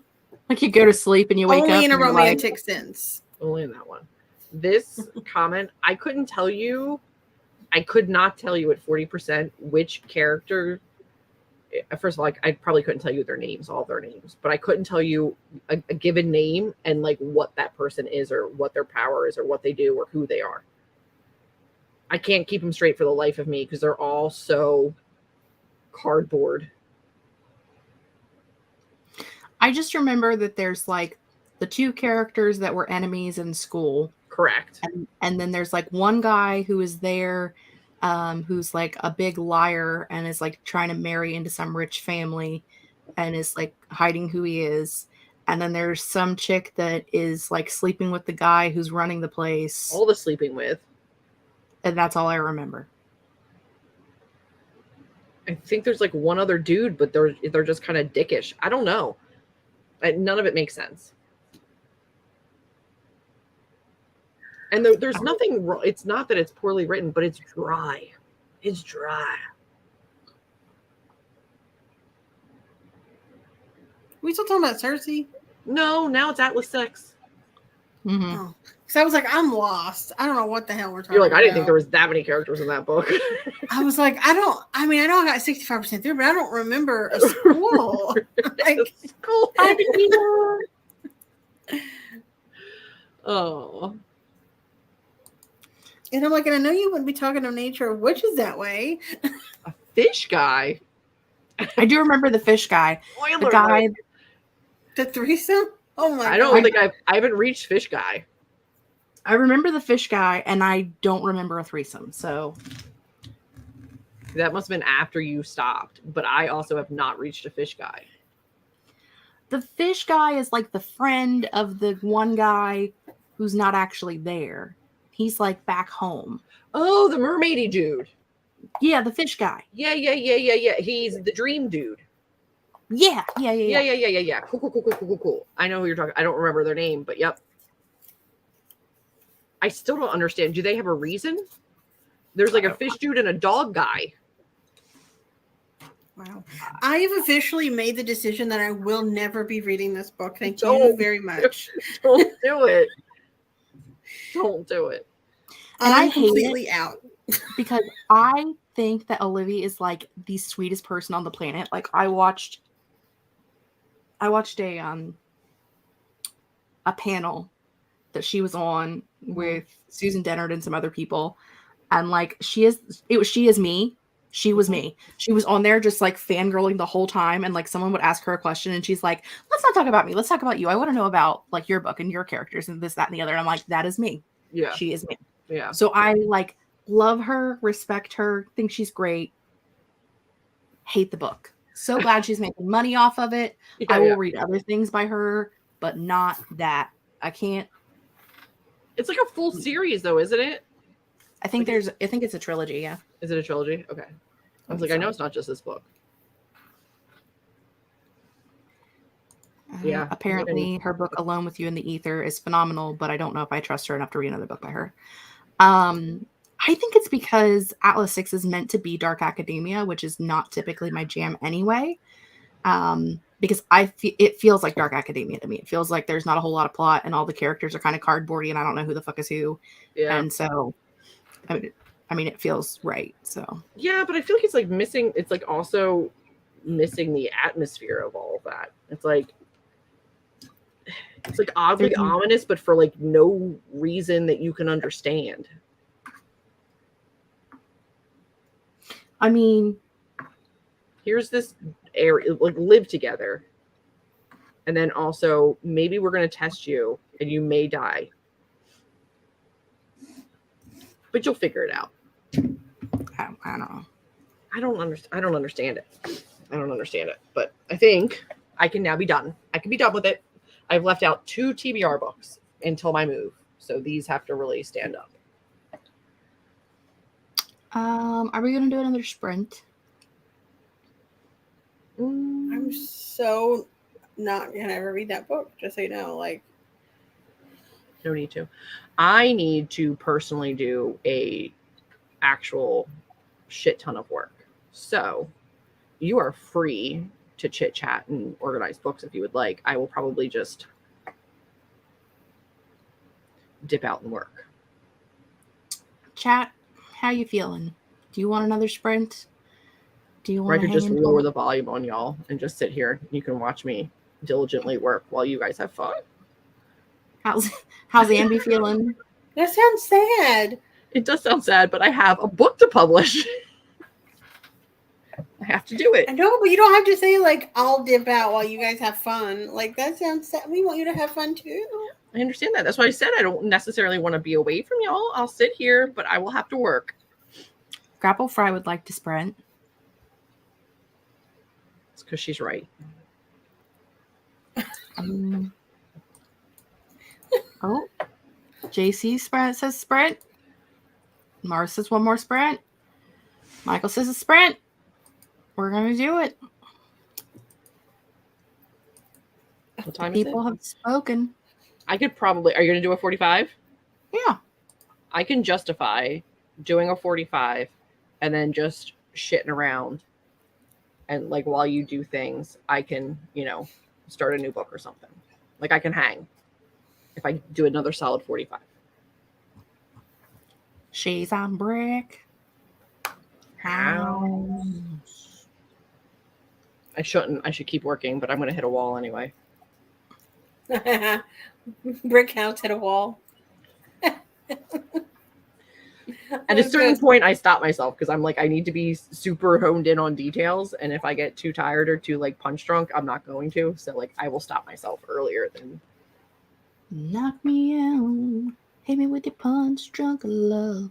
Like you go to sleep and you wake up. Only in a and you're romantic like, sense. Only in that one. This comment, I could not tell you at 40% which character. First of all, I probably couldn't tell you their names, all their names, but I couldn't tell you a given name and like what that person is or what their power is or what they do or who they are. I can't keep them straight for the life of me because they're all so cardboard. I just remember that there's like the two characters that were enemies in school. Correct. And then there's like one guy who is there who's like a big liar and is like trying to marry into some rich family and is like hiding who he is. And then there's some chick that is like sleeping with the guy who's running the place. All the sleeping with. And that's all I remember. I think there's like one other dude, but they're just kind of dickish. I don't know. None of it makes sense. And there's nothing wrong. It's not that it's poorly written, but it's dry. It's dry. We still talking about Cersei? No, now it's Atlas 6. Mm-hmm. Oh. Because I was like, I'm lost. I don't know what the hell we're talking You're like, about. I didn't think there was that many characters in that book. I was like, I know I got 65% through, but I don't remember a school. Like, School. Oh. and I'm like, and I know you wouldn't be talking of nature of witches that way. A fish guy. I do remember the fish guy. The guy. The threesome? Oh my god. I don't think I haven't reached fish guy. I remember the fish guy, and I don't remember a threesome. So That must have been after you stopped, but I also have not reached a fish guy. the fish guy is like the friend of the one guy who's not actually there. He's like back home. Oh, the mermaidy dude. Yeah, the fish guy. Yeah. He's the dream dude. Yeah. Cool. I know who you're talking. I don't remember their name, but yep. I still don't understand. Do they have a reason? There's like a fish dude and a dog guy. Wow. I have officially made the decision that I will never be reading this book. Thank you Don't. very much. Don't do it. Don't do it. And I'm I hate completely out. Because I think that Olivia is like the sweetest person on the planet. Like I watched a panel that she was on with Susan Dennard and some other people, and like she is me. She was me. She was on there just like fangirling the whole time, and like someone would ask her a question and she's like, let's not talk about me, let's talk about you. I want to know about like your book and your characters and this, that, and the other. And I'm like, that is me. Yeah. She is me. Yeah. So I like love her, respect her, think she's great. Hate the book. So glad she's making money off of it. I will read other things by her, but not that. I can't. It's like a full series though, isn't it? I think it's a trilogy, yeah. Is it a trilogy? Okay. I was like, I know it's not just this book. Yeah. Apparently her book Alone with You in the Ether is phenomenal, but I don't know if I trust her enough to read another book by her. I think it's because Atlas 6 is meant to be dark academia, which is not typically my jam anyway. Because it feels like dark academia to me. It feels like there's not a whole lot of plot and all the characters are kind of cardboardy and I don't know who the fuck is who. Yeah. And so, I mean, it feels right. So yeah, but I feel like it's like missing. It's like also missing the atmosphere of all of that. It's like oddly ominous, but for like no reason that you can understand. I mean, here's this area, like live together. And then also maybe we're going to test you and you may die. But you'll figure it out. I don't know. I don't understand it. I don't understand it. But I think I can now be done. I can be done with it. I've left out 2 TBR books until my move. So these have to really stand up. Are we going to do another sprint? I'm so not going to ever read that book, just so you know. Like, No need to. I need to personally do a actual shit ton of work. So you are free to chit chat and organize books if you would like. I will probably just dip out and work. Chat, how you feeling? Do you want another sprint? Do you Or I want could just lower the volume on y'all and just sit here. You can watch me diligently work while you guys have fun. How's Ambi feeling? that sounds sad. It does sound sad, but I have a book to publish. I have to do it. I know, but you don't have to say like I'll dip out while you guys have fun. Like that sounds sad. We want you to have fun too. I understand that. That's why I said I don't necessarily want to be away from y'all. I'll sit here, but I will have to work. Grapple Fry would like to sprint. It's because she's right. Oh, JC says sprint. Mars says one more sprint. Michael says a sprint. We're going to do it. What time People is it? have spoken. I could probably. Are you going to do a 45? Yeah. I can justify doing a 45 and then just shitting around. And like while you do things, I can, start a new book or something. Like I can hang if I do another solid 45. She's on brick. House. I shouldn't. I should keep working, but I'm going to hit a wall anyway. Brick house hit a wall. At a certain point, I stop myself because I'm like, I need to be super honed in on details. And if I get too tired or too like punch drunk, I'm not going to. So like, I will stop myself earlier than. Knock me out. Hit me with your punch drunk love.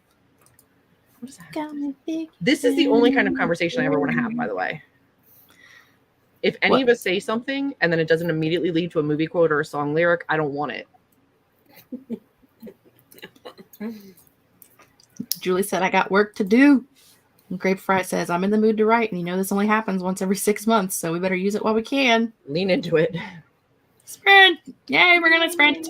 What is that? Got me thinking. This is the only kind of conversation I ever want to have, by the way. If any of us say something and then it doesn't immediately lead to a movie quote or a song lyric, I don't want it. Julie said, I got work to do. And Grape Fry says, I'm in the mood to write. And this only happens once every 6 months. So we better use it while we can. Lean into it. Sprint. Yay, we're going to sprint.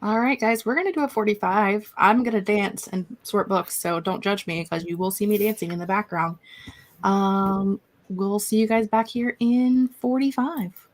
All right, guys, we're going to do a 45. I'm going to dance and sort books. So don't judge me because you will see me dancing in the background. We'll see you guys back here in 45.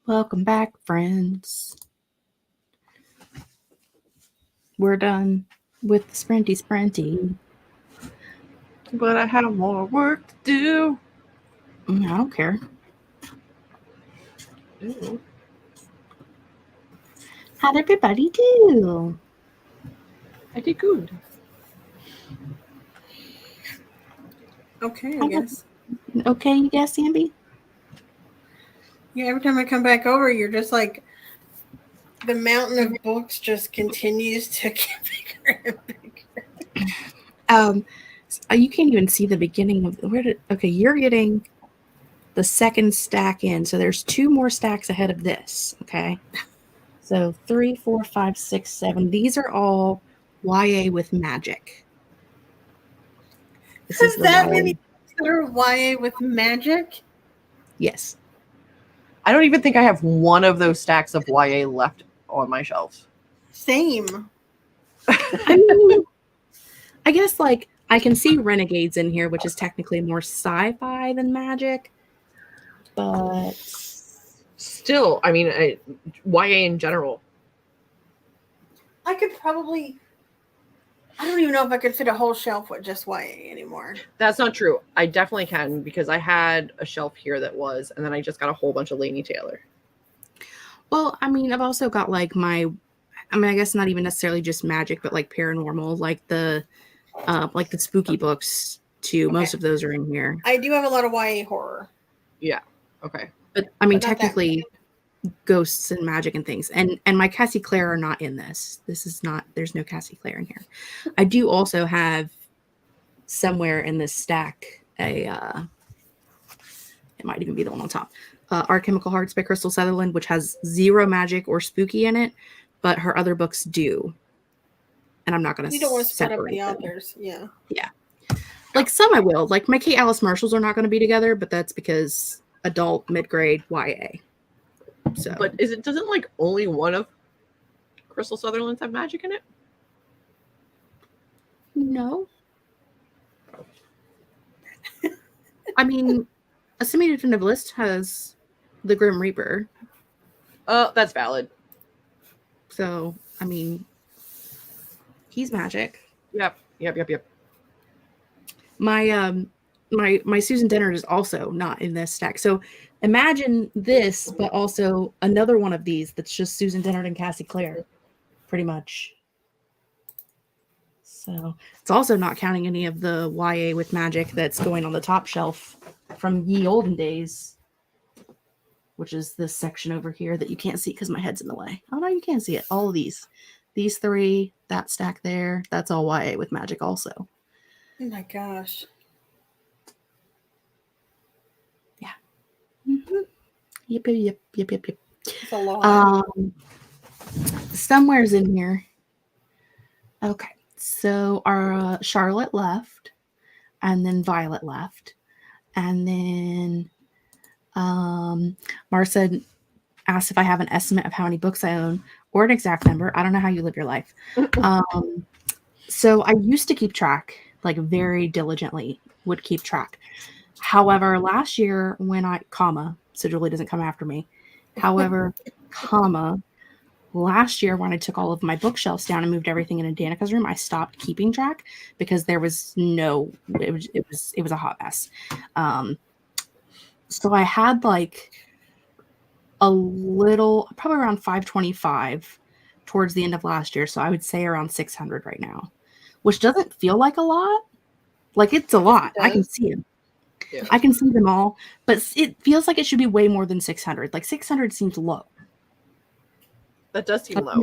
Welcome back, friends. We're done with the sprinty. But I have more work to do. I don't care. Ooh. How'd everybody do? I did good. Okay, I guess. Okay, you guess, Ambi? Yeah, every time I come back over, you're just like, the mountain of books just continues to get bigger and bigger. You can't even see the beginning of okay, you're getting the second stack in, so there's 2 more stacks ahead of this. Okay, so 3, 4, 5, 6, 7. These are all YA with magic. This is the that YA. many books that are YA with magic? Yes. I don't even think I have one of those stacks of YA left on my shelves. Same. I mean, I guess like I can see Renegades in here, which is technically more sci-fi than magic, but Still, I mean, YA in general. I could probably, I don't even know if I could fit a whole shelf with just YA anymore. That's not true. I definitely can, because I had a shelf here that was, and then I just got a whole bunch of Laini Taylor. well, I mean, I've also got like I guess not even necessarily just magic, but like paranormal, like the spooky books too. Okay. Most of those are in here. I do have a lot of YA horror. Yeah. Okay. But I mean, But not that technically, ghosts and magic and things. And my Cassie Clare are not in this. This is not. There's no Cassie Clare in here. I do also have somewhere in this stack it might even be the one on top. Our Chemical Hearts by Crystal Sutherland, which has 0 magic or spooky in it, but her other books do. And I'm not going to. You don't want to split up the them. authors, yeah. Yeah. Like some I will. Like my Kate Alice Marshalls are not going to be together, but that's because adult, mid-grade, YA. So, But doesn't like only one of Crystal Sutherland's have magic in it? no. I mean, a semi-definitive list has the Grim Reaper. That's valid. So, I mean, he's magic. Yep. My my Susan Dennard is also not in this stack. So imagine this, but also another one of these that's just Susan Dennard and Cassie Clare, pretty much. So it's also not counting any of the YA with magic that's going on the top shelf from ye olden days, which is this section over here that you can't see because my head's in the way. Oh no, you can see it. All of these 3, that stack there, that's all YA with magic also. Oh my gosh. Yeah. Mm-hmm. Yep. It's a lot. Somewhere's in here. Okay. So our Charlotte left, and then Violet left, and then Marcia asked if I have an estimate of how many books I own or an exact number. I don't know how you live your life. So I used to keep track, like very diligently would keep track. However, last year when so Julie doesn't come after me. However, last year when I took all of my bookshelves down and moved everything into Danica's room, I stopped keeping track because there was it was a hot mess. So I had like a little, probably around 525 towards the end of last year. So I would say around 600 right now, which doesn't feel like a lot. Like it's a lot. I can see them. Yeah. I can see them all, but it feels like it should be way more than 600. Like 600 seems low. That does seem low.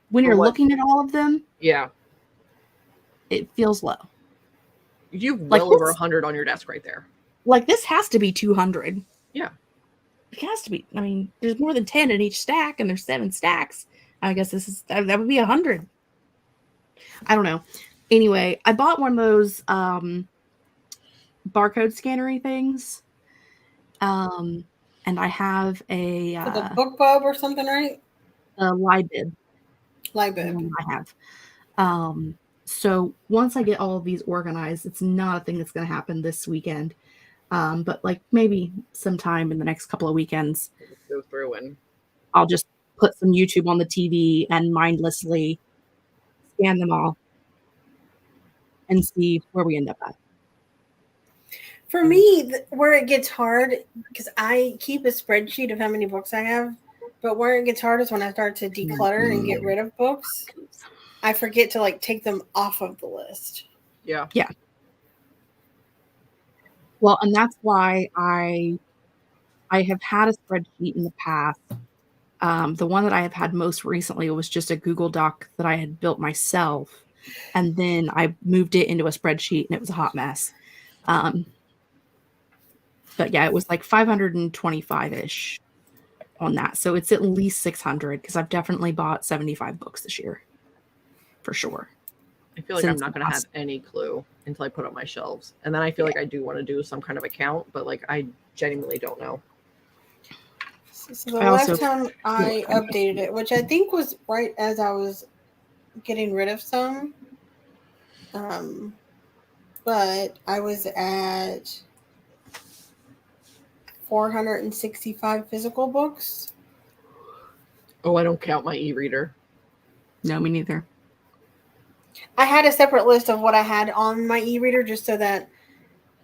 When you're what? looking at all of them, Yeah. it feels low. You've Like well over this- 100 on your desk right there. Like this has to be 200. Yeah. It has to be. I mean, there's more than 10 in each stack, and there's 7 stacks. I guess that would be 100. I don't know. Anyway, I bought one of those barcode scannery things. And I have a The BookBub or something, right? Libib. Libib. I have. So once I get all of these organized, it's not a thing that's going to happen this weekend. But like maybe sometime in the next couple of weekends, Go through and I'll just put some YouTube on the TV and mindlessly scan them all and see where we end up at. For me, where it gets hard, because I keep a spreadsheet of how many books I have, but where it gets hard is when I start to declutter and get rid of books. I forget to like take them off of the list. yeah. Well, and that's why I have had a spreadsheet in the past. The one that I have had most recently was just a Google Doc that I had built myself. And then I moved it into a spreadsheet and it was a hot mess. But yeah, it was like 525-ish on that. So it's at least 600 because I've definitely bought 75 books this year. For sure. I feel like I'm not going to have any clue until I put up my shelves. And then I feel like I do want to do some kind of account, but like I genuinely don't know. So the last time I updated it, which I think was right as I was getting rid of some, but I was at 465 physical books. Oh, I don't count my e-reader. No, me neither. I had a separate list of what I had on my e-reader just so that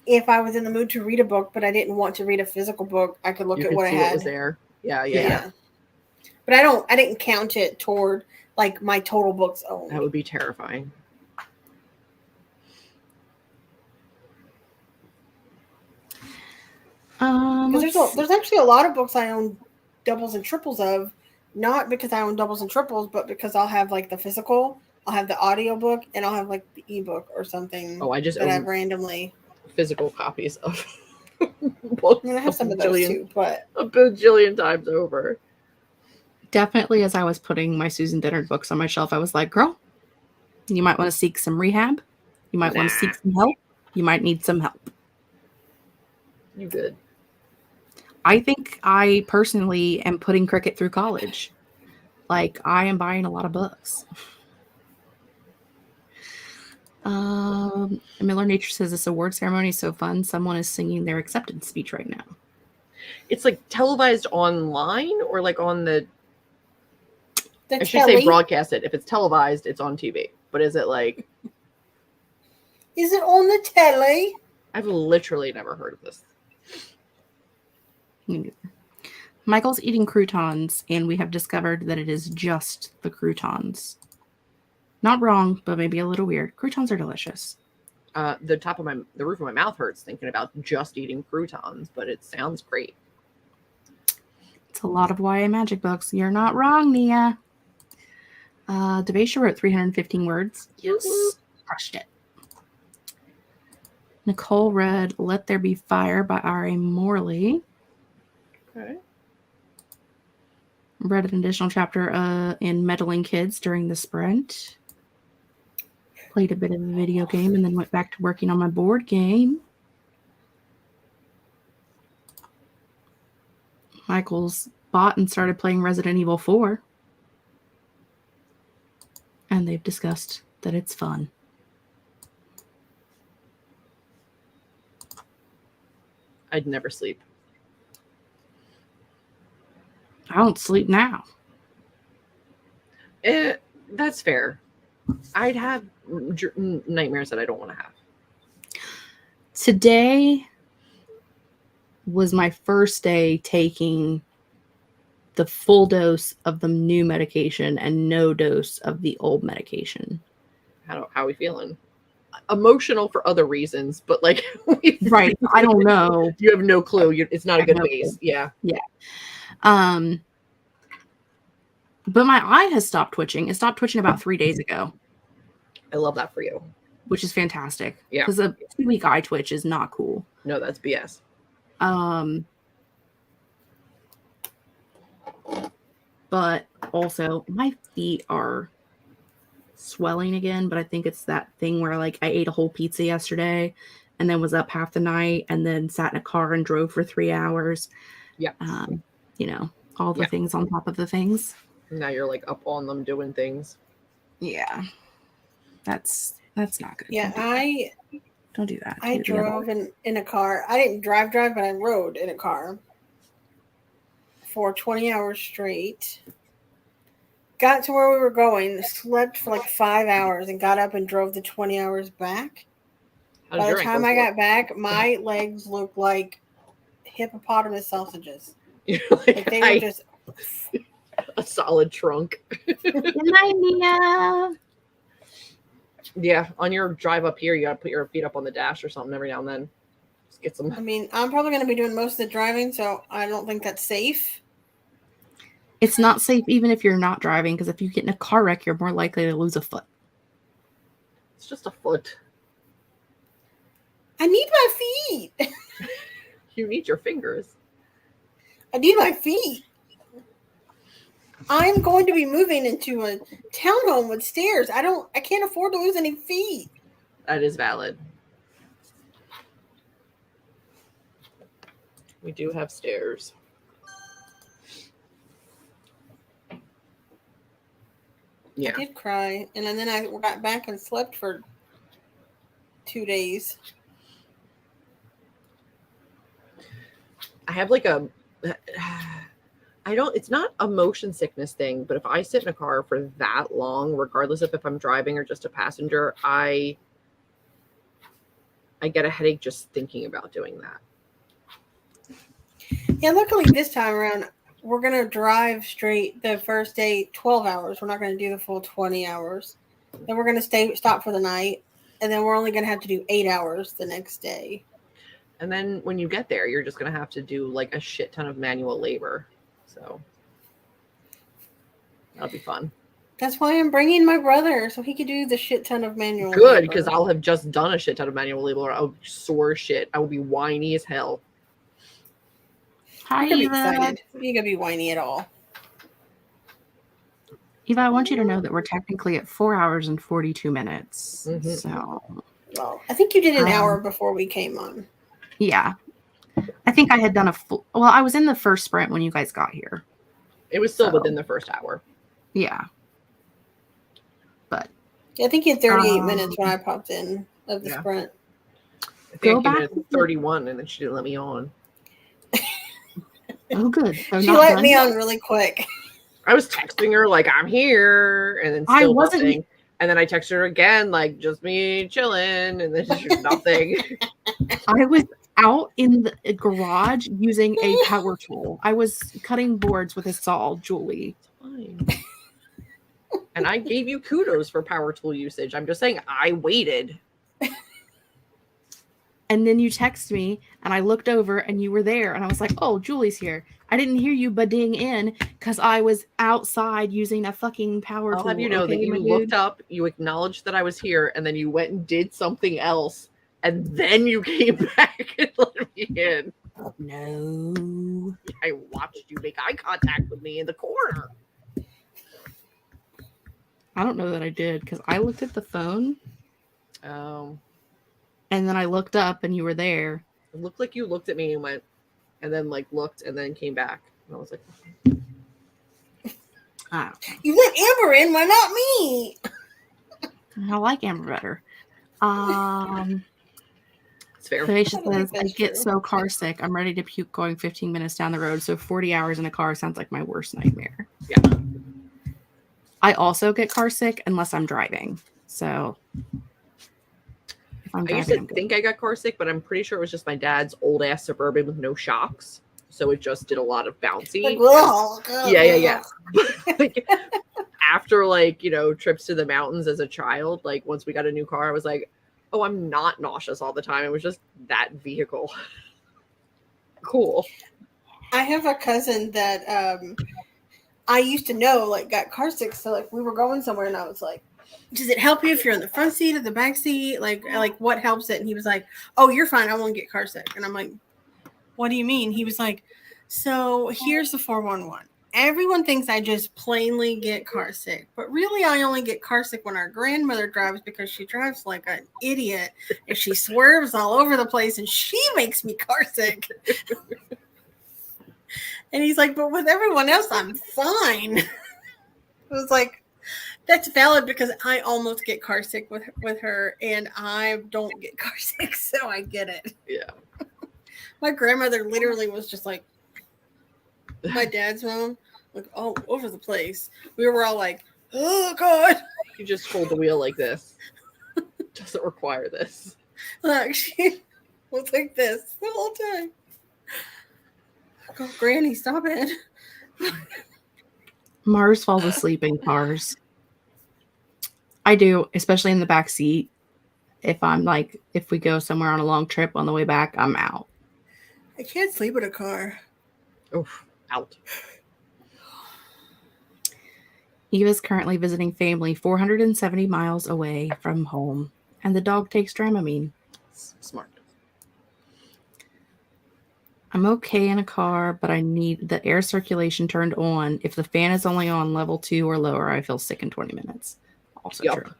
if I was in the mood to read a book, but I didn't want to read a physical book, I could look at what I had. What was there. Yeah. But I didn't count it toward like my total books owned. That would be terrifying. Because there's actually a lot of books I own doubles and triples of, not because I own doubles and triples, but because I'll have like the physical, I'll have the audio book, and I'll have like the ebook or something. Oh, I just that I've randomly physical copies of books. I have some of those too, but a bajillion times over. Definitely, as I was putting my Susan Dennard books on my shelf, I was like, girl, you might want to seek some rehab. You might want to seek some help. You might need some help. You good. I think I personally am putting Cricket through college. Like, I am buying a lot of books. Miller Nature says this award ceremony is so fun. Someone is singing their acceptance speech right now. It's like televised online or like on the I should telly? say broadcast it. If it's televised, it's on TV. But is it like... Is it on the telly? I've literally never heard of this. Michael's eating croutons, and we have discovered that it is just the croutons. Not wrong, but maybe a little weird. Croutons are delicious. The roof of my mouth hurts thinking about just eating croutons, but it sounds great. It's a lot of YA magic books. You're not wrong, Nia. Devasia wrote 315 words. Yes. Crushed it. Nicole read Let There Be Fire by R.A. Morley. Okay. Read an additional chapter in Meddling Kids during the sprint. Played a bit of a video game and then went back to working on my board game. Michael's bought and started playing Resident Evil 4. And they've discussed that it's fun. I'd never sleep. I don't sleep now. That's fair. I'd have nightmares that I don't want to have. Today was my first day taking the full dose of the new medication and no dose of the old medication. How are we feeling? Emotional for other reasons, but like right. I don't know. You have no clue. It's not a good base. Yeah. Yeah. But my eye has stopped twitching. It stopped twitching about 3 days ago. I love that for you. Which is fantastic. Yeah. Because a 2-week eye twitch is not cool. No, that's BS. But also my feet are swelling again, but I think it's that thing where like I ate a whole pizza yesterday and then was up half the night and then sat in a car and drove for 3 hours. Yeah. All the things on top of the things. Now you're like up on them doing things. Yeah. That's not good. Yeah, Don't do that. I drove in a car. I didn't drive, but I rode in a car for 20 hours straight. Got to where we were going, slept for like 5 hours, and got up and drove the 20 hours back. How By did the your time I ankles got back, my legs looked like hippopotamus sausages. look? You're Like they were just. a solid trunk. Good night, Mia. Yeah, on your drive up here, you gotta put your feet up on the dash or something every now and then. Just get some. I mean, I'm probably going to be doing most of the driving, so I don't think that's safe. It's not safe even if you're not driving, because if you get in a car wreck, you're more likely to lose a foot. It's just a foot. I need my feet. You need your fingers. I need my feet. I'm going to be moving into a townhome with stairs. I can't afford to lose any feet. That is valid. We do have stairs. Yeah. I did cry, and then I got back and slept for 2 days. I have like it's not a motion sickness thing, but if I sit in a car for that long, regardless of if I'm driving or just a passenger, I get a headache just thinking about doing that. Yeah, luckily this time around, we're going to drive straight the first day 12 hours. We're not going to do the full 20 hours. Then we're going to stop for the night, and then we're only going to have to do 8 hours the next day. And then when you get there, you're just going to have to do like a shit ton of manual labor. So that'll be fun. That's why I'm bringing my brother, so he could do the shit ton of manual labor. Good, because I'll have just done a shit ton of manual labor. I'll be sore as shit. I will be whiny as hell. Hi, You can be Eva. excited. You can be whiny at all. Eva, I want you to know that we're technically at 4 hours and 42 minutes. Mhm. So, Well, I think you did an hour before we came on. yeah. I think I had done I was in the first sprint when you guys got here. It was still So. within the first hour. Yeah. But Yeah, I think you had 38 minutes when I popped in of the sprint. I think Go I came in back. at 31, and then she didn't let me on. oh, good. So She not let done me yet? on really quick. I was texting her like I'm here, and then I still wasn't- nothing. And then I texted her again like just me chilling, and then she was nothing. I was out in the garage using a power tool. I was cutting boards with a saw, Julie. Fine. And I gave you kudos for power tool usage. I'm just saying I waited. And then you text me, and I looked over, and you were there, and I was like, "Oh, Julie's here." I didn't hear you budding in because I was outside using a fucking power I'll tool. have you know that okay, you my looked dude? up, you acknowledged that I was here, and then you went and did something else, and then you came back and let me in. No. I watched you make eye contact with me in the corner. I don't know that I did because I looked at the phone, and then I looked up, and you were there. It looked like you looked at me and went, and then like looked, and then came back. And I was like, I You let Amber in, why not me? like Amber better. it's fair. Felicia I don't think says, I that's get true. so car sick. I'm ready to puke going 15 minutes down the road. So 40 hours in a car sounds like my worst nightmare. Yeah. I also get car sick unless I'm driving. So if I'm I used driving, to think I got car sick, but I'm pretty sure it was just my dad's old ass Suburban with no shocks. So it just did a lot of bouncy. Like, whoa, Yeah. Like, after like, trips to the mountains as a child, like once we got a new car, I was like, oh, I'm not nauseous all the time. It was just that vehicle. Cool. I have a cousin that I used to know, like, got car sick. So, like, we were going somewhere, and I was like, does it help you if you're in the front seat or the back seat? Like what helps it? And he was like, oh, you're fine. I won't get car sick. And I'm like, what do you mean? He was like, so here's the 411. Everyone thinks I just plainly get car sick, but really I only get car sick when our grandmother drives because she drives like an idiot and she swerves all over the place and she makes me car sick. And he's like, but with everyone else, I'm fine. It was like, that's valid because I almost get car sick with her and I don't get car sick, so I get it. Yeah. My grandmother literally was just like, my dad's phone, like all over the place. We were all like, oh God. You just hold the wheel like this. Doesn't require this. Look, she was like this the whole time. Oh, Granny, stop it. Mars falls asleep in cars. I do, especially in the back seat. If we go somewhere on a long trip on the way back, I'm out. I can't sleep in a car. Oof, out. Eva's currently visiting family 470 miles away from home, and the dog takes Dramamine. Smart. I'm okay in a car, but I need the air circulation turned on. If the fan is only on level 2 or lower, I feel sick in 20 minutes. Also true.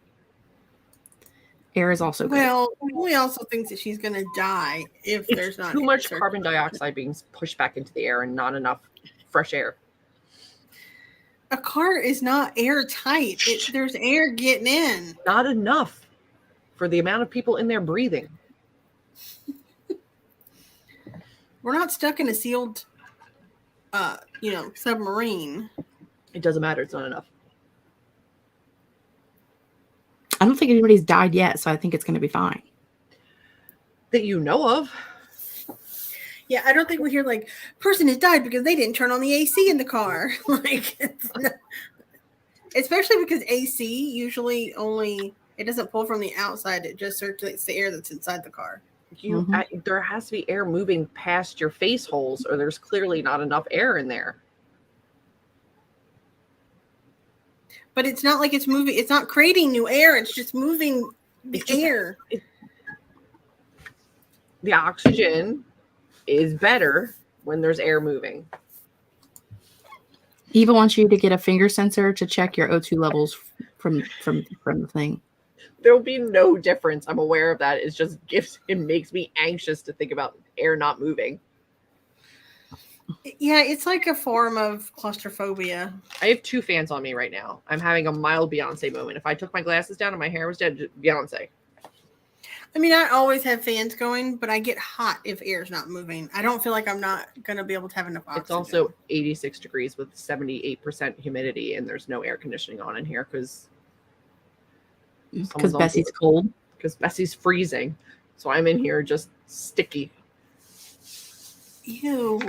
Air is also good. Well, we also think that she's going to die if there's not too much carbon dioxide being pushed back into the air and not enough fresh air. A car is not airtight. There's air getting in. Not enough for the amount of people in there breathing. We're not stuck in a sealed, submarine. It doesn't matter. It's not enough. I don't think anybody's died yet, so I think it's going to be fine. That you know of. Yeah, I don't think we hear like person has died because they didn't turn on the AC in the car. Especially because AC usually it doesn't pull from the outside; it just circulates the air that's inside the car. There has to be air moving past your face holes, or there's clearly not enough air in there. But it's not like it's moving. It's not creating new air. It's just moving the air. The oxygen is better when there's air moving. Eva wants you to get a finger sensor to check your O2 levels from the thing. There'll be no difference. I'm aware of that. It makes me anxious to think about air not moving. Yeah, it's like a form of claustrophobia. I have 2 fans on me right now. I'm having a mild Beyonce moment. If I took my glasses down and my hair was dead, Beyonce. I mean, I always have fans going, but I get hot if air's not moving. I don't feel like I'm not going to be able to have enough oxygen. It's also 86 degrees with 78% humidity, and there's no air conditioning on in here because Bessie's cold. Because Bessie's freezing. So I'm in here just sticky. Ew,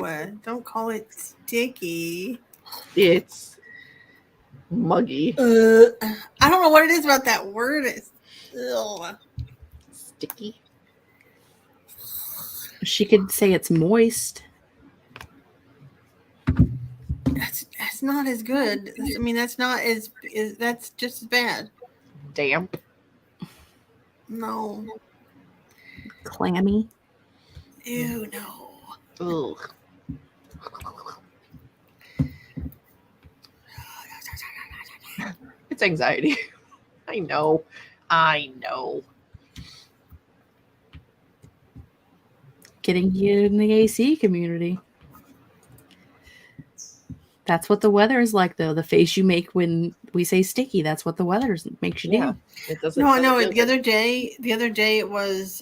don't call it sticky. It's muggy. I don't know what it is about that word. It's sticky. She could say it's moist. That's not as good. I mean, that's just as bad. Damp. No. Clammy. Ew, no. Ugh. It's anxiety. I know. Getting you in the AC community. That's what the weather is like, though. The face you make when we say sticky, that's what the weather makes you do. It doesn't. No, I know. The other day it was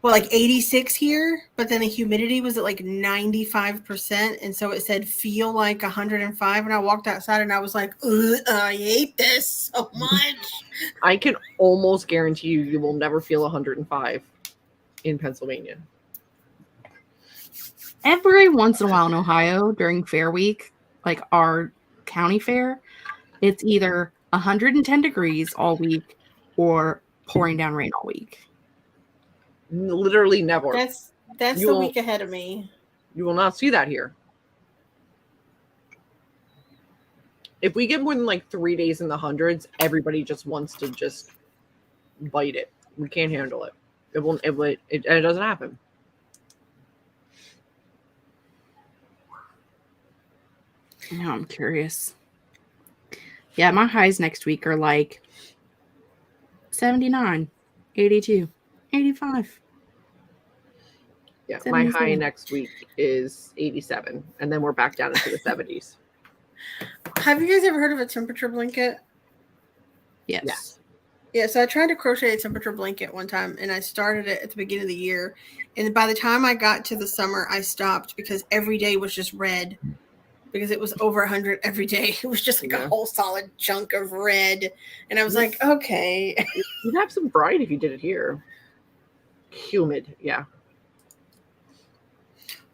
like 86 here, but then the humidity was at like 95%, and so it said feel like 105, and I walked outside and I was like, I hate this so much. I can almost guarantee you will never feel 105 in Pennsylvania. Every once in a while in Ohio during fair week, like our county fair, it's either 110 degrees all week or pouring down rain all week. Literally never. That's the week ahead of me. You will not see that here. If we get more than like 3 days in the hundreds, everybody just wants to just bite it. We can't handle it. It doesn't happen. Now I'm curious. Yeah, my highs next week are like 79, 82, 85. Yeah, my high next week is 87, and then we're back down into the 70s. Have you guys ever heard of a temperature blanket? Yes. Yeah, so I tried to crochet a temperature blanket one time, and I started it at the beginning of the year. And by the time I got to the summer, I stopped because every day was just red. Because it was over 100 every day. It was just like a whole solid chunk of red. And I was like, okay. You'd have some bright if you did it here. Humid, yeah.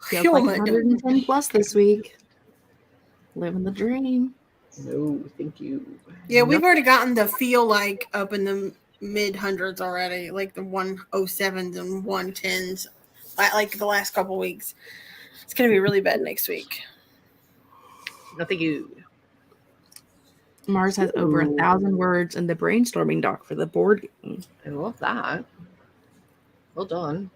Feels like 110 plus this week. Living the dream. No, thank you. Yeah, we've already gotten the feel like up in the mid hundreds already, like the 107s and 110s, like the last couple weeks. It's going to be really bad next week. No, thank you. Mars has over 1,000 words in the brainstorming doc for the board game. I love that. Well done.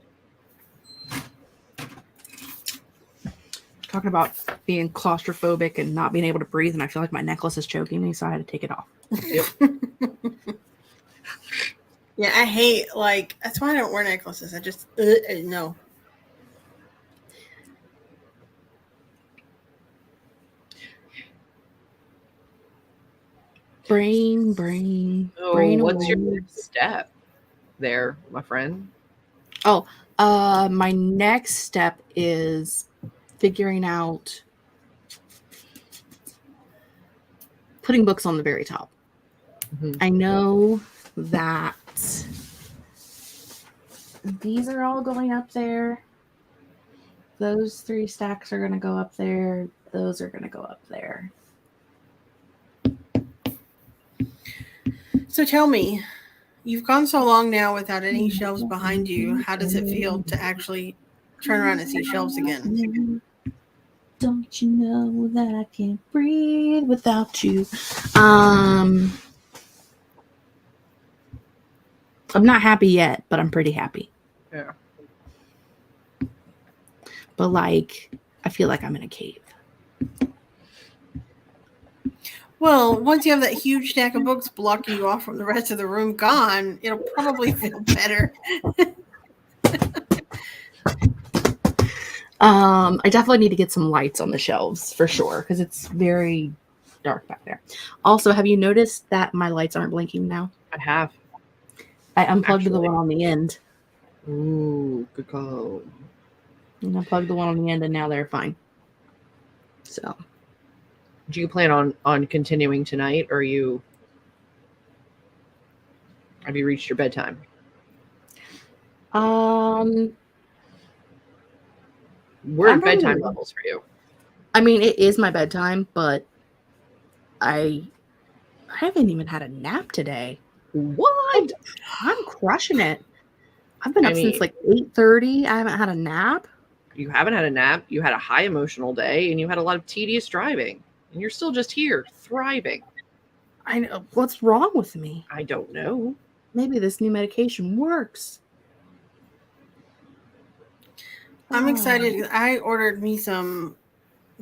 Talking about being claustrophobic and not being able to breathe, and I feel like my necklace is choking me, so I had to take it off. Yep. Yeah, I hate, that's why I don't wear necklaces. I just, no. Brain. What's your next step there, my friend? Oh, my next step is figuring out putting books on the very top. Mm-hmm. I know that these are all going up there. Those 3 stacks are going to go up there. Those are going to go up there. So tell me, you've gone so long now without any shelves behind you. How does it feel to actually turn around and see shelves again? Don't you know that I can't breathe without you? I'm not happy yet, but I'm pretty happy. Yeah. But I feel like I'm in a cave. Well, once you have that huge stack of books blocking you off from the rest of the room gone, it'll probably feel better. I definitely need to get some lights on the shelves for sure, because it's very dark back there. Also, have you noticed that my lights aren't blinking now? I have. I unplugged the one on the end. Ooh, good call. And I plugged the one on the end, and now they're fine. So, Do you plan on continuing tonight, or have you reached your bedtime? We're at bedtime levels for you. I mean, it is my bedtime, but I haven't even had a nap today. What? I'm crushing it. I've been up since 8:30. I haven't had a nap. You haven't had a nap. You had a high emotional day, and you had a lot of tedious driving. And you're still just here, thriving. I know. What's wrong with me? I don't know. Maybe this new medication works. I'm excited. I ordered me some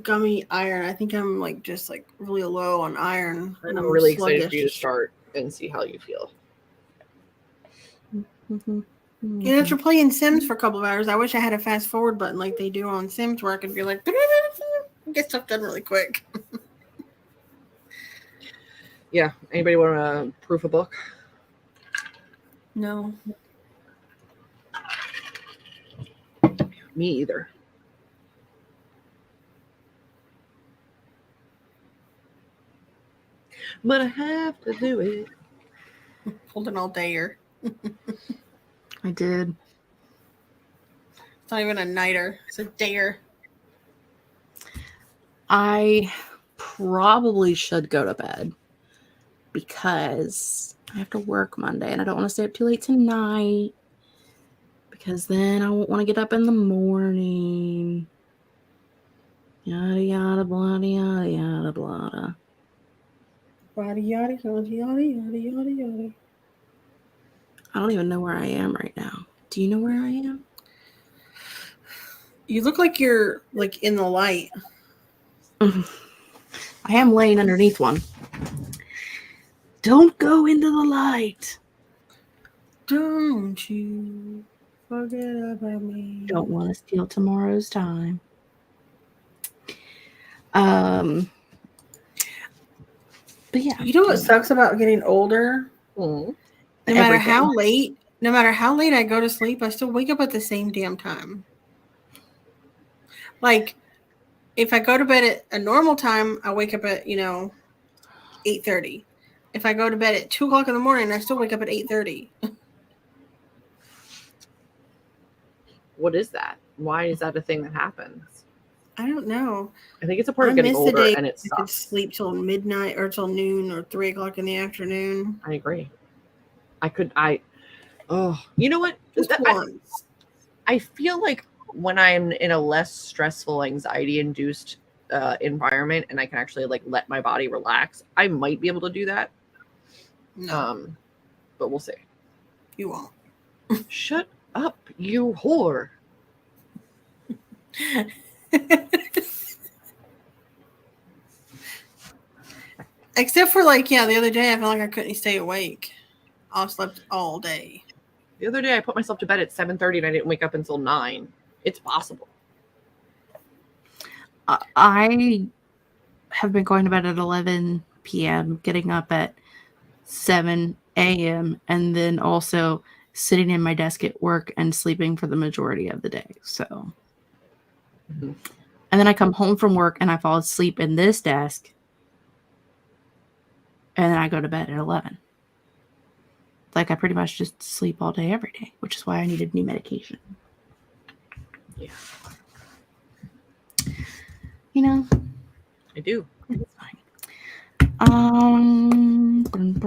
gummy iron. I think I'm just really low on iron. And I'm really excited for you to start and see how you feel. After playing Sims for a couple of hours, I wish I had a fast forward button like they do on Sims where I could be like, get stuff done really quick. Yeah. Anybody want to proof a book? No. Me either. But I have to do it. Pulled an all dayer. I did. It's not even a nighter. It's a dayer. I probably should go to bed because I have to work Monday and I don't want to stay up too late tonight because then I won't want to get up in the morning. Yada yada blada yada yada blada. Yada yada yada yada yada yada yada. I don't even know where I am right now. Do you know where I am? You look like you're in the light. I am laying underneath one. Don't go into the light. Don't you forget about me. Don't want to steal tomorrow's time. But yeah. You know what sucks about getting older? Mm-hmm. No matter everything. how late I go to sleep, I still wake up at the same damn time. Like, if I go to bed at a normal time, I wake up at 8:30. If I go to bed at 2:00 in the morning, I still wake up at 8:30. What is that? Why is that a thing that happens? I don't know. I think it's a part of getting older, and it I could sucks. sleep till midnight or till noon or 3:00 in the afternoon. I agree. You know what? Just once. I feel like when I'm in a less stressful, anxiety-induced environment, and I can actually like let my body relax, I might be able to do that. No, But we'll see. you won't. Shut up, you whore. Except for the other day, I felt like I couldn't stay awake. I slept all day. The other day, I put myself to bed at 7:30 and I didn't wake up until 9. It's possible. I have been going to bed at 11 p.m., getting up at 7 a.m., and then also sitting in my desk at work and sleeping for the majority of the day. So, and then I come home from work and I fall asleep in this desk, and then I go to bed at 11. Like, I pretty much just sleep all day, every day, which is why I needed new medication. Yeah. I do. It's fine.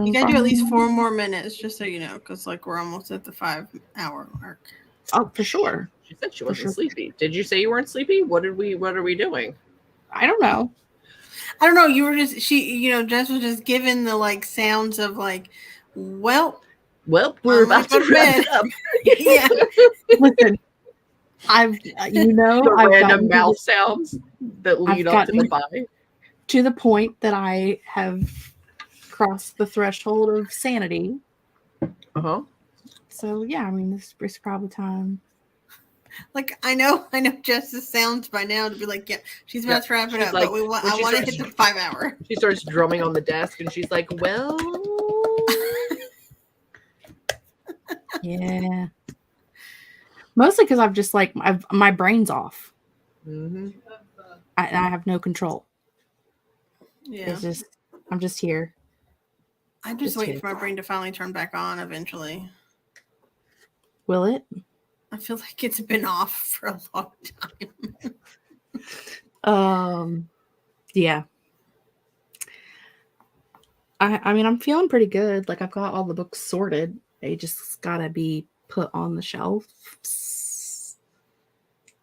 You gotta do at least 4 more minutes, just so you know, because we're almost at the 5-hour mark. Oh, for sure. She said she wasn't sleepy. Did you say you weren't sleepy? What are we doing? I don't know. I don't know. You were just Jess was just giving the sounds of well, we're about to wrap it up. Yeah. Listen, I've random mouth sounds that lead up to the bye. To the point that I have crossed the threshold of sanity. Uh-huh. So yeah, I mean, this is probably time. I know Jess's sounds by now to be yeah, she's about to wrap it up, but I want to hit the 5 hour. She starts drumming on the desk and she's like, well. Yeah. Mostly because I've just my brain's off. Mm-hmm. I have no control. Yeah. I'm just here. I'm just waiting for my brain to finally turn back on eventually. Will it? I feel like it's been off for a long time. Yeah. I mean, I'm feeling pretty good. I've got all the books sorted. They just gotta be put on the shelves.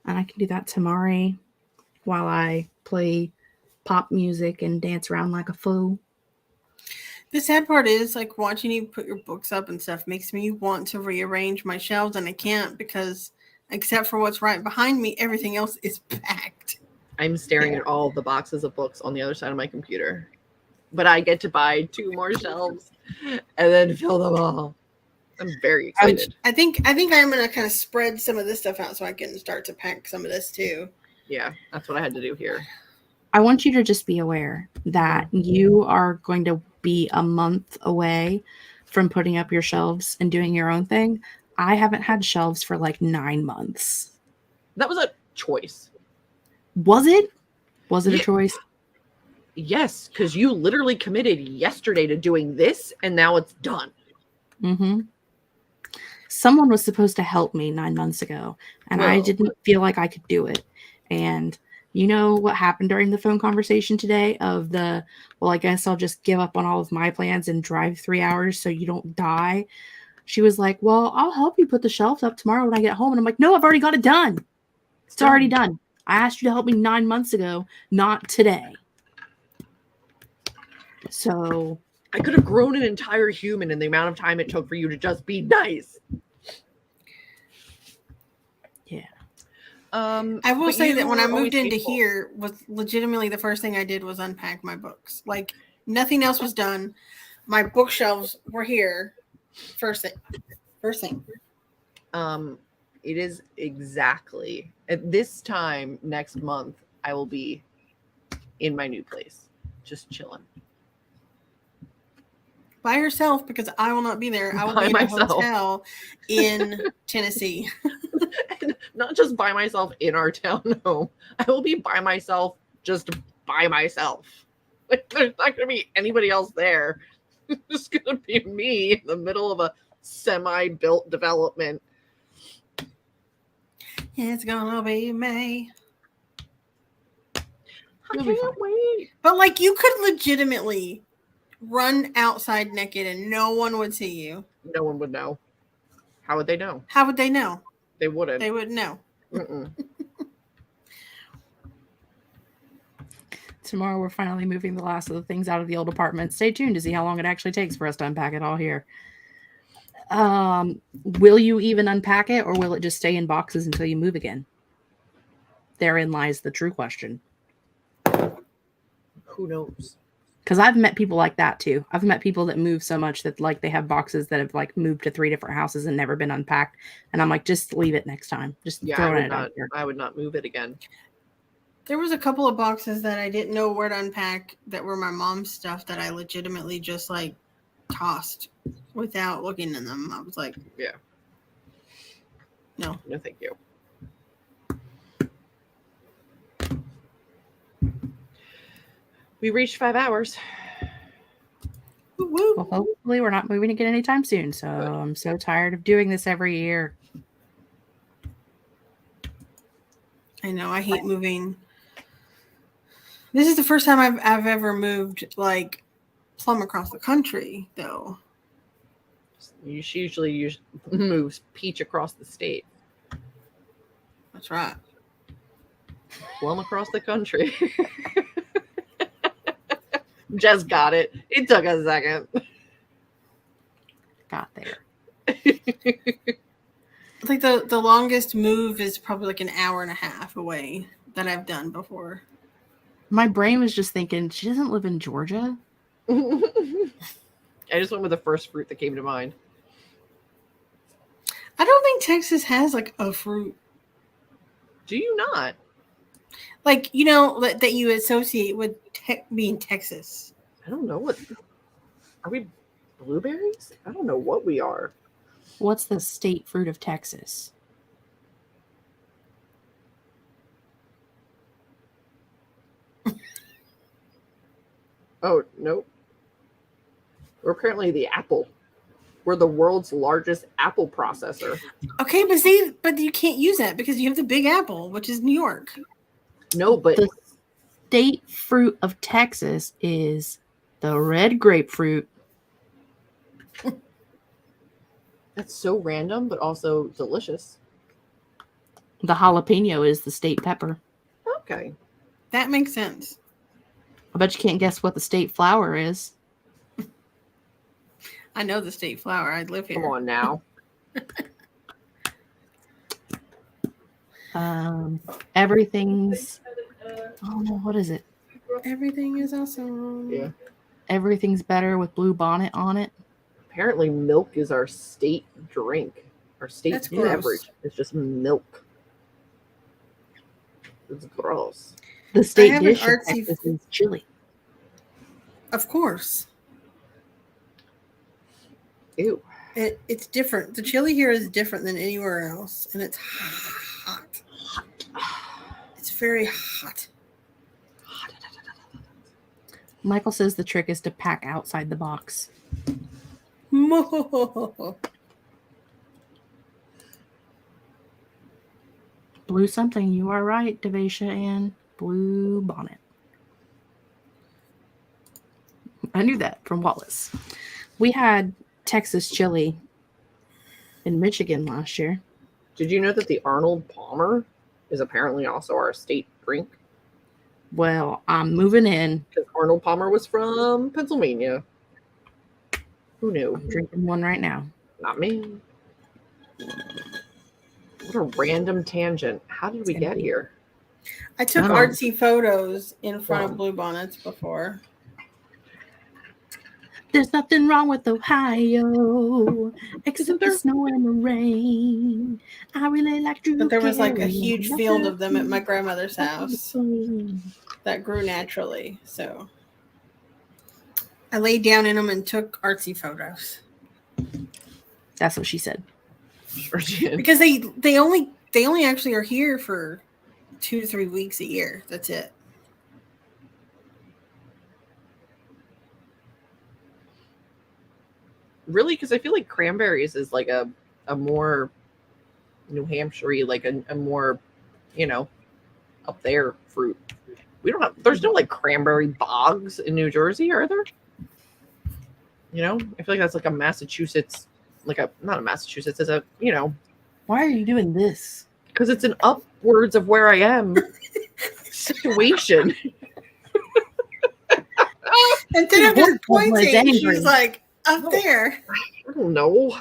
And I can do that tomorrow while I play pop music and dance around like a fool. The sad part is watching you put your books up and stuff makes me want to rearrange my shelves, and I can't because except for what's right behind me, everything else is packed. I'm staring at all the boxes of books on the other side of my computer, but I get to buy 2 more shelves and then fill them all. I'm very excited. I think I'm gonna kind of spread some of this stuff out so I can start to pack some of this too. Yeah, that's what I had to do here. I want you to just be aware that you are going to be a month away from putting up your shelves and doing your own thing. I haven't had shelves for 9 months. That was a choice. Was it? Was it a choice? Yes, because you literally committed yesterday to doing this, and now it's done. Mm-hmm. Someone was supposed to help me 9 months ago, and I didn't feel like I could do it. And you know what happened during the phone conversation today of I guess I'll just give up on all of my plans and drive 3 hours so you don't die. She was like, well, I'll help you put the shelves up tomorrow when I get home. And I'm like, no, I've already got it done. It's already done. I asked you to help me 9 months ago, not today. So I could have grown an entire human in the amount of time it took for you to just be nice. Yeah. I will say that when I moved into here, was legitimately the first thing I did was unpack my books. Nothing else was done. My bookshelves were here. First thing. It is exactly at this time next month. I will be in my new place, just chilling. By herself, because I will not be there. I will By be in myself. a hotel in Tennessee. And not just by myself in our townhome. I will be by myself, just by myself. Like, there's not going to be anybody else there. It's just going to be me in the middle of a semi-built development. It's gonna be May. I You'll be can't fine. wait. But like, you could legitimately run outside naked and no one would see you. No one would know. How would they know? How would they know? They wouldn't. They wouldn't know. Mm-mm. Tomorrow we're finally moving the last of the things out of the old apartment. Stay tuned to see how long it actually takes for us to unpack it all here. Will you even unpack it, or will it just stay in boxes until you move again? Therein lies the true question. Who knows? Because I've met people like that too. I've met people that move so much that like they have boxes that have like moved to 3 different houses and never been unpacked. And I'm like, just leave it next time. Just Yeah, throw it out here. I would not move it again. There was a couple of boxes that I didn't know where to unpack that were my mom's stuff that I legitimately just like tossed without looking in them. I was like, Yeah. no. No, thank you. We reached 5 hours. Woo-woo. Well, hopefully we're not moving again anytime soon. So I'm so tired of doing this every year. I know, I hate moving. This is the first time I've ever moved like plumb across the country, though. She usually moves peach across the state. That's right. Plumb across the country. Just got it. It took a second. Got there. Like the longest move is probably like an hour and a half away that I've done before. My brain was just thinking, she doesn't live in Georgia. I just went with the first fruit that came to mind. I don't think Texas has like a fruit. Do you not? Like, you know, that you associate with being Texas. I don't know what. Are we blueberries? I don't know what we are. What's the state fruit of Texas? Oh, nope. We're apparently the apple. We're the world's largest apple processor. Okay, but you can't use that because you have the Big Apple, which is New York. No, but The state fruit of Texas is the red grapefruit. that's so random, but also delicious. The jalapeno is the state pepper. Okay. That makes sense. I bet you can't guess what the state flower is. I know the state flower. I live here. Come on now. Everything's. Oh no, what is it? Everything is awesome. Yeah. Everything's better with blue bonnet on it. Apparently, milk is our state drink. Our state That's gross. beverage. It's just milk. It's gross. The state have an dish of artsy- Texas is chili. Of course. Ew. It's different. The chili here is different than anywhere else, and it's hot. It's very hot. Michael says the trick is to pack outside the box. Blue something. You are right, Devasha and blue bonnet. I knew that from Wallace. We had Texas chili in Michigan last year. Did you know that the Arnold Palmer is apparently also our state drink? Well, I'm moving in. Because Arnold Palmer was from Pennsylvania. Who knew? I'm drinking one right now. Not me. What a random tangent. How did we get here? I took Oh. artsy photos in front Oh. of blue bonnets before. There's nothing wrong with Ohio except the snow and the rain. I really like Drew But there was like a Carey. huge field of them at my grandmother's house that grew naturally. So I laid down in them and took artsy photos That's what she said. Sure did. because they only actually are here for 2 to 3 weeks a year. That's it. Really? Because I feel like cranberries is like a more New Hampshire-y, like a more, up there fruit. We don't have, there's no like cranberry bogs in New Jersey, are there? I feel like that's like a Massachusetts, not a Massachusetts, it's a, Why are you doing this? because it's an upwards of where I am situation. Instead of just Goldman was pointing, angry. she's like up there. I don't know.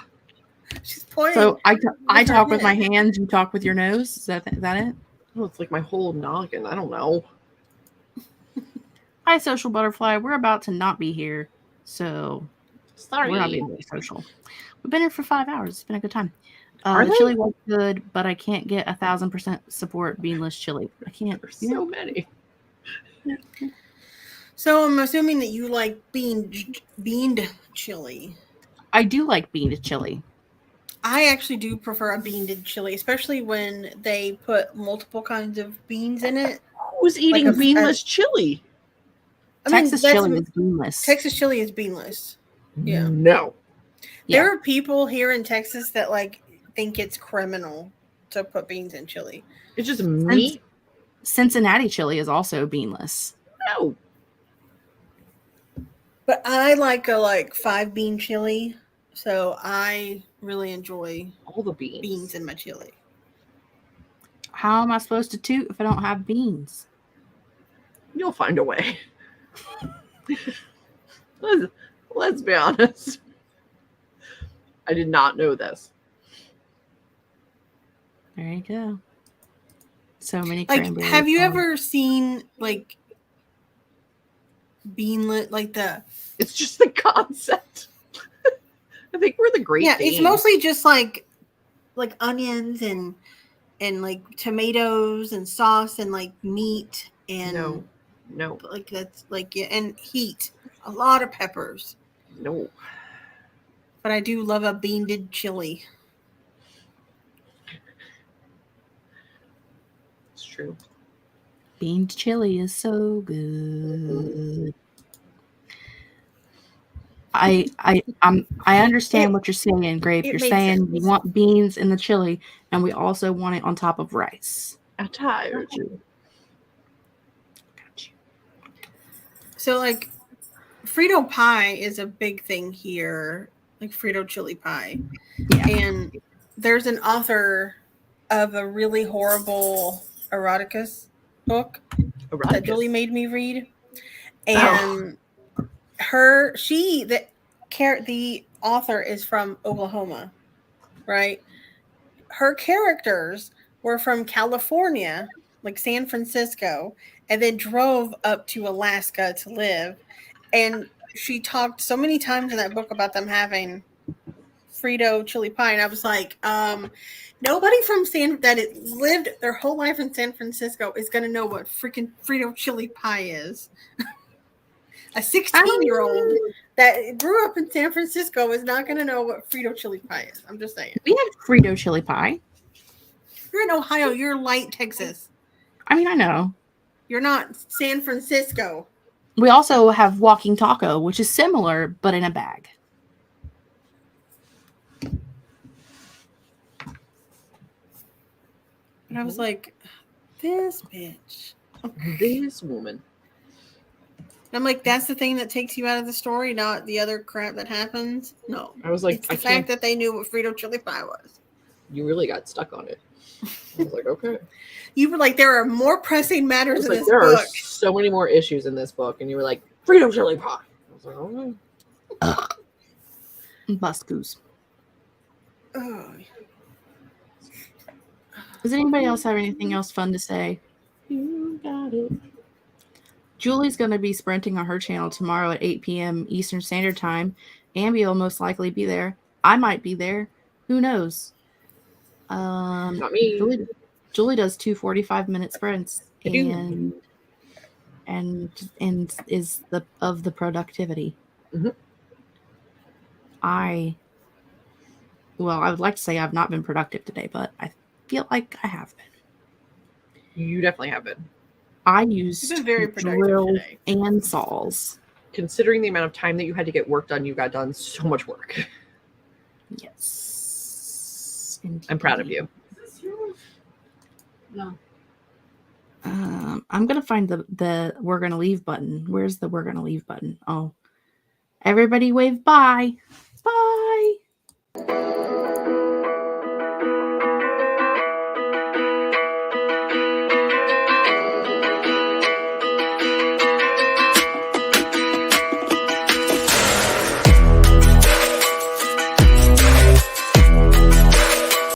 She's pointing. So I her talk with my head. hands. You talk with your nose. Is that it? Oh, it's like my whole noggin. I don't know. Hi, social butterfly. We're about to not be here, so Sorry. we're not being very social. We've been here for 5 hours. It's been a good time. Are The they? chili was good, but I can't get 1,000% support beanless chili. I can't. There's so many. So I'm assuming that you like beaned chili. I do like bean chili. I actually do prefer a beaned chili, especially when they put multiple kinds of beans in it. Who's eating a- beanless chili? I mean, Texas that's- chili is beanless. Texas chili is beanless. Yeah. No. Yeah. There are people here in Texas that like think it's criminal to put beans in chili. It's just meat. Cincinnati chili is also beanless. No. But I like a 5-bean chili, so I really enjoy All the beans. beans in my chili. How am I supposed to toot if I don't have beans? You'll find a way. Let's be honest. I did not know this. There you go. So many Like, cranberries. have you ever seen like beanlet like the? It's just the concept. I think we're the great. Yeah, it's Danes. mostly just like onions and like tomatoes and sauce and like meat and No. like that's like yeah, and heat. A lot of peppers. No. But I do love a beaned chili. It's true. Beaned chili is so good. I understand what you're saying, Grape. it You're makes saying sense. you want beans in the chili, and we also want it on top of rice. I'm tired. Got you. So like Frito pie is a big thing here, like Frito chili pie. Yeah. And there's an author of a really horrible eroticus book that Julie made me read. And the author is from Oklahoma, right? Her characters were from California, like San Francisco, and then drove up to Alaska to live. And she talked so many times in that book about them having Frito chili pie, and I was like, nobody from that lived their whole life in San Francisco is going to know what freaking Frito chili pie is. A 16-year-old that grew up in San Francisco is not going to know what Frito chili pie is. I'm just saying. We have Frito chili pie. You're in Ohio. You're light Texas. I mean, I know. You're not San Francisco. We also have walking taco, which is similar, but in a bag. And I was like, this bitch. This woman. I'm like, that's the thing that takes you out of the story, not the other crap that happens. No. I was like, It's the fact that they knew what Frito chili pie was. You really got stuck on it. I was like, okay. You were like, there are more pressing I matters was in like, this there book. are so many more issues in this book, and you were like, Frito chili pie. I was like, okay. Buscoos. Oh. Does anybody else have anything else fun to say? You got it. Julie's going to be sprinting on her channel tomorrow at 8 p.m. Eastern Standard Time. Ambi will most likely be there. I might be there. Who knows? Not me. Julie does 2 45-minute sprints I do. and is of the productivity. Mhm. I would like to say I've not been productive today, but I feel like I have been. You definitely have been. I You've used been very productive drill today. and saws. Considering the amount of time that you had to get work done, you got done so much work. Yes. I'm proud of you. No. I'm gonna find the we're gonna leave button. Where's the we're gonna leave button? Oh, everybody wave bye. Bye.